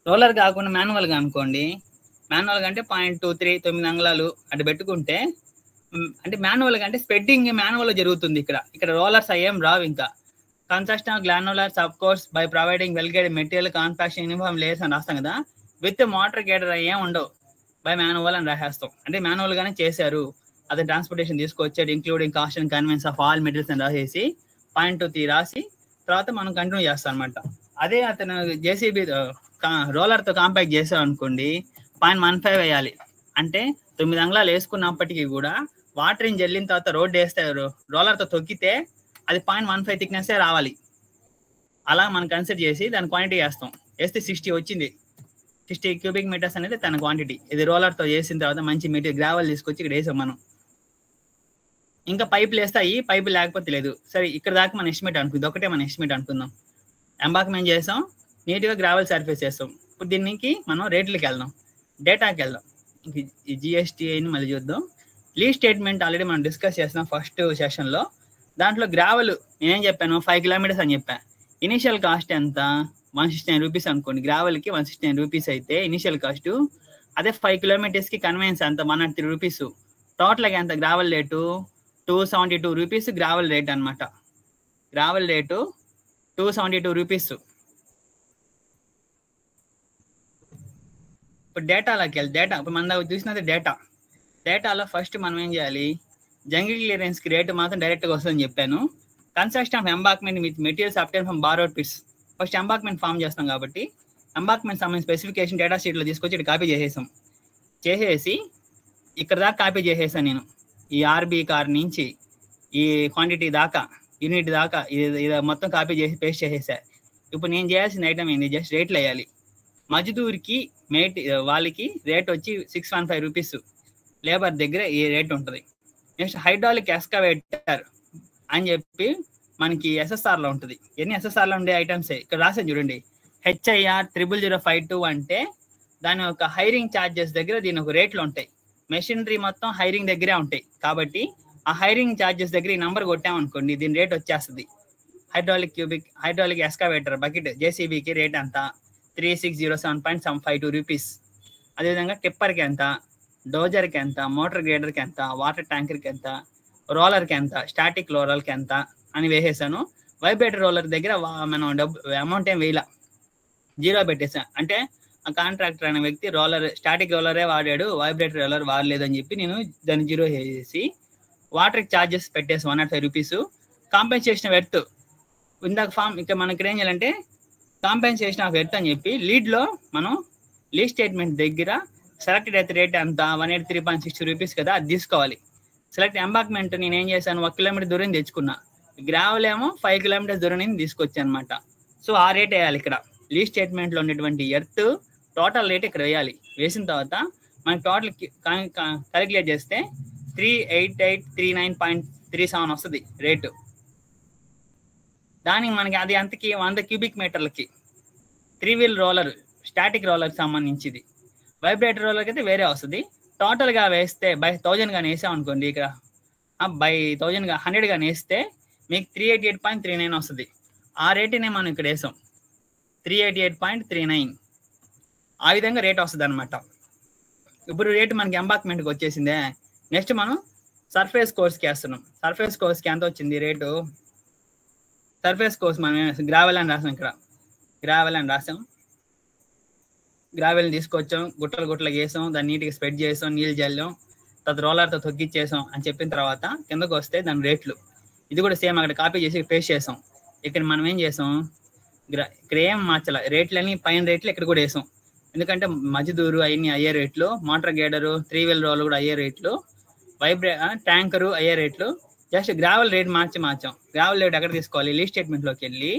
రోలర్ కాకుండా మాన్యువల్గా అనుకోండి మాన్యువల్గా అంటే 0.23 9 అంగుళాలు అటు పెట్టుకుంటే అంటే మాన్యువల్గా అంటే స్ప్రెడ్డింగ్ మాన్యువల్గా జరుగుతుంది ఇక్కడ రోలర్స్ అయ్యేం రావు ఇంకా construction of granulars of coarse by providing well graded material compaction uniform layers అని రాస్తాం కదా విత్ మోటార్ గేడర్ అయ్యేం ఉండవు బై మాన్యువల్ అని రాసేస్తాం అంటే మాన్యువల్గానే చేశారు అతను ట్రాన్స్పోర్టేషన్ తీసుకొచ్చాడు including cost and conveyance of all materials అని రాసేసి 0.23 రాసి తర్వాత మనం కంటిన్యూ చేస్తాం అనమాట అదే అతను జేసీబీ రోలర్తో కాంపాక్ట్ చేసాం అనుకోండి 0.15 వేయాలి అంటే 9 అంగుళాలు వేసుకున్నప్పటికీ కూడా వాటరింగ్ జల్లిన తర్వాత రోడ్ వేస్తే రోలర్తో తొక్కితే అది 0.15 థిక్నెస్ రావాలి అలా మనం కన్సిడర్ చేసి దాని క్వాంటిటీ వేస్తాం వేస్తే 60 వచ్చింది 60 క్యూబిక్ మీటర్స్ అనేది తన క్వాంటిటీ ఇది రోలర్తో చేసిన తర్వాత మంచి మెటీరియల్ గ్రావెల్ తీసుకొచ్చి ఇక్కడ వేసాం మనం ఇంకా పైపులు వేస్తాయి పైపు లేకపోతే లేదు సరే ఇక్కడ దాకా మన ఎస్టిమేట్ అనుకుందాం ఒకటే మన ఎస్టిమేట్ అనుకుందాం ఎంబాక్మెంట్ చేసాం నీట్గా గ్రావెల్ సర్ఫేస్ చేస్తాం ఇప్పుడు దీనికి మనం రేట్లకి వెళ్దాం డేటాకి వెళ్దాం ఈ జిఎస్టీని మళ్ళీ చూద్దాం లీజ్ స్టేట్మెంట్ ఆల్రెడీ మనం డిస్కస్ చేస్తాం ఫస్ట్ సెషన్లో దాంట్లో గ్రావెల్ నేనేం చెప్పాను 5 కిలోమీటర్స్ అని చెప్పాను ఇనిషియల్ కాస్ట్ ఎంత 169 రూపీస్ అనుకోండి గ్రావెల్కి 169 రూపీస్ అయితే ఇనిషియల్ కాస్ట్ అదే 5 కిలోమీటర్స్కి కన్వెన్స్ ఎంత 103 రూపీస్ టోటల్గా ఎంత gravel rate 272 rupees gravel rate అనమాట గ్రావెల్ రేటు 272 రూపీస్ ఇప్పుడు డేటాలోకి వెళ్ళి డేటా ఇప్పుడు మన చూసినది డేటాలో ఫస్ట్ మనం ఏం చేయాలి జంగిల్ క్లియరెన్స్కి రేటు మాత్రం డైరెక్ట్గా వస్తుందని చెప్పాను construction of embankment with materials obtain from borrowed pits first embankment form చేస్తాం కాబట్టి ఎంబాక్మెంట్ సంబంధించిన స్పెసిఫికేషన్ డేటా షీట్లో తీసుకొచ్చి ఇక్కడ కాపీ చేసేసి ఇక్కడ దాకా కాపీ చేసేసాను నేను ఈ ఆర్బీ కార్ నుంచి ఈ క్వాంటిటీ దాకా యూనిట్ దాకా ఇది మొత్తం కాపీ చేసి పేస్ట్ చేసేసా ఇప్పుడు నేను చేయాల్సిన ఐటమ్ ఏంది జస్ట్ రేట్లు వేయాలి మజ్దూర్కి వాళ్ళకి రేట్ వచ్చి 615 రూపీస్ లేబర్ దగ్గర ఈ రేట్ ఉంటుంది నెక్స్ట్ హైడ్రాలిక్ ఎక్స్కవేటర్ అని చెప్పి మనకి ఎస్ఎస్ఆర్లో ఉంటుంది ఎన్ని ఎస్ఎస్ఆర్లో ఉండే ఐటమ్సే ఇక్కడ రాసాను చూడండి HIR 00052 అంటే దాని యొక్క హైరింగ్ ఛార్జెస్ దగ్గర దీని ఒక రేట్లు ఉంటాయి మెషినరీ మొత్తం హైరింగ్ దగ్గరే ఉంటాయి కాబట్టి ఆ హైరింగ్ ఛార్జెస్ దగ్గర ఈ నెంబర్ కొట్టామనుకోండి దీని రేట్ వచ్చేస్తుంది హైడ్రాలిక్ ఎక్స్కవేటర్ బకెట్ జేసీబీకి రేట్ ఎంత 3607.752 రూపీస్ అదేవిధంగా టిప్పర్కి ఎంత డోజర్కి ఎంత మోటార్ గ్రేడర్కి ఎంత వాటర్ ట్యాంకర్కి ఎంత రోలర్కి ఎంత స్టాటిక్ రోలర్కి ఎంత అని వేసేసాను వైబ్రేటర్ రోలర్ దగ్గర మనం అమౌంట్ ఏం వేయాల జీరో పెట్టేసాను అంటే ఆ కాంట్రాక్టర్ అనే వ్యక్తి స్టాటిక్ రోలరే వాడాడు వైబ్రేటర్ రోలర్ వాడలేదని చెప్పి నేను దాన్ని జీరో చేసి వాటర్కి ఛార్జెస్ పెట్టేసి 105 రూపీస్ కాంపెన్సేషన్ ఆఫ్ ఎర్త్ ఇందాక ఫామ్ ఇక్కడ మనకి ఏం చేయాలంటే కాంపెన్సేషన్ ఆఫ్ ఎర్త్ అని చెప్పి లీడ్లో మనం లీడ్ స్టేట్మెంట్ దగ్గర సెలెక్టెడ్ ఎర్త్ రేట్ అంత 183.60 రూపీస్ కదా అది తీసుకోవాలి సెలెక్ట్ ఎంబాక్మెంట్ నేను ఏం చేశాను 1 కిలోమీటర్ దూరం తెచ్చుకున్నా గ్రావెల్ ఏమో 5 కిలోమీటర్స్ దూరం నుంచి తీసుకొచ్చాను అనమాట సో ఆ రేట్ వేయాలి ఇక్కడ లీడ్ స్టేట్మెంట్లో ఉన్నటువంటి ఎర్త్ టోటల్ రేట్ ఇక్కడ వేయాలి వేసిన తర్వాత మనకి టోటల్ క్యాలిక్యులేట్ చేస్తే 38839.37 వస్తుంది రేటు దానికి మనకి అది అంతకి 100 క్యూబిక్ మీటర్లకి 3 వీల్ రోలర్ స్టాటిక్ రోలర్ సంబంధించింది వైబ్రేటర్ రోలర్కి అయితే వేరే వస్తుంది. టోటల్గా వేస్తే బై 1000 కానీ వేసాం అనుకోండి, ఇక్కడ బై 1000 100 కానీ వేస్తే మీకు 388.39 వస్తుంది. ఆ రేటునే మనం ఇక్కడ వేసాం 388.39. ఆ విధంగా రేట్ వస్తుంది అనమాట. ఇప్పుడు రేటు మనకి ఎంబాక్మెంట్కి వచ్చేసిందే. నెక్స్ట్ మనం సర్ఫేస్ కోర్స్కి వేస్తున్నాం. సర్ఫేస్ కోర్స్కి ఎంత వచ్చింది రేటు? సర్ఫేస్ కోర్స్ మనం గ్రావెల్ అని రాసాం. ఇక్కడ గ్రావెల్ అని రాసాం. గ్రావెల్ని తీసుకొచ్చాం, గుట్టలు వేసాం, దాన్ని నీట్గా స్ప్రెడ్ చేసాం, నీళ్ళు జల్లాం, తర్వాత రోలర్తో తొక్కిచ్చేసాం అని చెప్పిన తర్వాత కిందకు వస్తే దాని రేట్లు ఇది కూడా సేమ్ అక్కడ కాపీ చేసి పేస్ట్ చేసాం. ఇక్కడ మనం ఏం చేసాం, ఇక్కడ ఏం మార్చాల, రేట్లని పైన రేట్లు ఇక్కడ కూడా వేసాం. ఎందుకంటే మధ్యదూరు అవన్నీ అయ్యే రేట్లు, మోటార్ గేడరు 3 వీల్ రోల్ కూడా అయ్యే రేట్లు, ట్యాంకరు అయ్యే రేట్లు. జస్ట్ గ్రావెల్ రేట్ మార్చాం. గ్రావెల్ రేట్ ఎక్కడ తీసుకోవాలి, లీజ్ స్టేట్మెంట్లోకి వెళ్ళి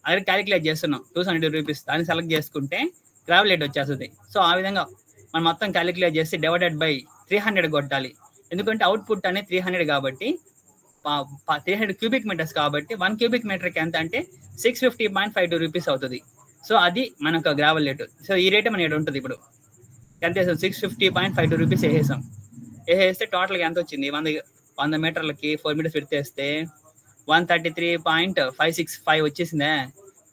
అక్కడ క్యాలిక్యులేట్ చేస్తున్నాం. 270 రూపీస్ దాన్ని సెలెక్ట్ చేసుకుంటే గ్రావెల్ రేట్ వచ్చేస్తుంది. సో ఆ విధంగా మనం మొత్తం క్యాలిక్యులేట్ చేసి డివైడెడ్ బై 300 కొట్టాలి. ఎందుకంటే అవుట్పుట్ అనేది 300 కాబట్టి 300 క్యూబిక్ మీటర్స్ కాబట్టి 1 క్యూబిక్ మీటర్కి ఎంత అంటే 650.52 రూపీస్ అవుతుంది. సో అది మనకు గ్రావెల్ రేటు. సో ఈ రేటే మన ఉంటుంది. ఇప్పుడు ఎంత వేసాం, 650.52 రూపీస్ వేసేసాం. వేసేస్తే టోటల్గా ఎంత వచ్చింది, 100 మీటర్లకి 4 మీటర్స్ పెడితేస్తే 133.565 వచ్చేసిందే.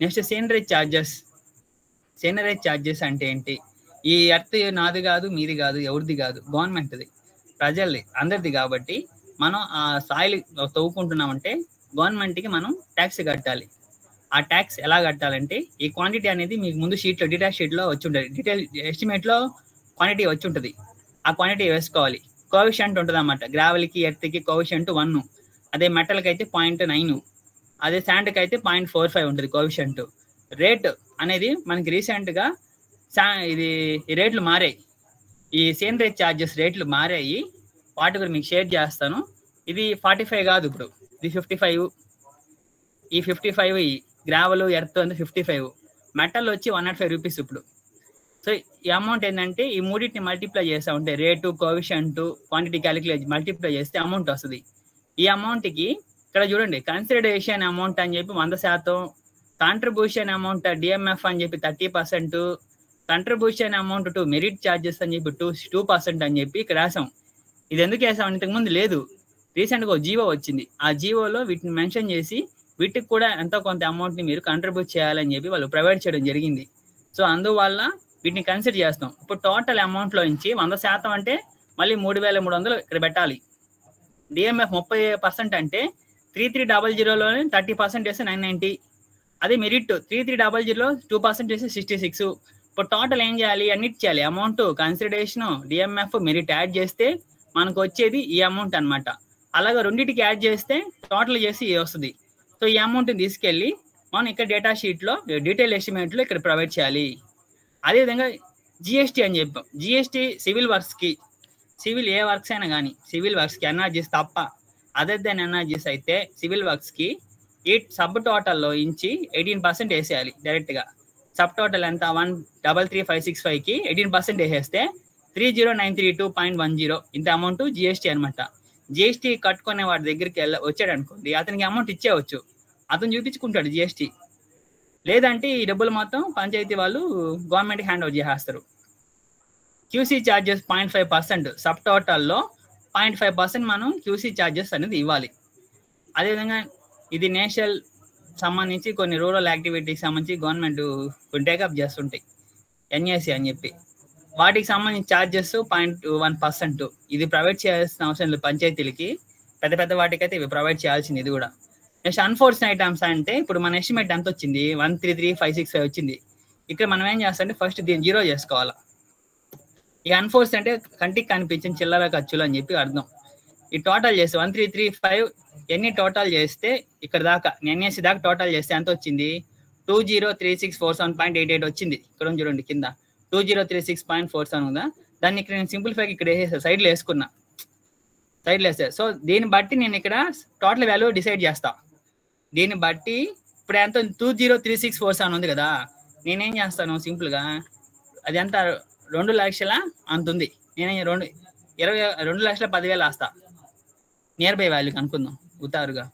Next seigniorage charges. Seigniorage charges అంటే ఏంటి? ఈ ఎర్త్ నాది కాదు, మీది కాదు, ఎవరిది కాదు, గవర్నమెంట్ది, ప్రజల్ది, అందరిది. కాబట్టి మనం ఆ సాయిల్ తవ్వుకుంటున్నామంటే గవర్నమెంట్కి మనం ట్యాక్స్ కట్టాలి. ఆ ట్యాక్స్ ఎలా కట్టాలంటే ఈ క్వాంటిటీ అనేది మీకు ముందు షీట్లో, డీటెయిల్ షీట్లో వచ్చి ఉంటుంది. డీటెయిల్ ఎస్టిమేట్లో క్వాంటిటీ వచ్చి ఉంటుంది. ఆ క్వాంటిటీ వేసుకోవాలి. కోవిషెంట్ ఉంటుంది అన్నమాట. గ్రావెల్కి ఎర్త్కి కోవిషెంట్ 1, అదే మెటల్కి అయితే 0.9, అదే శాండ్కి అయితే 0.45 ఉంటుంది కోవిషెంట్. రేట్ అనేది మనకి రీసెంట్గా ఇది ఈ రేట్లు మారాయి. ఈ సీనరేజ్ ఛార్జెస్ రేట్లు మారాయి. వాటి కూడా మీకు షేర్ చేస్తాను. ఇది 45 కాదు, ఇప్పుడు ఇది 55. ఈ 55 ఈ గ్రావెల్ ఎర్త్ అంటే 55. మెటల్ వచ్చి 105 రూపీస్ ఇప్పుడు. సో ఈ అమౌంట్ ఏంటంటే ఈ మూడింటిని మల్టిప్లై చేస్తూ ఉంటే రేటు, కోవిషెంట్, క్వాంటిటీ క్యాలిక్యులేట్ మల్టిప్లై చేస్తే అమౌంట్ వస్తుంది. ఈ అమౌంట్కి ఇక్కడ చూడండి, కన్సిడరేషన్ అమౌంట్ అని చెప్పి 100%, కాంట్రిబ్యూషన్ అమౌంట్ డిఎంఎఫ్ అని చెప్పి 30%, contribution amount to merit charges అని చెప్పి 2% అని చెప్పి ఇక్కడ రాసాం. ఇది ఎందుకు వేసాం, ఇంతకుముందు లేదు, రీసెంట్గా ఒక జీవో వచ్చింది. ఆ జీవోలో వీటిని మెన్షన్ చేసి వీటికి కూడా ఎంతో కొంత అమౌంట్ని మీరు కంట్రిబ్యూట్ చేయాలని చెప్పి వాళ్ళు ప్రొవైడ్ చేయడం జరిగింది. సో అందువల్ల వీటిని కన్సిడర్ చేస్తాం. ఇప్పుడు టోటల్ అమౌంట్లో నుంచి 100% అంటే మళ్ళీ 3300 ఇక్కడ పెట్టాలి. డిఎంఎఫ్ 30% అంటే 3300లోనే 30% వేస్తే 990. అదే మెరిట్ 3300లో 2% వేస్తే 66. ఇప్పుడు టోటల్ ఏం చేయాలి, అన్నిటి చేయాలి. Amount, consideration, DMF, merit add చేస్తే మనకు వచ్చేది ఈ అమౌంట్ అనమాట. అలాగే రెండింటికి యాడ్ చేస్తే టోటల్ చేసి వస్తుంది. సో ఈ అమౌంట్ని తీసుకెళ్ళి మనం ఇక్కడ డేటా షీట్లో డీటెయిల్ ఎస్టిమేట్లో ఇక్కడ ప్రొవైడ్ చేయాలి. అదేవిధంగా జిఎస్టీ అని చెప్పాం. జిఎస్టీ సివిల్ వర్క్స్కి, సివిల్ ఏ వర్క్స్ అయినా కానీ సివిల్ వర్క్స్కి ఎన్ఆర్జీస్ తప్ప, అదర్ దెన్ ఎన్ఆర్జీస్ అయితే సివిల్ వర్క్స్కి ఈ సబ్ టోటల్లో ఇంచి 18% వేసేయాలి డైరెక్ట్గా. సబ్ టోటల్ ఎంత 133,565కి 18% వేసేస్తే 30,932.10 ఇంత అమౌంట్ జిఎస్టీ అనమాట. జిఎస్టీ కట్టుకునే వాడి దగ్గరికి వచ్చాడు అనుకోండి, అతనికి అమౌంట్ ఇచ్చేవచ్చు, అతను చూపించుకుంటాడు జిఎస్టీ. లేదంటే ఈ డబ్బులు మొత్తం పంచాయతీ వాళ్ళు గవర్నమెంట్కి హ్యాండ్ ఓవర్ చేసేస్తారు. క్యూసీ ఛార్జెస్ 0.5%, సబ్ టోటల్లో 0.5% మనం క్యూసీ ఛార్జెస్ అనేది ఇవ్వాలి. అదేవిధంగా ఇది నేషనల్ సంబంధించి కొన్ని రూరల్ యాక్టివిటీకి సంబంధించి గవర్నమెంట్ కొన్ని టేకప్ చేస్తుంటాయి, ఎన్ఏసి అని చెప్పి. వాటికి సంబంధించి ఛార్జెస్ 0.1%. ఇది ప్రొవైడ్ చేయాల్సిన అవసరం లేదు పంచాయతీలకి. పెద్ద పెద్ద వాటికైతే ఇవి ప్రొవైడ్ చేయాల్సింది. ఇది కూడా నెక్స్ట్ అన్ఫోర్స్డ్ ఐటమ్స్ అంటే ఇప్పుడు మన ఎస్టిమేట్ ఎంత వచ్చింది, 133,565 వచ్చింది. ఇక్కడ మనం ఏం చేస్తామంటే ఫస్ట్ దీన్ని 0 చేసుకోవాలి. ఈ అన్ఫోర్స్ అంటే కంటికి కనిపించిన చిల్లర ఖర్చులు అని చెప్పి అర్థం. ఈ టోటల్ చేస్తే 133,5 ఎన్ని టోటల్ చేస్తే ఇక్కడ దాకా ఎన్ఎస్సి దాకా టోటల్ చేస్తే ఎంత వచ్చింది, 203647.88 వచ్చింది. ఇక్కడ చూడండి కింద 2036.47 ఉందా. దాన్ని ఇక్కడ నేను సింప్లిఫైకి ఇక్కడ వేసేసా, సైడ్లో వేసుకున్నా, సైడ్లో వేసా. సో దీన్ని బట్టి నేను ఇక్కడ టోటల్ వాల్యూ డిసైడ్ చేస్తా. దీన్ని బట్టి ఇప్పుడు ఎంత 203647 ఉంది కదా, నేనేం చేస్తాను సింపుల్గా, అది ఎంత 2 లక్షల అంత ఉంది, నేను 2,10,000 వేస్తా. నియర్ బై వాల్యూకి అనుకుందాం ఉతారుగా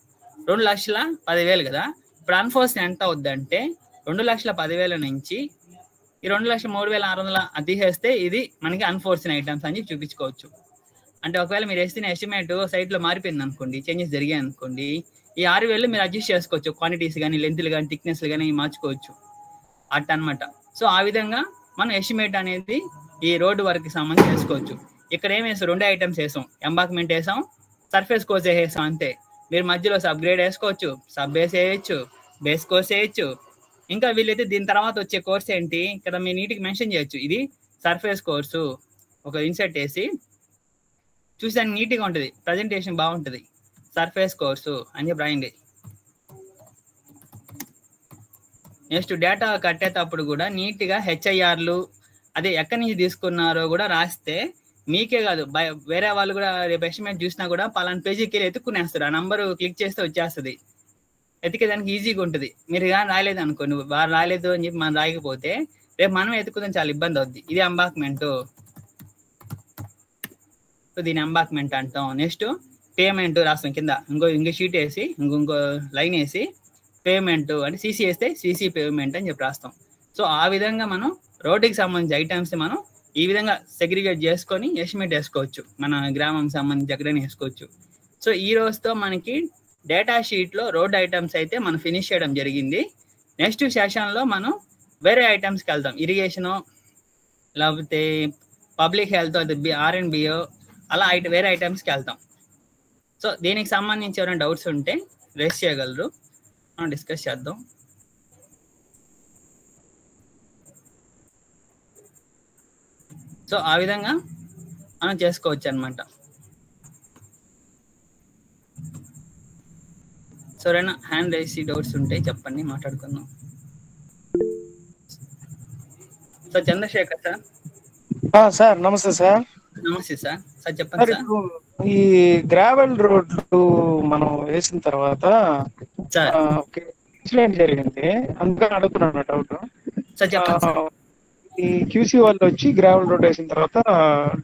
2,10,000 కదా. ఇప్పుడు అన్ఫోర్స్ ఎంత అవుద్దంటే 2,10,000 నుంచి ఈ 2,03,600 అది తీసేస్తే ఇది మనకి అన్ఫోర్సిన్ ఐటమ్స్ అని చూపించుకోవచ్చు. అంటే ఒకవేళ మీరు వేసిన ఎస్టిమేట్ సైట్లో మారిపోయింది అనుకోండి, చేంజెస్ జరిగాయి అనుకోండి, ఈ 6,000 మీరు అడ్జస్ట్ చేసుకోవచ్చు. క్వాంటిటీస్ కానీ, లెంత్లు కానీ, థిక్నెస్లు కానీ మార్చుకోవచ్చు అట్ట అనమాట. సో ఆ విధంగా మనం ఎస్టిమేట్ అనేది ఈ రోడ్డు వర్క్కి సంబంధించి చేసుకోవచ్చు. ఇక్కడ ఏం వేసాం, 2 ఐటమ్స్ వేసాం, ఎంబాక్మెంట్ వేసాం, సర్ఫేస్ కోర్స్ వేసాం అంతే. మీరు మధ్యలో సబ్ గ్రేడ్ వేసుకోవచ్చు, సబ్ బేస్ వేయచ్చు, బేస్ కోర్స్ వేయచ్చు. ఇంకా వీళ్ళైతే దీని తర్వాత వచ్చే కోర్స్ ఏంటి ఇక్కడ మీరు నీట్గా మెన్షన్ చేయొచ్చు. ఇది సర్ఫేస్ కోర్సు, ఒక ఇన్సెట్ వేసి చూసానికి నీట్గా ఉంటుంది, ప్రజెంటేషన్ బాగుంటుంది. సర్ఫేస్ కోర్సు అని చెప్పి రాయండి. నెక్స్ట్ డేటా కట్టేటప్పుడు కూడా నీట్గా హెచ్ఐఆర్లు అదే ఎక్కడి నుంచి తీసుకున్నారో కూడా రాస్తే మీకే కాదు వేరే వాళ్ళు కూడా రేపు ఎస్టిమేట్ చూసినా కూడా పలానా పేజీకి వెళ్ళి ఎత్తుక్కునేస్తారు. ఆ నంబరు క్లిక్ చేస్తే వచ్చేస్తుంది, ఎతికేదానికి ఈజీగా ఉంటుంది. మీరు కానీ రాయలేదు అనుకోండి, వారు రాలేదు అని చెప్పి మనం రాయకపోతే రేపు మనం ఎత్తుకుదాం చాలా ఇబ్బంది అవుద్ది. ఇది ఎంబాక్మెంట్, దీని ఎంబాక్మెంట్ అంటాం. నెక్స్ట్ పేమెంట్ రాస్తాం కింద, ఇంకో షీట్ వేసి ఇంకో లైన్ వేసి పేమెంట్ అంటే సీసీ వేస్తే సీసీ పేమెంట్ అని చెప్పి రాస్తాం. సో ఆ విధంగా మనం రోడ్డుకి సంబంధించి ఐటమ్స్ మనం ఈ విధంగా సెగ్రిగేట్ చేసుకొని ఎస్టిమేట్ వేసుకోవచ్చు. మన గ్రామం సంబంధించి ఎక్కడైనా వేసుకోవచ్చు. సో ఈ రోజుతో మనకి డేటా షీట్లో రోడ్ ఐటమ్స్ అయితే మనం ఫినిష్ చేయడం జరిగింది. నెక్స్ట్ సెషన్లో మనం వేరే ఐటమ్స్కి వెళ్తాం, ఇరిగేషను లేకపోతే పబ్లిక్ హెల్త్, అది R&BO అలా వేరే ఐటమ్స్కి వెళ్తాం. సో దీనికి సంబంధించి ఎవరైనా డౌట్స్ ఉంటే రేస్ చేయగలరు, మనం డిస్కస్ చేద్దాం. సో ఆ విధంగా మనం చేసుకోవచ్చు అనమాట. సో ఎవరైనా హ్యాండ్ రైస్ డౌట్స్ ఉంటే చెప్పండి, మాట్లాడుకుందాం. So Chandrasekhar sir. సార్ నమస్తే సార్. నమస్తే సార్. సార్ చెప్పండి సార్. ఈ గ్రావెల్ రోడ్లు మనం వేసిన తర్వాత ఇన్సిడెంట్ జరిగింది, అందుకని అడుగుతున్నాను డౌట్. సార్ చెప్పండి సార్. ఈ క్యూసీ వాళ్ళు వచ్చి గ్రావెల్ రోడ్ వేసిన తర్వాత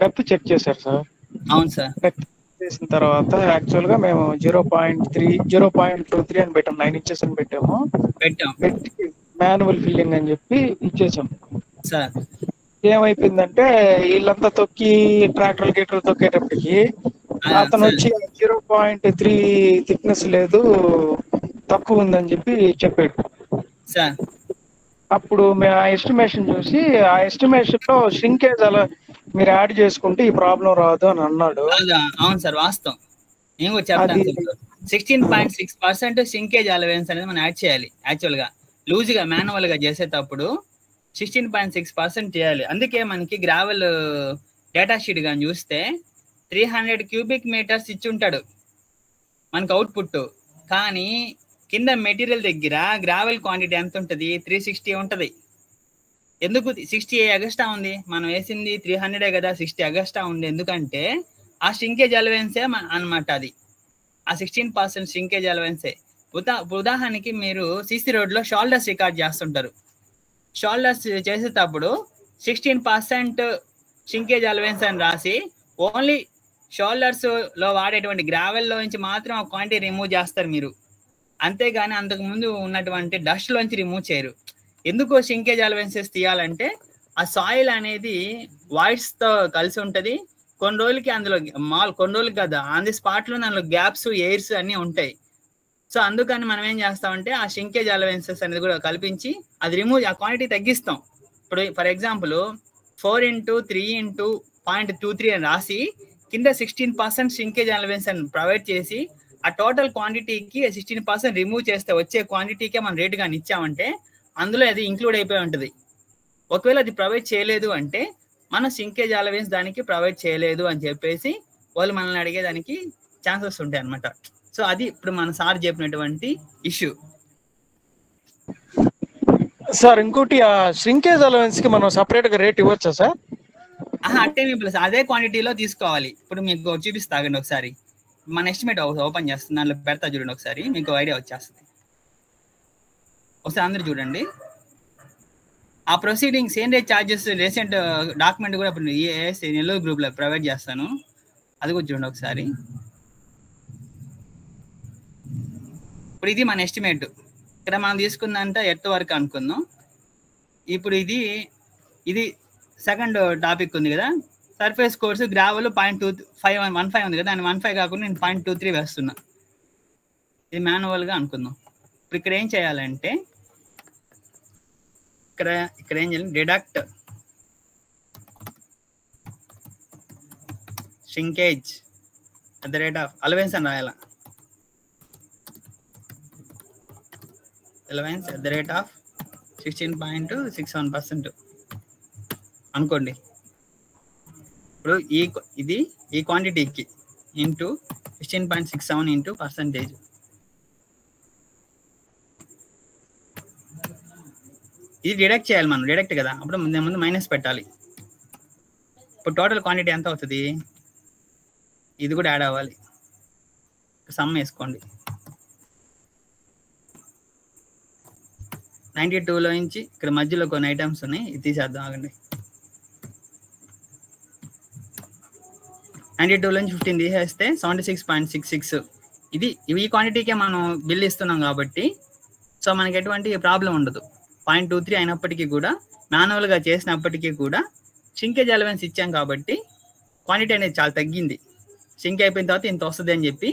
డెప్త్ చెక్ చేశారు సార్. అవును సార్. డెప్త్ చేసిన తర్వాత యాక్చువల్ గా మేము 0.23 అని పెట్టాము, 9 inches అని పెట్టి మాన్యువల్ ఫిల్లింగ్ అని చెప్పి ఇచ్చేసాం సార్. ఏమైపోయిందంటే వీళ్ళంతా తొక్కి ట్రాక్టర్ గేట్లు తొక్కేటప్పటికి అతను వచ్చి 0.3 థిక్నెస్ లేదు, తక్కువ ఉందని చెప్పి చెప్పాడు సార్. అప్పుడు మేము ఆ ఎస్టిమేషన్ చూసి ఆ ఎస్టిమేషన్ లో ష్రింకేజ్ అలా మీరు యాడ్ చేసుకుంటే ఈ ప్రాబ్లం రాదు అని అన్నాడు. అవును సార్, వాస్తవం. నేను కూడా చెప్తాను. 16.6% ష్రింకేజ్ అలవెన్స్ అనేది మనం యాడ్ చేయాలి. యాక్చువల్ గా లూజ్ గా మాన్యువల్ గా చేసేటప్పుడు 16.6% చేయాలి. అందుకే మనకి గ్రావెల్ డేటా షీట్ కానీ చూస్తే 300 cubic meters ఇచ్చి ఉంటాడు మనకు అవుట్పుట్. కానీ కింద మెటీరియల్ దగ్గర గ్రావెల్ క్వాంటిటీ ఎంత ఉంటుంది, 360 ఉంటుంది. ఎందుకు 60 ఎగస్ట్రా ఉంది? మనం వేసింది 300 కదా, 60 ఎగస్ట్రా ఉంది. ఎందుకంటే ఆ ష్రింకేజ్ అలవెన్సే అనమాట. అది ఆ 16% ష్రింకేజ్ అలవెన్సే. ఉదాహరణకి మీరు సిసి రోడ్లో షోల్డర్స్ రికార్డ్ చేస్తుంటారు. షోల్డర్స్ చేసేటప్పుడు 16% ష్రింకేజ్ అలవెన్స్ అని రాసి ఓన్లీ షోల్డర్స్ లో వాడేటువంటి గ్రావెల్లో నుంచి మాత్రం ఆ క్వాంటిటీ రిమూవ్ చేస్తారు మీరు. అంతేగాని అంతకు ముందు ఉన్నటువంటి డస్ట్ లోంచి రిమూవ్ చేయరు. ఎందుకు ష్రింకేజ్ అలవెన్సెస్ తీయాలంటే ఆ సాయిల్ అనేది వాయిడ్స్ తో కలిసి ఉంటది. కొన్ని రోజులకి అందులో కొన్ని రోజులకి కదా, ఆన్ ది స్పాట్ లో దానిలో గ్యాప్స్, ఎయిర్స్ అన్ని ఉంటాయి. సో అందుకని మనం ఏం చేస్తామంటే ఆ ష్రింకేజ్ అలవెన్సెస్ అనేది కూడా కల్పించి అది రిమూవ్, ఆ క్వాంటిటీ తగ్గిస్తాం. ఇప్పుడు ఫర్ ఎగ్జాంపుల్ 4 into 3 into 0.23 అని రాసి కింద 16% ష్రింకేజ్ అలవెన్స్ అని ప్రొవైడ్ చేసి ఆ టోటల్ క్వాంటిటీకి 16% రిమూవ్ చేస్తే వచ్చే క్వాంటిటీకే మనం రేట్ కానీ ఇచ్చామంటే అందులో అది ఇంక్లూడ్ అయిపోయి ఉంటుంది. ఒకవేళ అది ప్రొవైడ్ చేయలేదు అంటే మనం ష్రింకేజ్ అలవెన్స్ దానికి ప్రొవైడ్ చేయలేదు అని చెప్పేసి వాళ్ళు మనల్ని అడిగేదానికి ఛాన్సెస్ ఉంటాయి అనమాట. సో అది ఇప్పుడు మన సార్ చెప్పినటువంటి ఇష్యూ. సార్ ఇంకోటి, ఆ ష్రింకేజ్ అలవెన్స్ కి మనం సపరేట్ గా రేట్ ఇవ్వచ్చా సార్? అంటే ప్లస్ అదే క్వాంటిటీలో తీసుకోవాలి. ఇప్పుడు మీకు చూపిస్తాగండి ఒకసారి, మన ఎస్టిమేట్ ఓపెన్ చేస్తుంది, దాంట్లో పెడతా చూడండి ఒకసారి, మీకు ఐడియా వచ్చేస్తుంది. ఒకసారి అందరూ చూడండి. ఆ proceeding same rate charges recent document కూడా ఇప్పుడు నెల్లూరు గ్రూప్ లో ప్రొవైడ్ చేస్తాను, అది కూడా చూడండి ఒకసారి. ఇప్పుడు ఇది మన ఎస్టిమేట్. ఇక్కడ మనం తీసుకుందంటే ఎర్త్ వర్క్ అనుకుందాం. ఇప్పుడు ఇది ఇది సెకండ్ టాపిక్ ఉంది కదా, సర్ఫేస్ కోర్సు గ్రావెల్ 0.2515 ఉంది కదా, దాన్ని 15 కాకుండా నేను 0.23 వేస్తున్నా. ఇది మాన్యువల్గా అనుకుందాం. ఇప్పుడు ఇక్కడ ఏం చేయాలంటే ఇక్కడ ఏం చేయాలి, డిడక్ట్ షింకేజ్ @ అలవెన్స్ అని రాయాల. అలవెన్స్ @ 16.67% అనుకోండి. ఇప్పుడు ఈ క్వాంటిటీకి ఇంటూ 16.67 ఇంటూ పర్సంటేజ్. ఇది డిడక్ట్ చేయాలి మనం, డిడక్ట్ కదా, అప్పుడు ముందు మైనస్ పెట్టాలి. ఇప్పుడు టోటల్ క్వాంటిటీ ఎంత అవుతుంది, ఇది కూడా యాడ్ అవ్వాలి. సమ్ వేసుకోండి. 92లో నుంచి ఇక్కడ మధ్యలో కొన్ని ఐటమ్స్ ఉన్నాయి, ఇది తీసేద్దాం ఆగండి. 92లో నుంచి 15 తీసేస్తే 76.66. ఈ క్వాంటిటీకే మనం బిల్ ఇస్తున్నాం కాబట్టి సో మనకి ఎటువంటి ప్రాబ్లం ఉండదు. 0.23 అయినప్పటికీ కూడా, మాన్యువల్గా చేసినప్పటికీ కూడా షింకేజ్ అలవెన్స్ ఇచ్చాం కాబట్టి క్వాంటిటీ అనేది చాలా తగ్గింది. షింక్ అయిపోయిన తర్వాత ఇంత వస్తుంది అని చెప్పి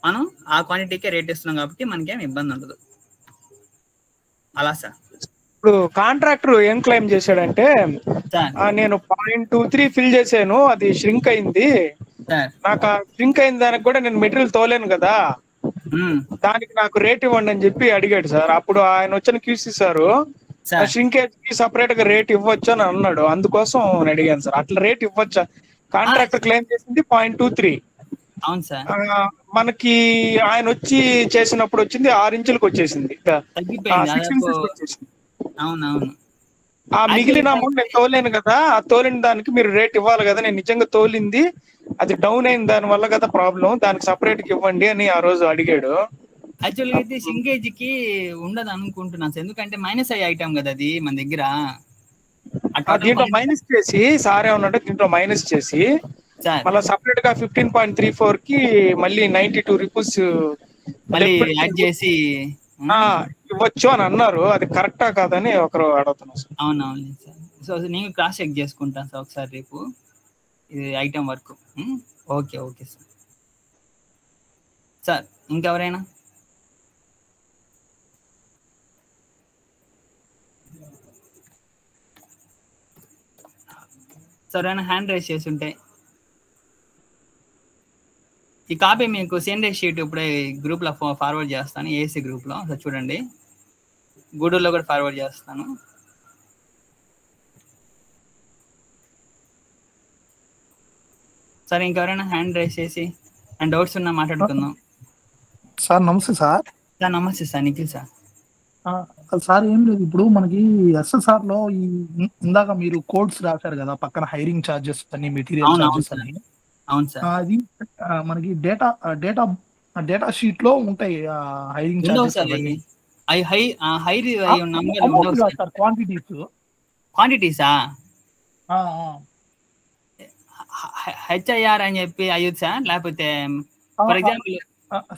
మనం ఆ క్వాంటిటీకే రేట్ ఇస్తున్నాం కాబట్టి మనకేం ఇబ్బంది ఉండదు. అలా సార్. ఇప్పుడు కాంట్రాక్టర్ ఏం క్లెయిమ్ చేశాడంటే, నేను 0.23 ఫిల్ చేశాను, అది ష్రింక్ అయింది, నాకు ఆ ష్రింక్ అయిన దానికి కూడా నేను మెటీరియల్ తోలేను కదా, దానికి నాకు రేట్ ఇవ్వండి అని చెప్పి అడిగాడు సార్. అప్పుడు ఆయన వచ్చిన క్యూసీ సారు ష్రింకేజ్ కి సపరేట్ గా రేట్ ఇవ్వచ్చు అని అన్నాడు. అందుకోసం అడిగాను సార్, అట్లా రేట్ ఇవ్వచ్చా? కాంట్రాక్టర్ క్లెయిమ్ చేసింది 0.23. అవును సార్. మనకి ఆయన వచ్చి చేసినప్పుడు వచ్చింది 6 ఇంచులకు వచ్చేసింది, అవునవును. ఆ మిగిలిన అమౌంట్ నేను తోలేను కదా, ఆ తోలిన దానికి మీరు రేట్ ఇవ్వాలి కదా, నేను నిజంగా తోలింది అది డౌన్ అయిన దాని వల్ల కదా ప్రాబ్లం, దానికి సపరేట్ గా ఇవ్వండి అని ఆ రోజు అడిగాడు. యాక్చువల్గా అయితే షింకేజ్ కి ఉండదు అనుకుంటున్నాను సార్, ఎందుకంటే మైనస్ అయ్యే ఐటమ్ కదా అది మన దగ్గర. దీంట్లో మైనస్ చేసి సార్ ఏమన్నాడు, దీంట్లో మైనస్ చేసి మళ్ళీ సపరేట్ గా 15.34 కి మళ్ళీ 92 రూపీస్ మళ్ళీ యాడ్ చేసి ఇవ్వచ్చు అని అన్నారు. అది కరెక్టా కాదని ఒకరు అడుగుతున్నారు సార్. అవునవును సార్. సో నేను క్రాస్ చెక్ చేసుకుంటాను సార్ ఒకసారి రేపు ఇది item work. Okay okay sir. Sir ఇంకెవరైనా? సార్ ఏమైనా హ్యాండ్ రైజ్ చేసి ఉంటే ఈ కాపీ మీకు సేంద్రియ షీట్ ఇప్పుడే గ్రూప్లో ఫార్వర్డ్ చేస్తాను, ఏసీ గ్రూప్లో. సార్ చూడండి, గూడూరులో కూడా ఫార్వర్డ్ చేస్తాను. సార్ ఇంకెవరైనా హ్యాండ్ రైజ్ చేసి అండ్ డౌట్స్ ఉన్నా మాట్లాడుకుందాం. సార్ నమస్తే సార్. సార్ నమస్తే సార్, నిఖిల్ సార్. సార్ ఏం లేదు, ఇప్పుడు మనకి ఎస్ఎస్ఆర్ లో ఇందాక మీరు కోడ్స్ రాశారు కదా, పక్కన హైరింగ్ చార్జెస్ అని, మెటీరియల్ చార్జెస్ అని. అవును సార్. అది మనకి డేటా షీట్ లో ఉంటాయి హైరింగ్ చార్జెస్. క్వాంటిటీసా హెచ్ఐఆర్ అని చెప్పి అయ్యొచ్చు సార్, లేకపోతే ఫర్ ఎగ్జాంపుల్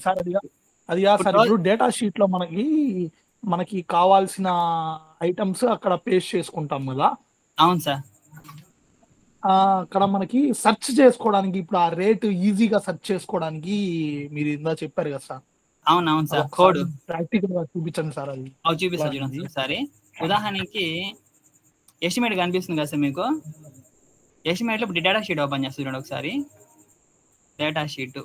సార్ అది సార్ ఇప్పుడు డేటా షీట్ లో మనకి కావాల్సిన ఐటమ్స్ అక్కడ పేస్ట్ చేసుకుంటాం కదా. అవును సార్. అక్కడ మనకి సెర్చ్ చేసుకోవడానికి ఇప్పుడు ఆ రేట్ ఈజీగా సెర్చ్ చేసుకోవడానికి మీరు ఇందా చెప్పారు కదా సార్. అవునవును సార్. కోడ్ ప్రాక్టికల్ గా చూపించండి సార్. అది చూపిస్తా చూడండి ఒకసారి. ఉదాహరణకి ఎస్టిమేట్ కనిపిస్తుంది కదా సార్ మీకు, ఎస్టిమేట్ లో ఇప్పుడు డేటా షీట్ ఓపెన్ చేస్తుంది చూడండి ఒకసారి. Data sheet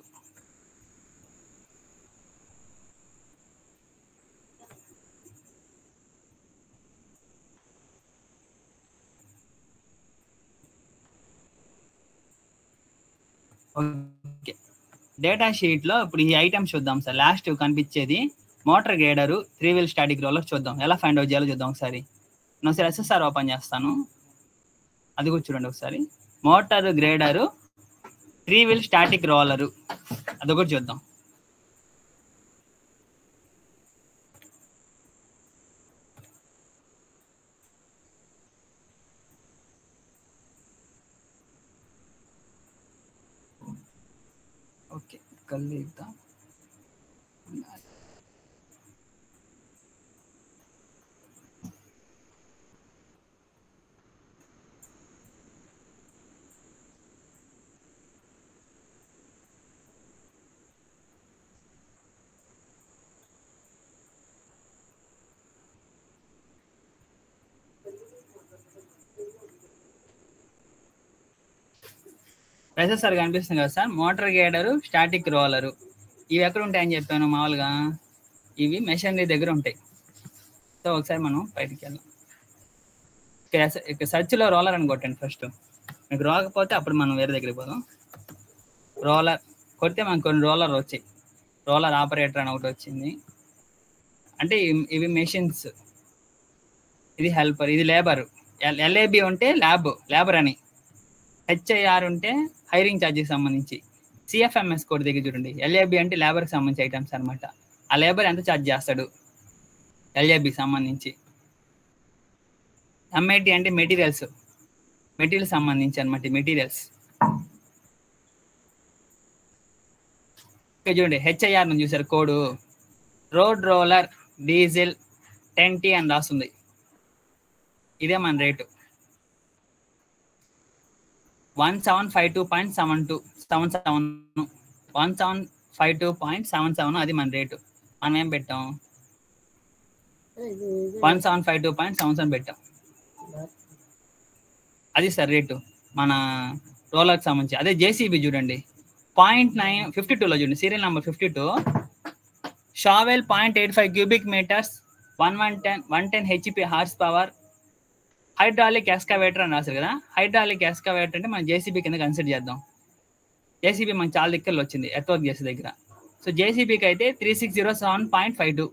okay. Data sheet లో ఇప్పుడు ఈ ఐటమ్స్ చూద్దాం సార్. లాస్ట్ కనిపించేది motor grader, 3 wheel static roller. చూద్దాం ఎలా ఫైండ్ అవుట్ చేయాలో చూద్దాం ఒకసారి. నేను ఒకసారి ఎస్ఎస్ఆర్ ఓపెన్ చేస్తాను, అది కూడా చూడండి ఒకసారి. Motor grader, 3 wheel static roller, అది కూడా చూద్దాం. ఓకే కలిద్దాం. సార్ కనిపిస్తుంది కదా సార్, మోటార్ గేడరు, స్టాటిక్ రోలరు, ఇవి ఎక్కడ ఉంటాయని చెప్పాను మామూలుగా, ఇవి మెషినరీ దగ్గర ఉంటాయి. సో ఒకసారి మనం బయటికి వెళ్దాం. ఇక్కడ సర్చ్లో రోలర్ అని కొట్టండి ఫస్ట్. మీకు రాకపోతే అప్పుడు మనం వేరే దగ్గరికి పోదాం. రోలర్ కొడితే మనకు కొన్ని రోలర్ వచ్చాయి. రోలర్ ఆపరేటర్ అని ఒకటి వచ్చింది. అంటే ఇవి మెషిన్స్, ఇది హెల్పర్, ఇది లేబర్. ఎల్ఏబి ఉంటే లేబర్ అని, హెచ్ఐఆర్ ఉంటే హైరింగ్ ఛార్జెస్ సంబంధించి, సిఎఫ్ఎంఎస్ కోడ్ దగ్గర చూడండి. ఎల్ఏబి అంటే లేబర్కి సంబంధించి ఐటమ్స్ అనమాట. ఆ లేబర్ ఎంత ఛార్జ్ చేస్తాడు ఎల్ఏబికి సంబంధించి. ఎంఐటి అంటే మెటీరియల్స్ సంబంధించి అనమాట. మెటీరియల్స్ చూడండి, హెచ్ఐఆర్ నుంచి చూసారు code, road roller diesel 10T అని రాస్తుంది. ఇదే మన రేటు 1752.77 అది మన రేటు. మనం ఏం పెట్టాం, 1752.77 పెట్టాం. అది సార్ రేటు మన రోలర్కి సంబంధించి. అదే జేసీబీ చూడండి 0.952లో చూడండి, serial number 52, shovel 0.85 cubic metres, 110 HP horse power, hydraulic excavator అని రాశారు కదా. హైడ్రాలిక్ ఎక్స్కవేటర్ అంటే మనం జేసీబీ కింద కన్సిడర్ చేద్దాం. జేసీబీ మనకు చాలా దగ్గరలో వచ్చింది ఎర్త్ వర్క్ చేసే దగ్గర. సో జేసీబీకి అయితే 3607.52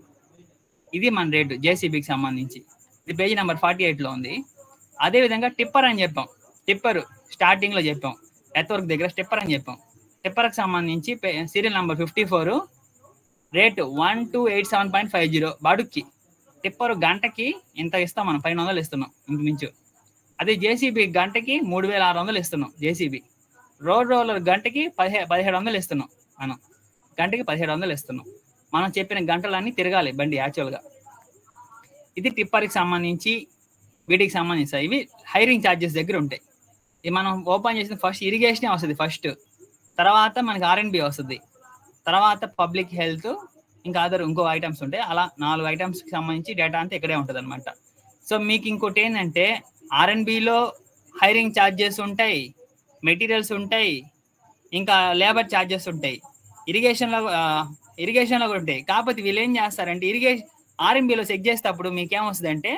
ఇది మన రేటు జేసీబీకి సంబంధించి. ఇది పేజీ నెంబర్ 48లో ఉంది. అదేవిధంగా టిప్పర్ అని చెప్పాం. టిప్పర్ స్టార్టింగ్లో చెప్పాం, ఎర్త్ వర్క్ దగ్గర టిప్పర్ అని చెప్పాం. టిప్పర్కి సంబంధించి సీరియల్ నెంబర్ 54, రేటు 1287.50 బాడుక్కి. టిప్పరు గంటకి ఇంత ఇస్తాం మనం, 500 ఇస్తున్నాం ఇంచుమించు. అదే జేసీబీ గంటకి 3600 ఇస్తున్నాం జేసీబీ. రోడ్ రోలర్ గంటకి 1700 ఇస్తున్నాం మనం, గంటకి 1700 ఇస్తున్నాం. మనం చెప్పిన గంటలన్నీ తిరగాలి బండి యాక్చువల్గా. ఇది టిప్పర్కి సంబంధించి, వీటికి సంబంధించి. ఇవి హైరింగ్ ఛార్జెస్ దగ్గర ఉంటాయి. ఇది మనం ఓపెన్ చేసిన ఫస్ట్ ఇరిగేషనే వస్తుంది ఫస్ట్, తర్వాత మనకి R&B వస్తుంది, తర్వాత పబ్లిక్ హెల్త్, ఇంకా ఇంకో ఐటమ్స్ ఉంటాయి. అలా 4 ఐటమ్స్కి సంబంధించి డేటా అంతా ఇక్కడే ఉంటుంది అనమాట. సో మీకు ఇంకోటి ఏంటంటే R&Bలో హైరింగ్ ఛార్జెస్ ఉంటాయి, మెటీరియల్స్ ఉంటాయి, ఇంకా లేబర్ ఛార్జెస్ ఉంటాయి. ఇరిగేషన్లో కూడా ఉంటాయి. కాకపోతే వీళ్ళు ఏం చేస్తారంటే R&Bలో చెక్ చేసేటప్పుడు మీకు ఏమొస్తుంది అంటే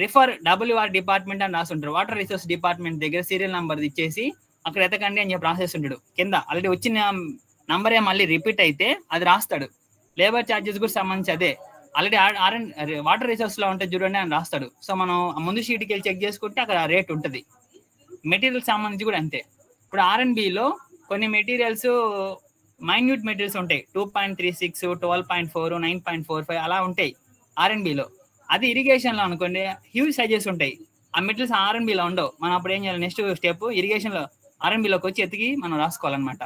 రిఫర్ WR డిపార్ట్మెంట్ అని రాస్తుంటారు. వాటర్ రిసోర్స్ డిపార్ట్మెంట్ దగ్గర సీరియల్ నెంబర్ ఇచ్చేసి అక్కడ ఎతకండి అని చెప్పి రాసేసి ఉంటాడు. కింద ఆల్రెడీ వచ్చిన నంబరే మళ్ళీ రిపీట్ అయితే అది రాస్తాడు. లేబర్ ఛార్జెస్ కూడా సంబంధించి అదే, ఆల్రెడీ వాటర్ రిసోర్స్లో ఉంటే చూడండి అని రాస్తాడు. సో మనం ముందు షీట్కి వెళ్ళి చెక్ చేసుకుంటే అక్కడ రేట్ ఉంటుంది. మెటీరియల్స్ సంబంధించి కూడా అంతే. ఇప్పుడు R&Bలో కొన్ని మెటీరియల్స్ మైన్యూట్ మెటీరియల్స్ ఉంటాయి, 2.36, 12.4, 9.45 అలా ఉంటాయి R&Bలో. అది ఇరిగేషన్లో అనుకోండి హ్యూజ్ సైజెస్ ఉంటాయి. ఆ మెటీరియల్స్ R&Bలో ఉండవు. మనం అప్పుడు ఏం చేయాలి, నెక్స్ట్ స్టెప్ ఇరిగేషన్లో R&Bలోకి వచ్చి ఎతికి మనం రాసుకోవాలన్నమాట.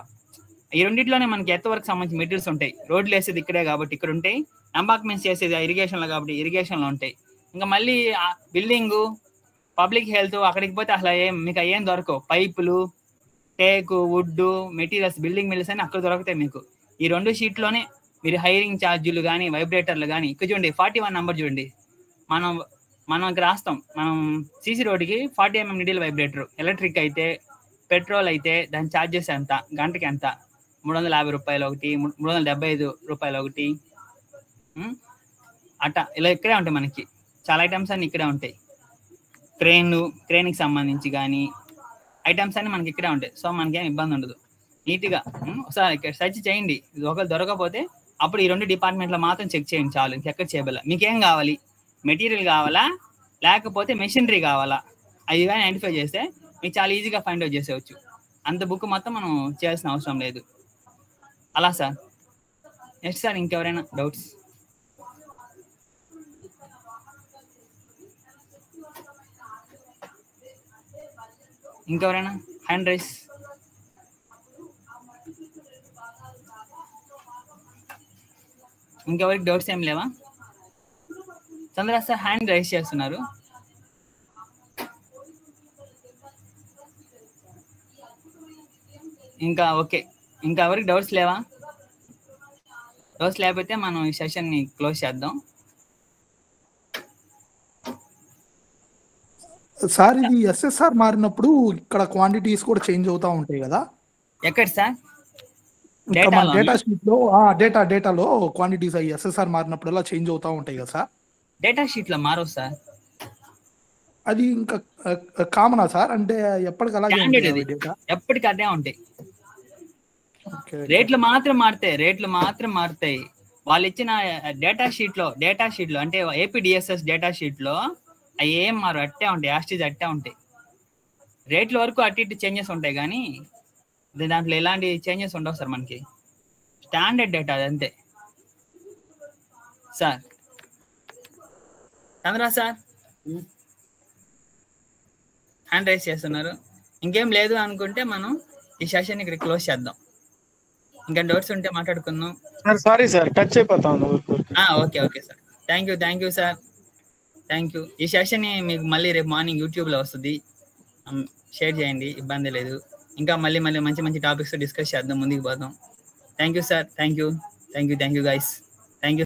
ఈ రెండింటిలోనే మనకి ఎర్త్ వర్క్ సంబంధించి మెటీరియల్స్ ఉంటాయి. రోడ్లు వేసేది ఇక్కడే కాబట్టి ఇక్కడ ఉంటాయి, ఎంబాక్మెంట్స్ చేసేది ఇరిగేషన్లో కాబట్టి ఇరిగేషన్లో ఉంటాయి. ఇంకా మళ్ళీ బిల్డింగు, పబ్లిక్ హెల్త్ అక్కడికి పోతే అసలు మీకు ఏం దొరకవు. పైపులు, టేకు, వుడ్ మెటీరియల్స్, బిల్డింగ్ మెటీరియల్స్ అని అక్కడ దొరుకుతాయి మీకు. ఈ 2 షీట్లోనే మీరు హైరింగ్ ఛార్జీలు కానీ వైబ్రేటర్లు కానీ. ఇక్కడ చూడండి 41 నెంబర్ చూడండి, మనం ఇక్కడ రాస్తాం. మనం సీసీ రోడ్డుకి 40 mm నీడిల్ వైబ్రేటర్, ఎలక్ట్రిక్ అయితే, పెట్రోల్ అయితే దాని ఛార్జెస్ ఎంత, గంటకి ఎంత, 350 రూపాయలు ఒకటి, 375 రూపాయలు ఒకటి, అట్లా ఇలా ఇక్కడే ఉంటాయి. మనకి చాలా ఐటమ్స్ అన్ని ఇక్కడే ఉంటాయి. క్రేన్కి సంబంధించి కానీ ఐటమ్స్ అన్ని మనకి ఇక్కడే ఉంటాయి. సో మనకేం ఇబ్బంది ఉండదు. నీట్గా ఒకసారి ఇక్కడ సెర్చ్ చేయండి. ఇది ఒకవేళ దొరకకపోతే అప్పుడు ఈ 2 డిపార్ట్మెంట్లో మాత్రం చెక్ చేయండి చాలు, ఇంకెక్కడ చేయబల. మీకేం కావాలి, మెటీరియల్ కావాలా లేకపోతే మెషినరీ కావాలా, అవి కానీ ఐడెంటిఫై చేస్తే మీకు చాలా ఈజీగా ఫైండ్ అవుట్ చేసేవచ్చు. అంత బుక్ మొత్తం మనం చేయాల్సిన అవసరం లేదు. అలా సార్. నెక్స్ట్ సార్ ఇంకెవరైనా డౌట్స్? ఇంకెవరైనా హ్యాండ్ రైస్? ఇంకెవరికి డౌట్స్ ఏం లేవా? చంద్ర సార్ హ్యాండ్ రైస్ చేస్తున్నారు. ఇంకా ఓకే, ఇంకా ఎవరికి డౌట్స్ లేవా? డౌట్స్ లేకపోతే మనం ఈ సెషన్ని క్లోజ్ చేద్దాం. సార్ ఇది ఎస్ఎస్ఆర్ మారినప్పుడు ఇక్కడ క్వాంటిటీస్ కూడా చేంజ్ అవుతా ఉంటాయి కదా? ఎక్కడ సార్? ఇంకా మన డేటా షీట్ లో డేటాలో క్వాంటిటీస్ అయ్యి ఎస్ఎస్ఆర్ మారినప్పుడల్లా చేంజ్ అవుతా ఉంటాయి కదా సార్? డేటా షీట్ లో మారవు సార్, అది ఇంకా కామనా సార్? అంటే ఎప్పటికి అలాగే డేటా ఎప్పటికి అదే ఉంటాయి. రేట్లు మాత్రం మారుతాయి. వాళ్ళు ఇచ్చిన డేటా షీట్ లో అంటే ఏపీడిఎస్ఎస్ డేటా షీట్ లో అవి ఏం మారు, అట్టే ఉంటాయి, యాస్టీజ్ అట్టే ఉంటాయి. రేట్ల వరకు అటు ఇటు చేంజెస్ ఉంటాయి కానీ దాంట్లో ఎలాంటి చేంజెస్ ఉండవు సార్. మనకి స్టాండర్డ్ డేటా అది అంతే sir. Chandra sir hand raise చేస్తున్నారు. ఇంకేం లేదు అనుకుంటే మనం ఈ సెషన్ ఇక్కడ క్లోజ్ చేద్దాం. ఇంకా డౌట్స్ ఉంటే మాట్లాడుకుందాం. సారీ సార్, టచ్ అయిపోతాను. Okay sir, thank you sir, thank you. ఈ సెషన్ మీకు మళ్ళీ రేపు మార్నింగ్ యూట్యూబ్లో వస్తుంది, షేర్ చేయండి, ఇబ్బంది లేదు. ఇంకా మళ్ళీ మంచి టాపిక్స్ డిస్కస్ చేద్దాం, ముందుకు పోదాం. Thank you sir, thank you guys, thank you.